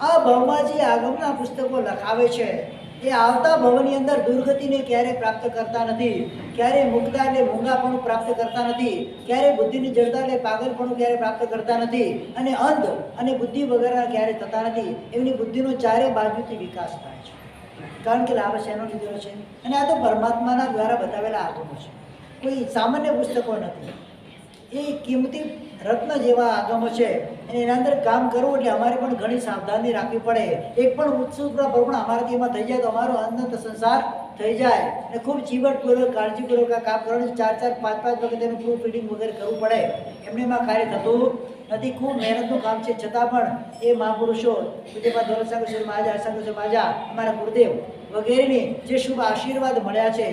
[SPEAKER 1] આ ભવમાં જે આગમના પુસ્તકો લખાવે છે એ આવતા ભવની અંદર દુર્ગતિને ક્યારેય પ્રાપ્ત કરતા નથી, ક્યારેય મુક્તા એટલે મૂંગાપણું પ્રાપ્ત કરતા નથી, ક્યારેય બુદ્ધિની જડતા એટલે પાગલપણું ક્યારેય પ્રાપ્ત કરતા નથી, અને અંધ અને બુદ્ધિ વગેરે ક્યારેય થતા નથી. એમની બુદ્ધિનો ચારે બાજુથી વિકાસ થાય છે. કારણ કે લાભ શેનો લીધેલો છે? અને આ તો પરમાત્માના દ્વારા બતાવેલા આગમો છે. કોઈ સામાન્ય પુસ્તકો નથી. એ કિંમતી રત્ન જેવા આગમો છે. અને એના અંદર કામ કરવું એટલે અમારે પણ ઘણી સાવધાની રાખવી પડે. એક પણ ઉત્સુકતા પણ અમારાથી એમાં થઈ જાય તો અમારો અનંત સંસાર થઈ જાય. અને ખૂબ ચીવટપૂર્વક કાળજીપૂર્વક આ કામ કરવાનું 4-4, 5-5 વખત એનું પ્રૂફ રીડિંગ વગેરે કરવું પડે. એમને એમાં કાર્ય થતું નથી. ખૂબ મહેનતનું કામ છે. છતાં પણ એ મહાપુરુષો પૂજ્યપાદ વલ્લભ સાગર મહારાજ, હરસાગર મહારાજ, અમારા ગુરુદેવ વગેરેને જે શુભ આશીર્વાદ મળ્યા છે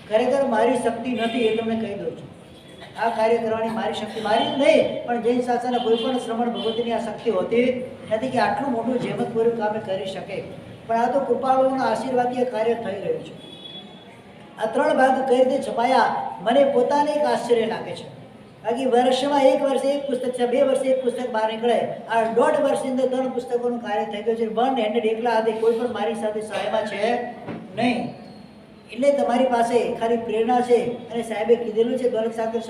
[SPEAKER 1] ખરેખર મારી શક્તિ નથી એ તમને કહી દઉં છું. આ કાર્ય કરવાની મારી શક્તિ મારી નહીં, પણ જૈન શાસનના કોઈ પણ શ્રમણ ભગવતીની આ શક્તિ હોતી નથી કે આટલું મોટું જહેમતપૂર્વક કામ કરી શકે. પણ આ તો કૃપાળુઓના આશીર્વાદથી કાર્ય થઈ રહ્યું છે. આ 3 ભાગ કઈ રીતે છપાયા મને પોતાને એક આશ્ચર્ય લાગે છે. બાકી વર્ષમાં 1 વર્ષે 1 પુસ્તક છે, 2 વર્ષે 1 પુસ્તક બહાર નીકળે. આ 1.5 વર્ષની અંદર 3 પુસ્તકોનું કાર્ય થઈ ગયું છે. 1 હેન્ડેડ એકલા હાથે કોઈ પણ મારી સાથે સહાયમાં છે નહીં. એટલે તમારી પાસે ખાલી પ્રેરણા છે. અને સાહેબે કીધેલું છે દ્વારક સાગર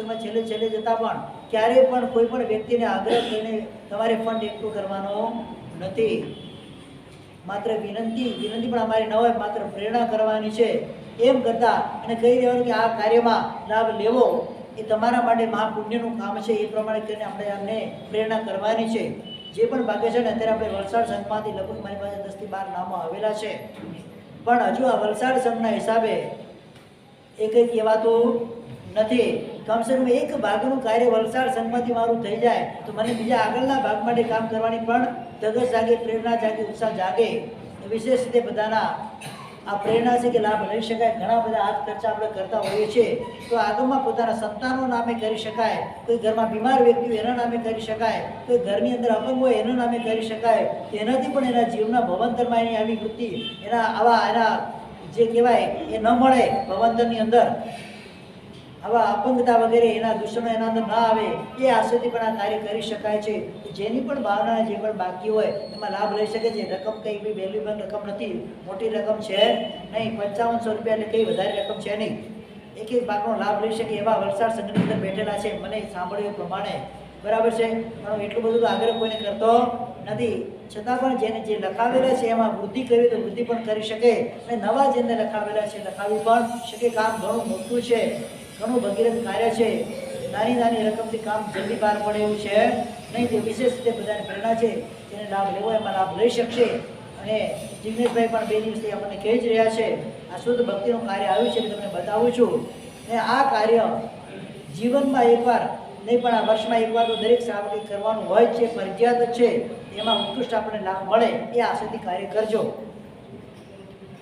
[SPEAKER 1] છેલ્લે જતા પણ ક્યારેય પણ કોઈ પણ વ્યક્તિને આગ્રહ કરીને તમારે ફંડ એકઠું કરવાનો નથી. માત્ર વિનંતી પણ અમારી ન હોય, માત્ર પ્રેરણા કરવાની છે. એમ કરતા અને કહી દેવાનું કે આ કાર્યમાં લાભ લેવો એ તમારા માટે મહાપુણ્યનું કામ છે. એ પ્રમાણે કરીને આપણે એમને પ્રેરણા કરવાની છે. જે પણ ભાગે છે ને અત્યારે આપણે વલસાડ સંઘમાંથી લગભગ મારી પાસે 10 થી 12 નામો આવેલા છે, પણ હજુ આ વલસાડ સંઘના હિસાબે એ કંઈ કહેવાતું નથી. કમસે કમ એક ભાગનું કાર્ય વલસાડ સંઘમાંથી મારું થઈ જાય તો મને બીજા આગળના ભાગ માટે કામ કરવાની પણ ધગશ જાગે, પ્રેરણા જાગે, ઉત્સાહ જાગે. વિશેષ રીતે બધાના આ પ્રેરણા છે કે લાભ લઈ શકાય. ઘણા બધા હાથ ખર્ચા આપણે કરતા હોઈએ છીએ તો આગળમાં પોતાના સંતાનો નામે કરી શકાય, કોઈ ઘરમાં બીમાર વ્યક્તિ હોય એના નામે કરી શકાય, કોઈ ઘરની અંદર અપંગ હોય એના નામે કરી શકાય. એનાથી પણ એના જીવના ભવંતરમાં એની આવી વૃત્તિ, એના જે કહેવાય એ ન મળે ભવંતરની અંદર, આવા અપંગતા વગેરે એના દૂષણો એના અંદર ના આવે, એ આશયથી પણ આ કાર્ય કરી શકાય છે. જેની પણ ભાવના જે પણ બાકી હોય એમાં લાભ લઈ શકે છે. રકમ કંઈ બી વેલ્યુબલ રકમ નથી, મોટી રકમ છે નહીં, 5500 રૂપિયા એટલે કંઈ વધારે રકમ છે નહીં. એક એક ભાગનો લાભ લઈ શકે એવા વલસાડ સંઘની અંદર બેઠેલા છે મને સાંભળ્યું પ્રમાણે. બરાબર છે, પણ એટલું બધું આગ્રહ કોઈને કરતો નથી. છતાં પણ જેને જે લખાવેલા છે એમાં વૃદ્ધિ કરવી તો વૃદ્ધિ પણ કરી શકે, અને નવા જેને લખાવેલા છે લખાવી પણ શકે. કામ ઘણું મોટું છે, ઘણું ભગીરથ કાર્ય છે. નાની નાની રકમથી કામ જલ્દી પાર પડે એવું છે નહીં. તે વિશેષ રીતે બધાને પ્રેરણા છે, જેને લાભ લેવો એમાં લાભ લઈ શકશે. અને જિગ્નેશભાઈ પણ 2 દિવસથી આપણને કહી જ રહ્યા છે આ શુદ્ધ ભક્તિનું કાર્ય આવ્યું છે એટલે તમને બતાવું છું. અને આ કાર્ય જીવનમાં એકવાર નહીં પણ આ વર્ષમાં એકવાર તો દરેક શ્રાવકે કરવાનું હોય જ છે, ફરજિયાત જ છે. એમાં ઉત્કૃષ્ટ આપણને લાભ મળે એ આશાથી કાર્ય કરજો.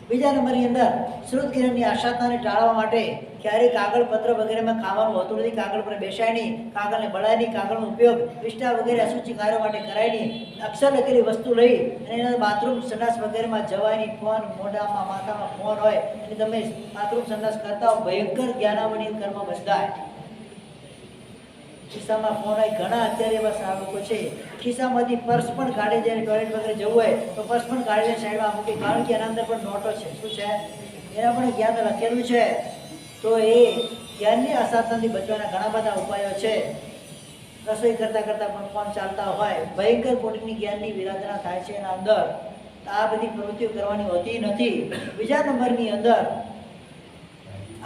[SPEAKER 1] બીજા નંબરની અંદર શ્રુતકિરણની આશાતાને ટાળવા માટે ક્યારેય કાગળ પત્ર વગેરેમાં ખાવાનું હોતું નથી. કાગળ પર બેસાય નહીં, કાગળને બળાય નહીં, કાગળનો ઉપયોગ વિષ્ટા વગેરે અશુચિ કાર્યો માટે કરાય નહીં. અક્ષર લખેલી વસ્તુ લઈ અને એના બાથરૂમ સંડાસ વગેરેમાં જવાય નહીં. ફોન મોઢામાં માથામાં ફોન હોય અને તમે બાથરૂમ સંડાસ કરતા હો, ભયંકર જ્ઞાનાવની કર્મ બંધાય. ખિસ્સામાં ફોન હોય, ઘણા અત્યારે એવા શ્રાવકો છે ખિસ્સામાંથી પર્સ પણ કાઢે, જ્યારે ટોયલેટ વગેરે જવું હોય તો પર્સ પણ કાઢીને સાઈડમાં મૂકે, કારણ કે એના અંદર પણ નોટો છે. શું છે? એના પણ જ્ઞાન લખેલું છે. તો એ જ્ઞાનની અસાધનાથી બચવાના ઘણા બધા ઉપાયો છે. રસોઈ કરતાં કરતાં પણ ફોન ચાલતા હોય, ભયંકર કોટીની જ્ઞાનની વિરાધના થાય છે એના અંદર. આ બધી પ્રવૃત્તિઓ કરવાની હોતી નથી. બીજા નંબરની અંદર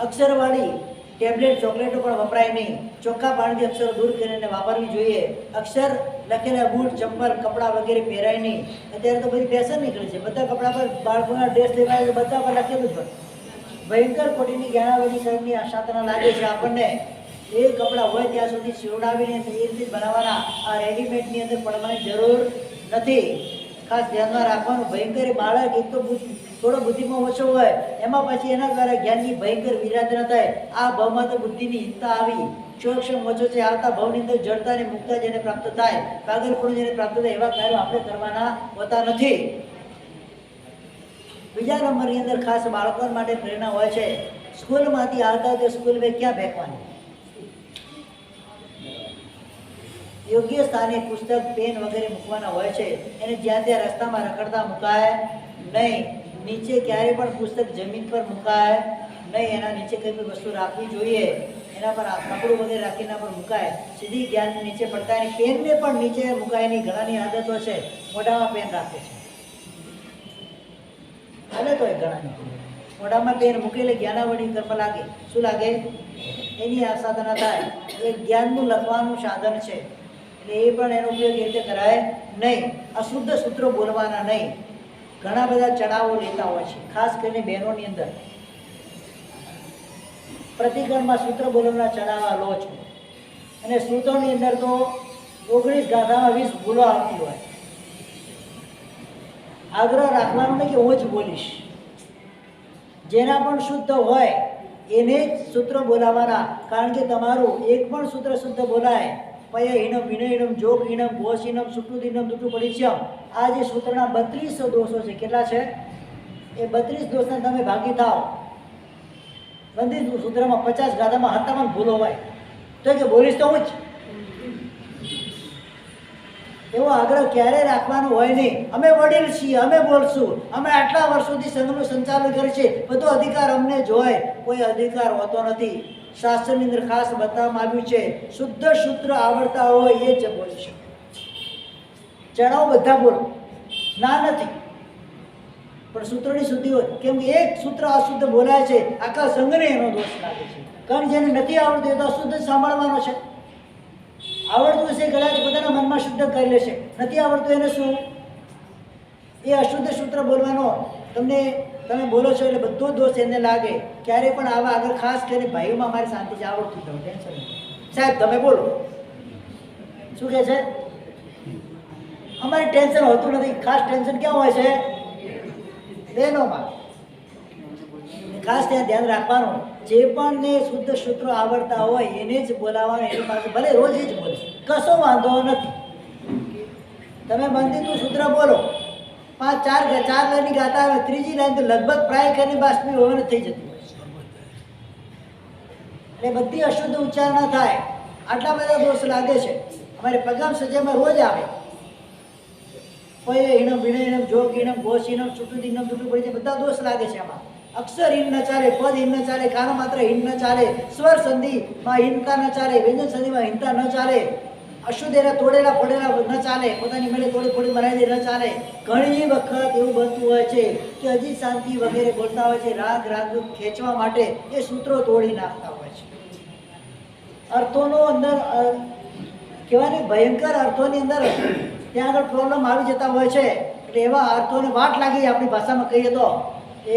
[SPEAKER 1] અક્ષરવાળી ટેબ્લેટ ચોકલેટો પણ વપરાય નહીં. ચોખ્ખા પાણીથી અક્ષરો દૂર કરીને વાપરવી જોઈએ. અક્ષર લખેલા બૂટ, ચંપલ, કપડાં વગેરે પહેરાય નહીં. અત્યારે તો બધી ફેશન નીકળી છે, બધા કપડાં પર બાળકોના ડ્રેસ લેવાય તો બધા પર લખેલું જ હોય. ભયંકર કોટીની જ્ઞાનાવલી કર્મની આશાતના લાગે છે આપણને. એ કપડાં હોય ત્યાં સુધી સીવડાવીને એ રીતે બનાવવાના. આ રેડીમેડની અંદર પડવાની જરૂર નથી. ખાસ ધ્યાનમાં રાખવાનું. ભયંકર બાળક એક તો થોડો બુદ્ધિમાં ઓછો હોય, એમાં પછી એના દ્વારા જ્ઞાનની ભયંકર વિરાધના થાય. આ ભાવમાં તો બુદ્ધિની હિંતા આવી, ક્ષોક્ષમ ઓછો છે, આવતા ભાવની અંદર જડતા અને મુક્તા જેને પ્રાપ્ત થાય, પાગલપણું જેને પ્રાપ્ત થાય, એવા કાર્યો આપણે કરવાના હોતા નથી. બીજા નંબરની અંદર ખાસ બાળકો માટે પ્રેરણા હોય છે. સ્કૂલમાંથી આવતા તે સ્કૂલ બેગ ક્યાં ફેંકવાની? યોગ્ય સ્થાને પુસ્તક, પેન વગેરે મૂકવાના હોય છે. એને જ્યાં ત્યાં રસ્તામાં રખડતા મુકાય નહીં. નીચે ક્યારેય પણ પુસ્તક જમીન પર મુકાય નહીં. એના નીચે કઈ પણ વસ્તુ રાખવી જોઈએ. એના પર કપડું વગેરે રાખીને પર મુકાય. સીધી જ્ઞાન નીચે પડતા નહીં. પેનને પણ નીચે મુકાય નહીં. ઘણાની આદતો છે મોઢામાં પેન રાખે છે. આદત હોય ઘણાની, મોઢામાં પેન મૂકેલે જ્ઞાનાવળી કર્મ લાગે. શું લાગે? એની આ સાધના થાય. એ જ્ઞાનનું લખવાનું સાધન છે, એટલે એ પણ એનો ઉપયોગ એ રીતે કરાય નહીં. અશુદ્ધ સૂત્રો બોલવાના નહીં. ઘણા બધા ચડાવો લેતા હોય છે, ખાસ કરીને બહેનોની અંદર. પ્રતિક્રમમાં સૂત્ર બોલવાના ચડાવવા લો છો, અને સૂત્રોની અંદર તો 19 ગાથામાં 20 ભૂલો આવતી હોય. આગ્રહ રાખવાનો નહીં કે હું જ બોલીશ. જેના પણ શુદ્ધ હોય એને જ સૂત્રો બોલાવવાના. કારણ કે તમારું એક પણ સૂત્ર શુદ્ધ બોલાય, પયહીનમ, વિનયહીનમ, જોગહીનમ, ઘોષહીનમ, સુટુદીનમ, દુટુપરિચ્યમ, આ જે સૂત્રના 32 દોષો છે. કેટલા છે? એ 32 દોષના તમે ભાગી થાવ. 32 સૂત્રમાં 50 ગાથામાં 57 ભૂલો હોય, તો કે બોલીશ તો હું જ. એવો આગ્રહ ક્યારેય રાખવાનો હોય નહીં. અમે વડીલ છીએ, અમે બોલશું, અમે આટલા વર્ષોથી સંઘનું સંચાલન કરે છે, બધો અધિકાર અમને જ હોય. કોઈ અધિકાર હોતો નથી. શાસ્ત્રની અંદર ખાસ બતાવવામાં આવ્યું છે, શુદ્ધ સૂત્ર આવડતા હોય એ જ બોલી શકે. ચડાવ બધા બોલો, ના નથી. પણ સૂત્રોની શુદ્ધિ હોય, કેમ કે એક સૂત્ર અશુદ્ધ બોલાય છે આખા સંઘને એનો દોષ લાગે છે. કારણ જેને નથી આવડતું એ તો અશુદ્ધ જ સાંભળવાનો છે. આવડતું છે કદાચ પોતાના મનમાં શુદ્ધ કરી લેશે, નથી આવડતું એને શું, એ અશુદ્ધ સૂત્ર બોલવાનો તમે બોલો છો એટલે બધો દોષ એને લાગે. ક્યારે પણ આવા આગળ ખાસ કરીને ભાઈઓમાં અમારી શાંતિ છે, આવડતું તમે ટેન્શન નહીં. સાહેબ તમે બોલો શું કહે છે, અમારી ટેન્શન હોતું નથી. ખાસ ટેન્શન ક્યાં હોય છે, બહેનોમાં. ખાસ ત્યાં ધ્યાન રાખવાનું, જે પણ ને શુદ્ધ સૂત્રો આવડતા હોય એને જ બોલાવવાનું, એની પાસે ભલે રોજ જ બોલે, કશો વાંધો નથી. તમે બંધીતું સૂત્ર બોલો, 4 લાઈનની ગાતા આવે, ત્રીજી લાઈન તો લગભગ પ્રાય કરીને બાષ્પી હોવાનું થઈ જતું હોય. એટલે બધી અશુદ્ધ ઉચ્ચાર ન થાય, આટલા બધા દોષ લાગે છે. અમારે પગામ સજામાં રોજ આવે, કોઈ ઈણમ વિણમ જોગ ઈણમ ઘોષ ઈણમ છૂટું ઈણમ છૂટું પડી જાય, બધા દોષ લાગે છે આમાં. અક્ષર હિન ન ચાલે, પદ હિન ન ચાલે, કાનો માત્ર હિન ન ચાલે, સ્વર સંધિમાં હિનતા ન ચાલે, વ્યંજન સંધિમાં હિનતા ન ચાલે, અશુદ્ધ એના તોડેલા ફોડેલા ન ચાલે, પોતાની મેળે તોડી ફોડી બનાવી દે ન ચાલે. ઘણી વખત એવું બનતું હોય છે કે હજી શાંતિ વગેરે બોલતા હોય છે, રાગ ખેંચવા માટે એ સૂત્રો તોડી નાખતા હોય છે. અર્થોનો અંદર કહેવાય ને ભયંકર અર્થોની અંદર ત્યાં આગળ પ્રોબ્લેમ આવી જતા હોય છે. એટલે એવા અર્થોને વાટ લાગી, આપણી ભાષામાં કહીએ તો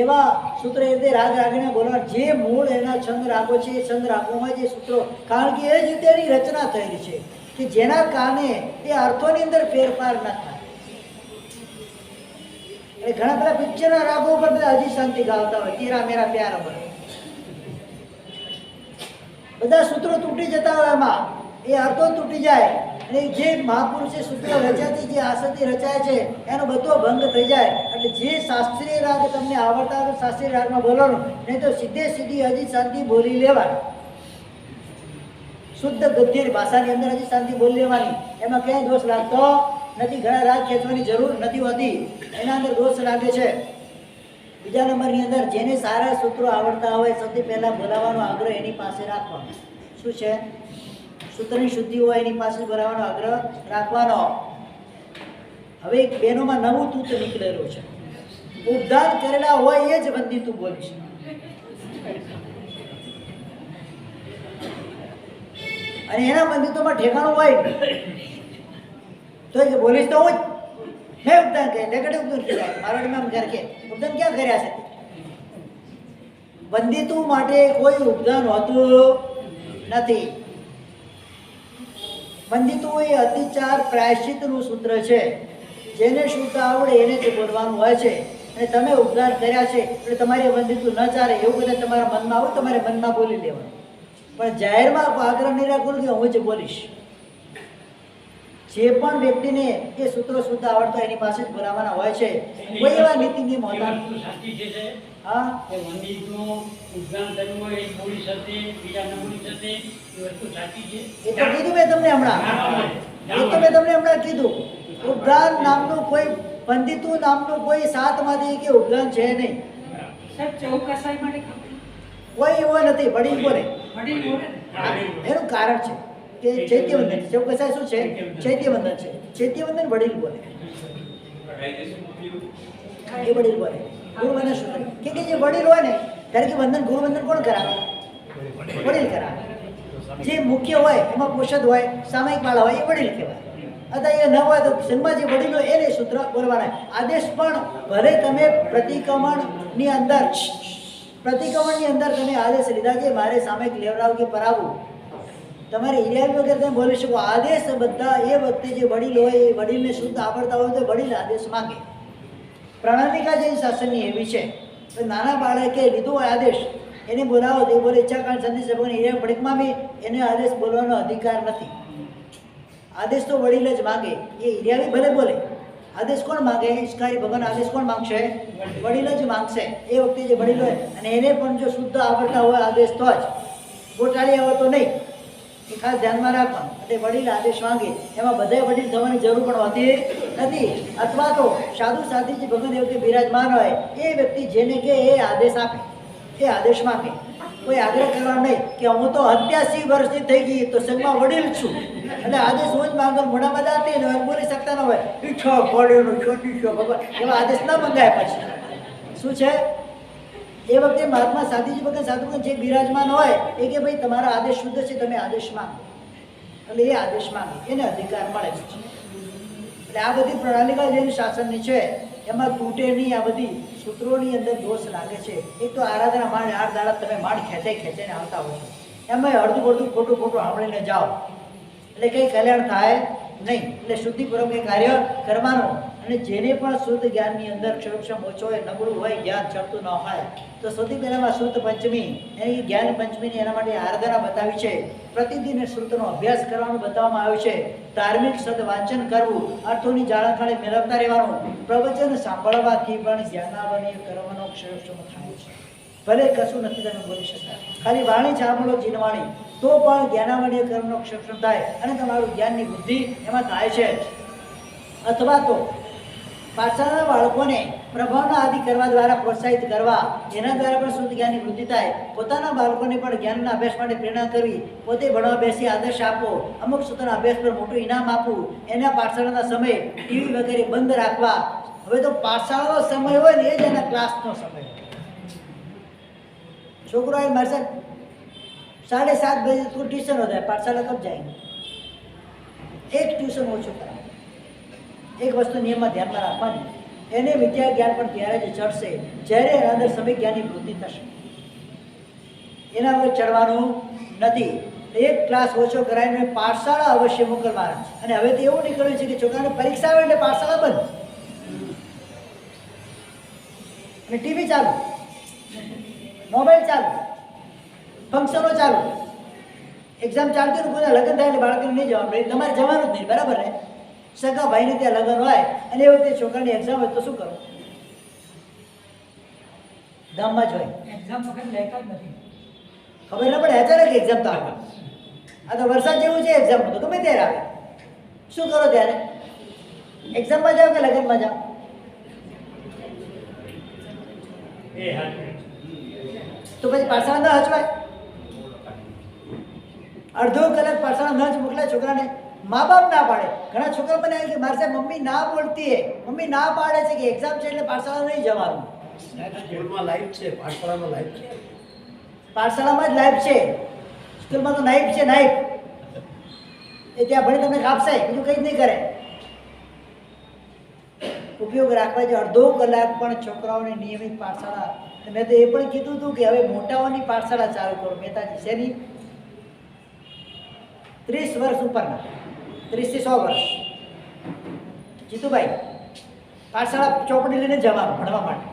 [SPEAKER 1] એવા સૂત્રો એ રીતે રાગ રાગીને બોલવા, જે મૂળ એના છંદ રાગો છે એ છંદ રાગોમાં જે સૂત્રો, કારણ કે એ જ રીતે એની રચના થયેલી છે કે જેના કારણે એ અર્થોની અંદર ફેરફાર ન થાય. એટલે ઘણા બધા પિક્ચરના રાગો પર બધા હજી શાંતિ ગાવતા હોય, તેરા મેરા પ્યાર પર બધા સૂત્રો તૂટી જતા હોય, એમાં એ અર્થો તૂટી જાય અને જે મહાપુરુષે સૂત્રો રચ્યાથી જે આસક્તિ રચાય છે એનો બધો ભંગ થઈ જાય. એટલે જે શાસ્ત્રીય રાગ તમને આવડતા હોય શાસ્ત્રીય રાગમાં બોલવાનું, નહીં તો સીધી હજી શાંતિ બોલી લેવાની. શુદ્ધ ગદ્યની ભાષાની અંદર હજી શાંતિ બોલી લેવાની, એમાં ક્યાંય દોષ લાગતો નથી. ઘણા રાગ ખેંચવાની જરૂર નથી હોતી, એના અંદર દોષ લાગે છે. બીજા નંબરની અંદર જેને સારા સૂત્રો આવડતા હોય સૌથી પહેલાં બોલાવવાનો આગ્રહ એની પાસે રાખવાનો. શું છે, સૂત્રની શુદ્ધિ હોય એની પાસે બોલાવવાનો આગ્રહ રાખવાનો. હવે એક બહેનોમાં નવું તૂત નીકળેલું છે, ઉદ્ધાર કરેલા હોય એ જ વંદી તું બોલીશ. અને એના બંદિતોમાં ઠેકાણું હોય તો એ બોલીશ તો હું જ મેં ઉદ્ધાન કહે નેગેટિવ ઉદ્ધાન કહેવાય. મારવાડીમાં આમ ઘર કે ઉદ્ધાન ક્યાં કર્યા છે, બંદિતું માટે કોઈ ઉદ્ધાન હોતું નથી. બંદિતું એ અતિચાર પ્રાયશ્ચિતનું સૂત્ર છે, જેને શુદ્ધ આવડે એને જ બોલવાનું હોય છે. અને તમે ઉદ્ધાર કર્યા છે એટલે તમારે બંદિતું ન ચાલે એવું બધા તમારા મનમાં આવું તમારે મનમાં બોલી લેવાનું. પણ જાહેરમાં આગ્રહ નહીં રાખવાનું કે હું જ બોલીશ. જે પણ વ્યક્તિને એ સૂત્રો શુદ્ધ આવડતા એની પાસે જ બોલાવવાના હોય છે. કોઈ એવા નીતિ નિયમ હોતા હા
[SPEAKER 9] એ મંદિરનું ઉદ્ધાન થયું હોય એ બોલી શકે, બીજા ન બોલી શકે, એ વસ્તુ સાચી છે.
[SPEAKER 1] એ તો કીધું મેં તમને હમણાં, કીધું ઉદ્ધાન નામનું કોઈ પંડિતું નામનું કોઈ સાતમાંથી કે ઉદ્ધાન છે નહીં.
[SPEAKER 4] સાહેબ ચૌકસાઈ માટે
[SPEAKER 1] કોઈ એવો નથી. વડીલ બોલે
[SPEAKER 4] વડીલ બોલે ને.
[SPEAKER 1] એનું કારણ છે કે ચૈત્યવંદન છે. ચૌકસાઈ શું છે, ચૈત્યવંદન છે. ચૈત્યવંદન વડીલ બોલે, એ વડીલ બોલે. ગુરુવંદન શું કરે કે જે વડીલ હોય ને ત્યારે કે વંદન ગુરુવંદન કોણ કરાવે, વડીલ કરાવે. જે મુખ્ય હોય એમાં પોષદ હોય, સામાયિક વાળા હોય એ વડીલ કહેવાય. અથવા એ ન હોય તો સંઘમાં જે વડીલો એને સૂત્ર બોલવાના. આદેશ પણ ભલે તમે પ્રતિક્રમણની અંદર તમે આદેશ લીધા છે મારે સામાયિક લેવડાવું કે પરાવવું, તમારે હિરિયાવી વગર તમે બોલી શકો. આદેશ બધા એ વખતે જે વડીલ હોય એ વડીલને શુદ્ધ આવડતા હોય તો વડીલ આદેશ માંગે. પ્રણાલિકા જે શાસનની એવી છે, તો નાના બાળકે લીધો હોય આદેશ એને બોલાવો તો એ બોલે ઈચ્છાકાંડ સંદેશ ભગવાન હિરિયા પડીકમાં બી એને આદેશ બોલવાનો અધિકાર નથી. આદેશ તો વડીલ જ માંગે. એ હિરિયાવી ભલે બોલે, આદેશ કોણ માંગે, ઈશ્કારી ભગવાન આદેશ કોણ માંગશે, વડીલ જ માંગશે. એ વખતે જે વડીલ હોય અને એને પણ જો શુદ્ધ આવડતા હોય આદેશ તો જ, ગોટાળી આવડતો નહીં. એ ખાસ ધ્યાનમાં રાખવાનું. એટલે વડીલ આદેશ માંગે, એમાં બધા વડીલ થવાની જરૂર પણ હોતી નથી. અથવા તો સાધુ સાધી જે ભગવાન એ વખતે બિરાજમાન હોય એ વ્યક્તિ જેને કે એ આદેશ આપે, એ આદેશ માંગે. કોઈ આગ્રહ કરવાનો નહીં કે હું તો 87 વર્ષની થઈ ગઈ તો સંઘમાં વડીલ છું એટલે આદેશ હું જ માંગુ, મોઢામાં દાંતી ને બોલી શકતા ન હોય ઈચ્છો પડ્યોનું છોટી છો ભગવાન, એવા આદેશ ન મંગાય. પછી શું છે એ વખતે મહાત્મા સાધુજી વખતે સાધુ જે બિરાજમાન હોય એ કે ભાઈ તમારા આદેશ શુદ્ધ છે, તમે આદેશ માંગો, એટલે એ આદેશ માંગે એને અધિકાર મળે છે. એટલે આ બધી પ્રણાલિકા જે શાસનની છે એમાં તૂટે નહીં. આ બધી સૂત્રોની અંદર દોષ લાગે છે. એક તો આરાધના માંડ 8 દાડા તમે માંડ ખેંચાઈને આવતા હો છો, એમાં અડધું ખોટું સાંભળીને જાઓ એટલે કંઈ કલ્યાણ થાય નહીં. એટલે શુદ્ધિપૂર્વક એ કાર્ય કરવાનું. અને જેને પણ શુદ્ધ જ્ઞાનની અંદર ક્ષરક્ષમ ઓછો હોય, નબળું હોય, જ્ઞાન ચડતું ન હોય તો સૌથી પહેલામાં શુદ્ધ પંચમી એની જ્ઞાન પંચમીની એના માટે આરાધના બતાવી છે. પ્રતિદિન શ્રુતનો અભ્યાસ કરવાનું બતાવવામાં આવ્યું છે. ધાર્મિક સદ વાંચન કરવું, અર્થોની જાણકારી મેળવતા રહેવાનું. પ્રવચન સાંભળવાથી પણ જ્ઞાનાવનીય કરવાનો ક્ષરક્ષમ થાય છે. ભલે કશું નથી તમે બોલી શકતા, ખાલી વાણી સાંભળો જીનવાણી તો પણ જ્ઞાનાવનીય કરવાનો ક્ષરક્ષમ થાય અને તમારું જ્ઞાનની બુદ્ધિ એમાં થાય છે. અથવા તો પાછળના બાળકોને પ્રભાવના આદિ કરવા દ્વારા પ્રોત્સાહિત કરવા, જેના દ્વારા પણ શુદ્ધ જ્ઞાનની વૃદ્ધિ થાય. પોતાના બાળકોને પણ જ્ઞાનના અભ્યાસ માટે પ્રેરણા કરવી, પોતે ભણવા બેસી આદર્શ આપવો, અમુક સૂત્રના અભ્યાસ પર મોટું ઇનામ આપવું, એના પાઠશાળાના સમયે ટીવી વગેરે બંધ રાખવા. હવે તો પાઠશાળાનો સમય હોય ને એ જ એના ક્લાસનો સમય હોય. છોકરાએ મારે સાહેબ 7:30 બજે તો ટ્યુશન હોता है, पाठशाला कब जाएंगे? एक ट्यूशन ઓછું કરાવે. એક વસ્તુ નિયમમાં ધ્યાનમાં રાખવાની, એને વિદ્યા જ્ઞાન પણ ત્યારે જ ચડશે જ્યારે એના અંદર સમય જ્ઞાનની વૃદ્ધિ થશે. એના વગર ચડવાનું નથી. એક ક્લાસ ઓછો કરાવીને પાઠશાળા અવશ્ય મોકલવાના છે. અને હવે તો એવું નીકળ્યું છે કે છોકરાને પરીક્ષા આવે એટલે પાઠશાળા બંધ અને ટીવી ચાલુ, મોબાઈલ ચાલુ, ફંક્શનો ચાલુ. એક્ઝામ ચાલતી હોય કોઈ લગ્ન થાય એટલે બાળકને નહીં જવાનું, તમારે જવાનું જ નહીં, બરાબર ને? સગા ભાઈને ત્યાં લગ્ન હોય અને એ વખતે છોકરાની એક્ઝામ હોય તો શું કરો? ગામમાં જ હોય,
[SPEAKER 4] એક્ઝામ વખત લેતા જ નથી.
[SPEAKER 1] ખબર ના પડે અચાનક એક્ઝામ તો આવે. આ તો વરસાદ જેવું છે, એક્ઝામ તો ગમે ત્યારે આવે. શું કરો ત્યારે? એક્ઝામમાં જાઓ કે લગ્નમાં જાઓ? તો પછી પાછળ ના હચવાય. અડધો કલાક પાછળ ન જ મોકલાય છોકરાને. મા બાપ ના પાડે. ઘણા છોકરા મને આવે કે મારે સાહેબ મમ્મી ના બોલતી હે, મમ્મી ના પાડે છે કે એક્ઝામ છે એટલે પાઠશાળા નહીં જવાનું.
[SPEAKER 8] સ્કૂલમાં લાઈવ છે, પાઠશાળામાં લાઈવ છે.
[SPEAKER 1] પાઠશાળામાં જ લાઈફ છે, સ્કૂલમાં તો નાઈફ છે, નાઈફ. એ ત્યાં ભણી તમને કાપશે, બીજું કંઈ જ નહીં કરે. ઉપયોગ રાખવા છે. અડધો કલાક પણ છોકરાઓને નિયમિત પાઠશાળા. મેં તો એ પણ કીધું હતું કે હવે મોટાઓની પાઠશાળા ચાલુ કરો. મહેતાજી શેની? 30 વર્ષ ઉપરના, 30 થી 100 વર્ષ. જીતુભાઈ, પાઠશાળા ચોપડી લઈને જવાનું ભણવા માટે,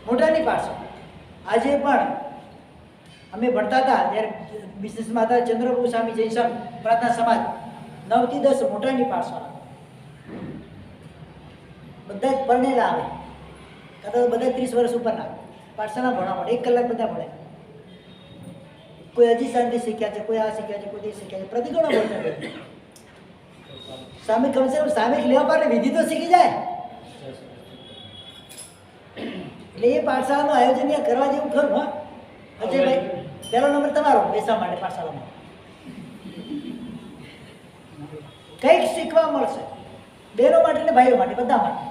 [SPEAKER 1] મોટાની પાઠશાળા. આજે પણ અમે ભણતા હતા ત્યારે બિઝનેસમાં હતા, ચંદ્રબાબુ સ્વામી જયસમ પ્રાર્થના સમાજ, 9 થી 10 મોટાની પાઠશાળા. બધા જ ભણેલા આવે, કાં બધા 30 વર્ષ ઉપરના પાઠશાળા ભણવા માટે 1 કલાક બધા ભણે. કોઈ હજી શાંતિ શીખ્યા છે, કોઈ આ શીખ્યા છે, કોઈ તે શીખ્યા છે. પ્રતિગણો બોલતા નથી. સામે કમસે કમ સામે લેવા માટે વિધિ તો શીખી જાય. એટલે એ પાઠશાળાનું આયોજન અહીંયા કરવા જેવું ખરું. હા અજયભાઈ, પહેલો નંબર તમારો બેસવા માટે પાઠશાળામાં. કંઈક શીખવા મળશે બહેનો માટે ને ભાઈઓ માટે, બધા માટે.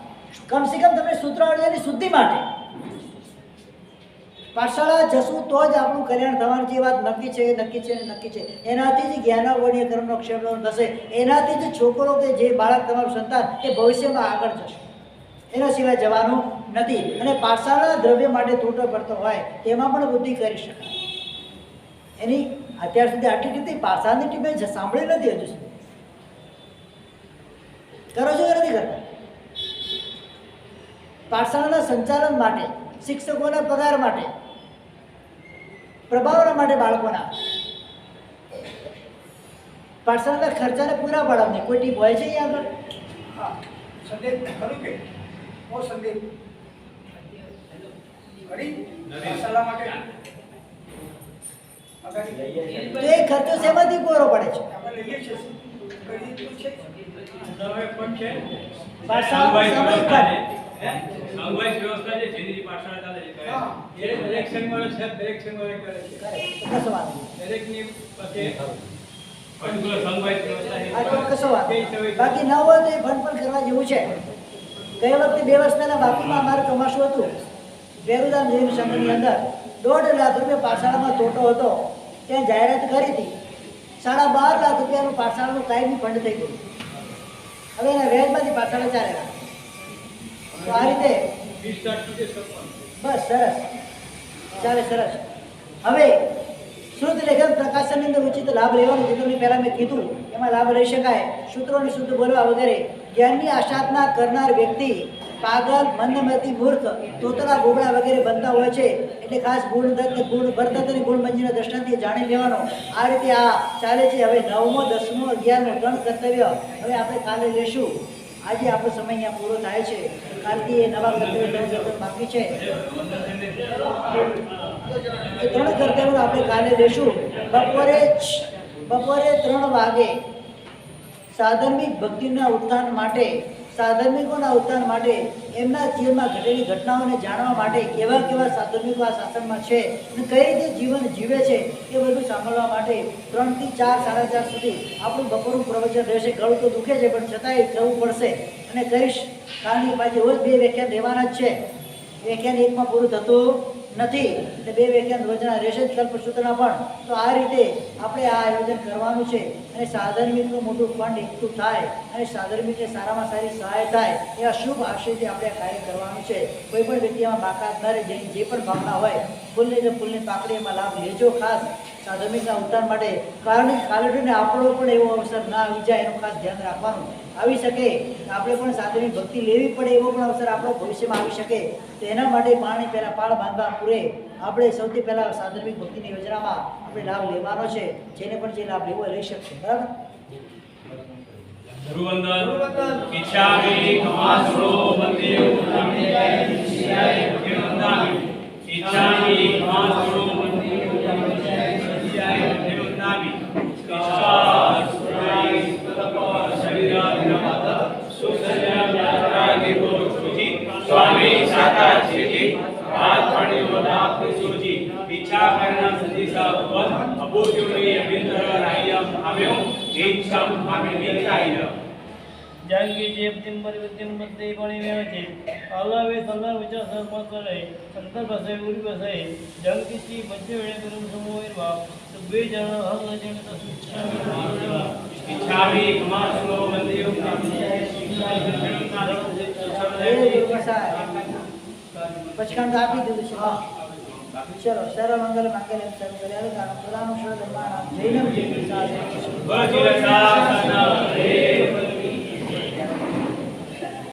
[SPEAKER 1] કમસે કમ તમને સૂત્રાવળીની શુદ્ધિ માટે. પાઠશાળા જશું તો જ આપણું કલ્યાણ થવાનું. જે વાત નક્કી છે, નક્કી છે, નક્કી છે. એનાથી જ જ્ઞાનાવર્ણીય કર્મનો ક્ષેમ થશે. એનાથી જ છોકરો કે જે બાળક તમારું સંતાન એ ભવિષ્યમાં આગળ જશે. એના સિવાય જવાનું નથી. અને પાઠશાળા દ્રવ્ય માટે તૂટો પડતો હોય તેમાં પણ બુદ્ધિ કરી શકાય. એની અત્યાર સુધી આટલી રીતે પાઠશાળાની ટીમે સાંભળી નથી હજુ સુધી. કરો છો કે નથી કરતા? પાઠશાળાના સંચાલન માટે, શિક્ષકોના પગાર માટે, પ્રભાવના માટે, બાળકોના પાઠશાળાના ખર્ચાને પૂરા પાડવા કોઈ ટીપ હોય છે અહીંયા આગળ?
[SPEAKER 8] હા, સંદેશ ખરું કે ઓ સંદેશ કરી પાઠશાળા માટે
[SPEAKER 1] તો એ ખર્ચો શેમાંથી પૂરો પડે છે?
[SPEAKER 8] આપણે લઈએ છીએ કરી તો છે.
[SPEAKER 1] પાઠશાળામાં સામૂહિક ખર્ચ.
[SPEAKER 2] સામૂહિક વ્યવસ્થા છે જેની પાઠશાળા ચાલે છે એ દરેક શનિવારે છે, દરેક શનિવારે કરે છે.
[SPEAKER 1] કશો વાંધો નહીં.
[SPEAKER 2] દરેકની પાસે પર્ટિક્યુલર સામૂહિક વ્યવસ્થા છે.
[SPEAKER 1] આ તો કશો વાંધો નહીં. બાકી ન હોય તો એ ફંડ પણ કરવા જેવું છે. ગઈ વખતે 2 વર્ષ પહેલા બાકીમાં અમારે ચોમાસું હતું વેરુધામ જૈન સંઘની અંદર 1.5 લાખ રૂપિયા પાઠશાળામાં તોટો હતો. ત્યાં જાહેરાત કરી હતી 12.5 લાખ રૂપિયાનું પાઠશાળાનું કાયમી ફંડ થઈ ગયું. હવે એના વેજમાંથી પાઠશાળા ચાલે. તો આ રીતે બસ સરસ ચાલે સરસ. હવે શુદ્ધ લેખન પ્રકાશનની અંદર ઉચિત લાભ લેવાનો જે તમને પહેલાં મેં કીધું એમાં લાભ લઈ શકાય. સૂત્રોને શુદ્ધ બોલવા વગેરે જ્ઞાનની આશાતના કરનાર વ્યક્તિ પાગલ, મંદમતી, મૂર્ખ, તોતલા, ગોબડા વગેરે બનતા હોય છે. એટલે ખાસ ગુણદત્ત, ગુણ ભરદત્ત અને ગુણમંજીના દ્રષ્ટાંતથી જાણી લેવાનો. આ રીતે આ ચાલે છે. હવે 9મો, 10મો, 11મો 3 કર્તવ્ય હવે આપણે કાલે લેશું. આજે આપણો સમય અહીંયા પૂરો થાય છે. કાલથી એ નવા કર્તવ્ય બાકી છે. એ 3 કર્તવ્યો આપણે કાલે લેશું. બપોરે 3 વાગે સાધર્મિક ભક્તિના ઉત્થાન માટે, સાધર્મિકોના ઉત્થાન માટે, એમના જીવનમાં ઘટેલી ઘટનાઓને જાણવા માટે કેવા કેવા સાધર્મિકો આ શાસનમાં છે અને કઈ રીતે જીવન જીવે છે એ બધું સાંભળવા માટે 3 થી 4, 4:30 સુધી આપણું બપોરનું પ્રવચન રહેશે. ગળું તો દુખે છે પણ છતાંય જવું પડશે અને કરીશ. કારણ કે પાછી રોજ 2 વ્યાખ્યાન દેવાના જ છે. વ્યાખ્યાન એકમાં પૂરું થતું નથી એટલે 2 વ્યાખ્યાન રોજના રહેશે જ કલ્પસૂત્રના પણ. તો આ રીતે આપણે આ આયોજન કરવાનું છે અને સાધર્મિકનું મોટું ફંડ એકઠું થાય અને સાધર્મિકને સારામાં સારી સહાય થાય એવા શુભ આશયથી આપણે આ કાર્ય કરવાનું છે. કોઈ પણ વ્યક્તિ એમાં બાકાત ન રહે. જેની જે પણ ભાવના હોય ફૂલને જે ફૂલની પાકડી એમાં લાભ લેજો ખાસ સાધર્મિકના ઉત્થાન માટે. કારણ કે કાલેટોને આપણો પણ એવો અવસર ના આવી જાય એનું ખાસ ધ્યાન રાખવાનું. આવી શકે આપણે પણ સાધર્મિક ભક્તિ લેવી પડે એવો પણ અવસર આપણો ભવિષ્યમાં આવી શકે. તો એના માટે પાણી પહેલાં પાળ બાંધવા પૂરે આપણે સૌથી પહેલાં સાધર્મિક ભક્તિની યોજનામાં આપણે લાભ લેવાનો છે. જેને પણ જે લાભ લેવો લઈ શકશે. બરાબર.
[SPEAKER 2] ગુરુવંદન ઇચ્છામિ કમાસરો મંદિર ઇચ્છામિ કમાસરો મંદિર સ્વામી સાતા છે હાથ પાણીનો લાભ સુજી ઈચ્છા કરના સંદેશા ઉપર અબોધ્યોની અભ્યંતર રાયમ આવ્યો ઈચ્છા આમે નિકાય
[SPEAKER 9] જાનકી જે તિંબર વિદ્યમ મતે પાણી મેં છે અલાવે સલા વિચાર સર્મ કરે અંતર બસે ઉરી બસે જાનકી મધ્ય વેળે ગુરુ સમોયવા બે જણ હલ જણ
[SPEAKER 2] ઈચ્છામિ કમાસરો મંદિર
[SPEAKER 1] પચકાંડ આપી દીધું છે. ચલો સર્વ મંગલ મંગલ સર્વ કલ્યાણ પુરાણ શરદ જૈનમ જૈન
[SPEAKER 2] વજીરતા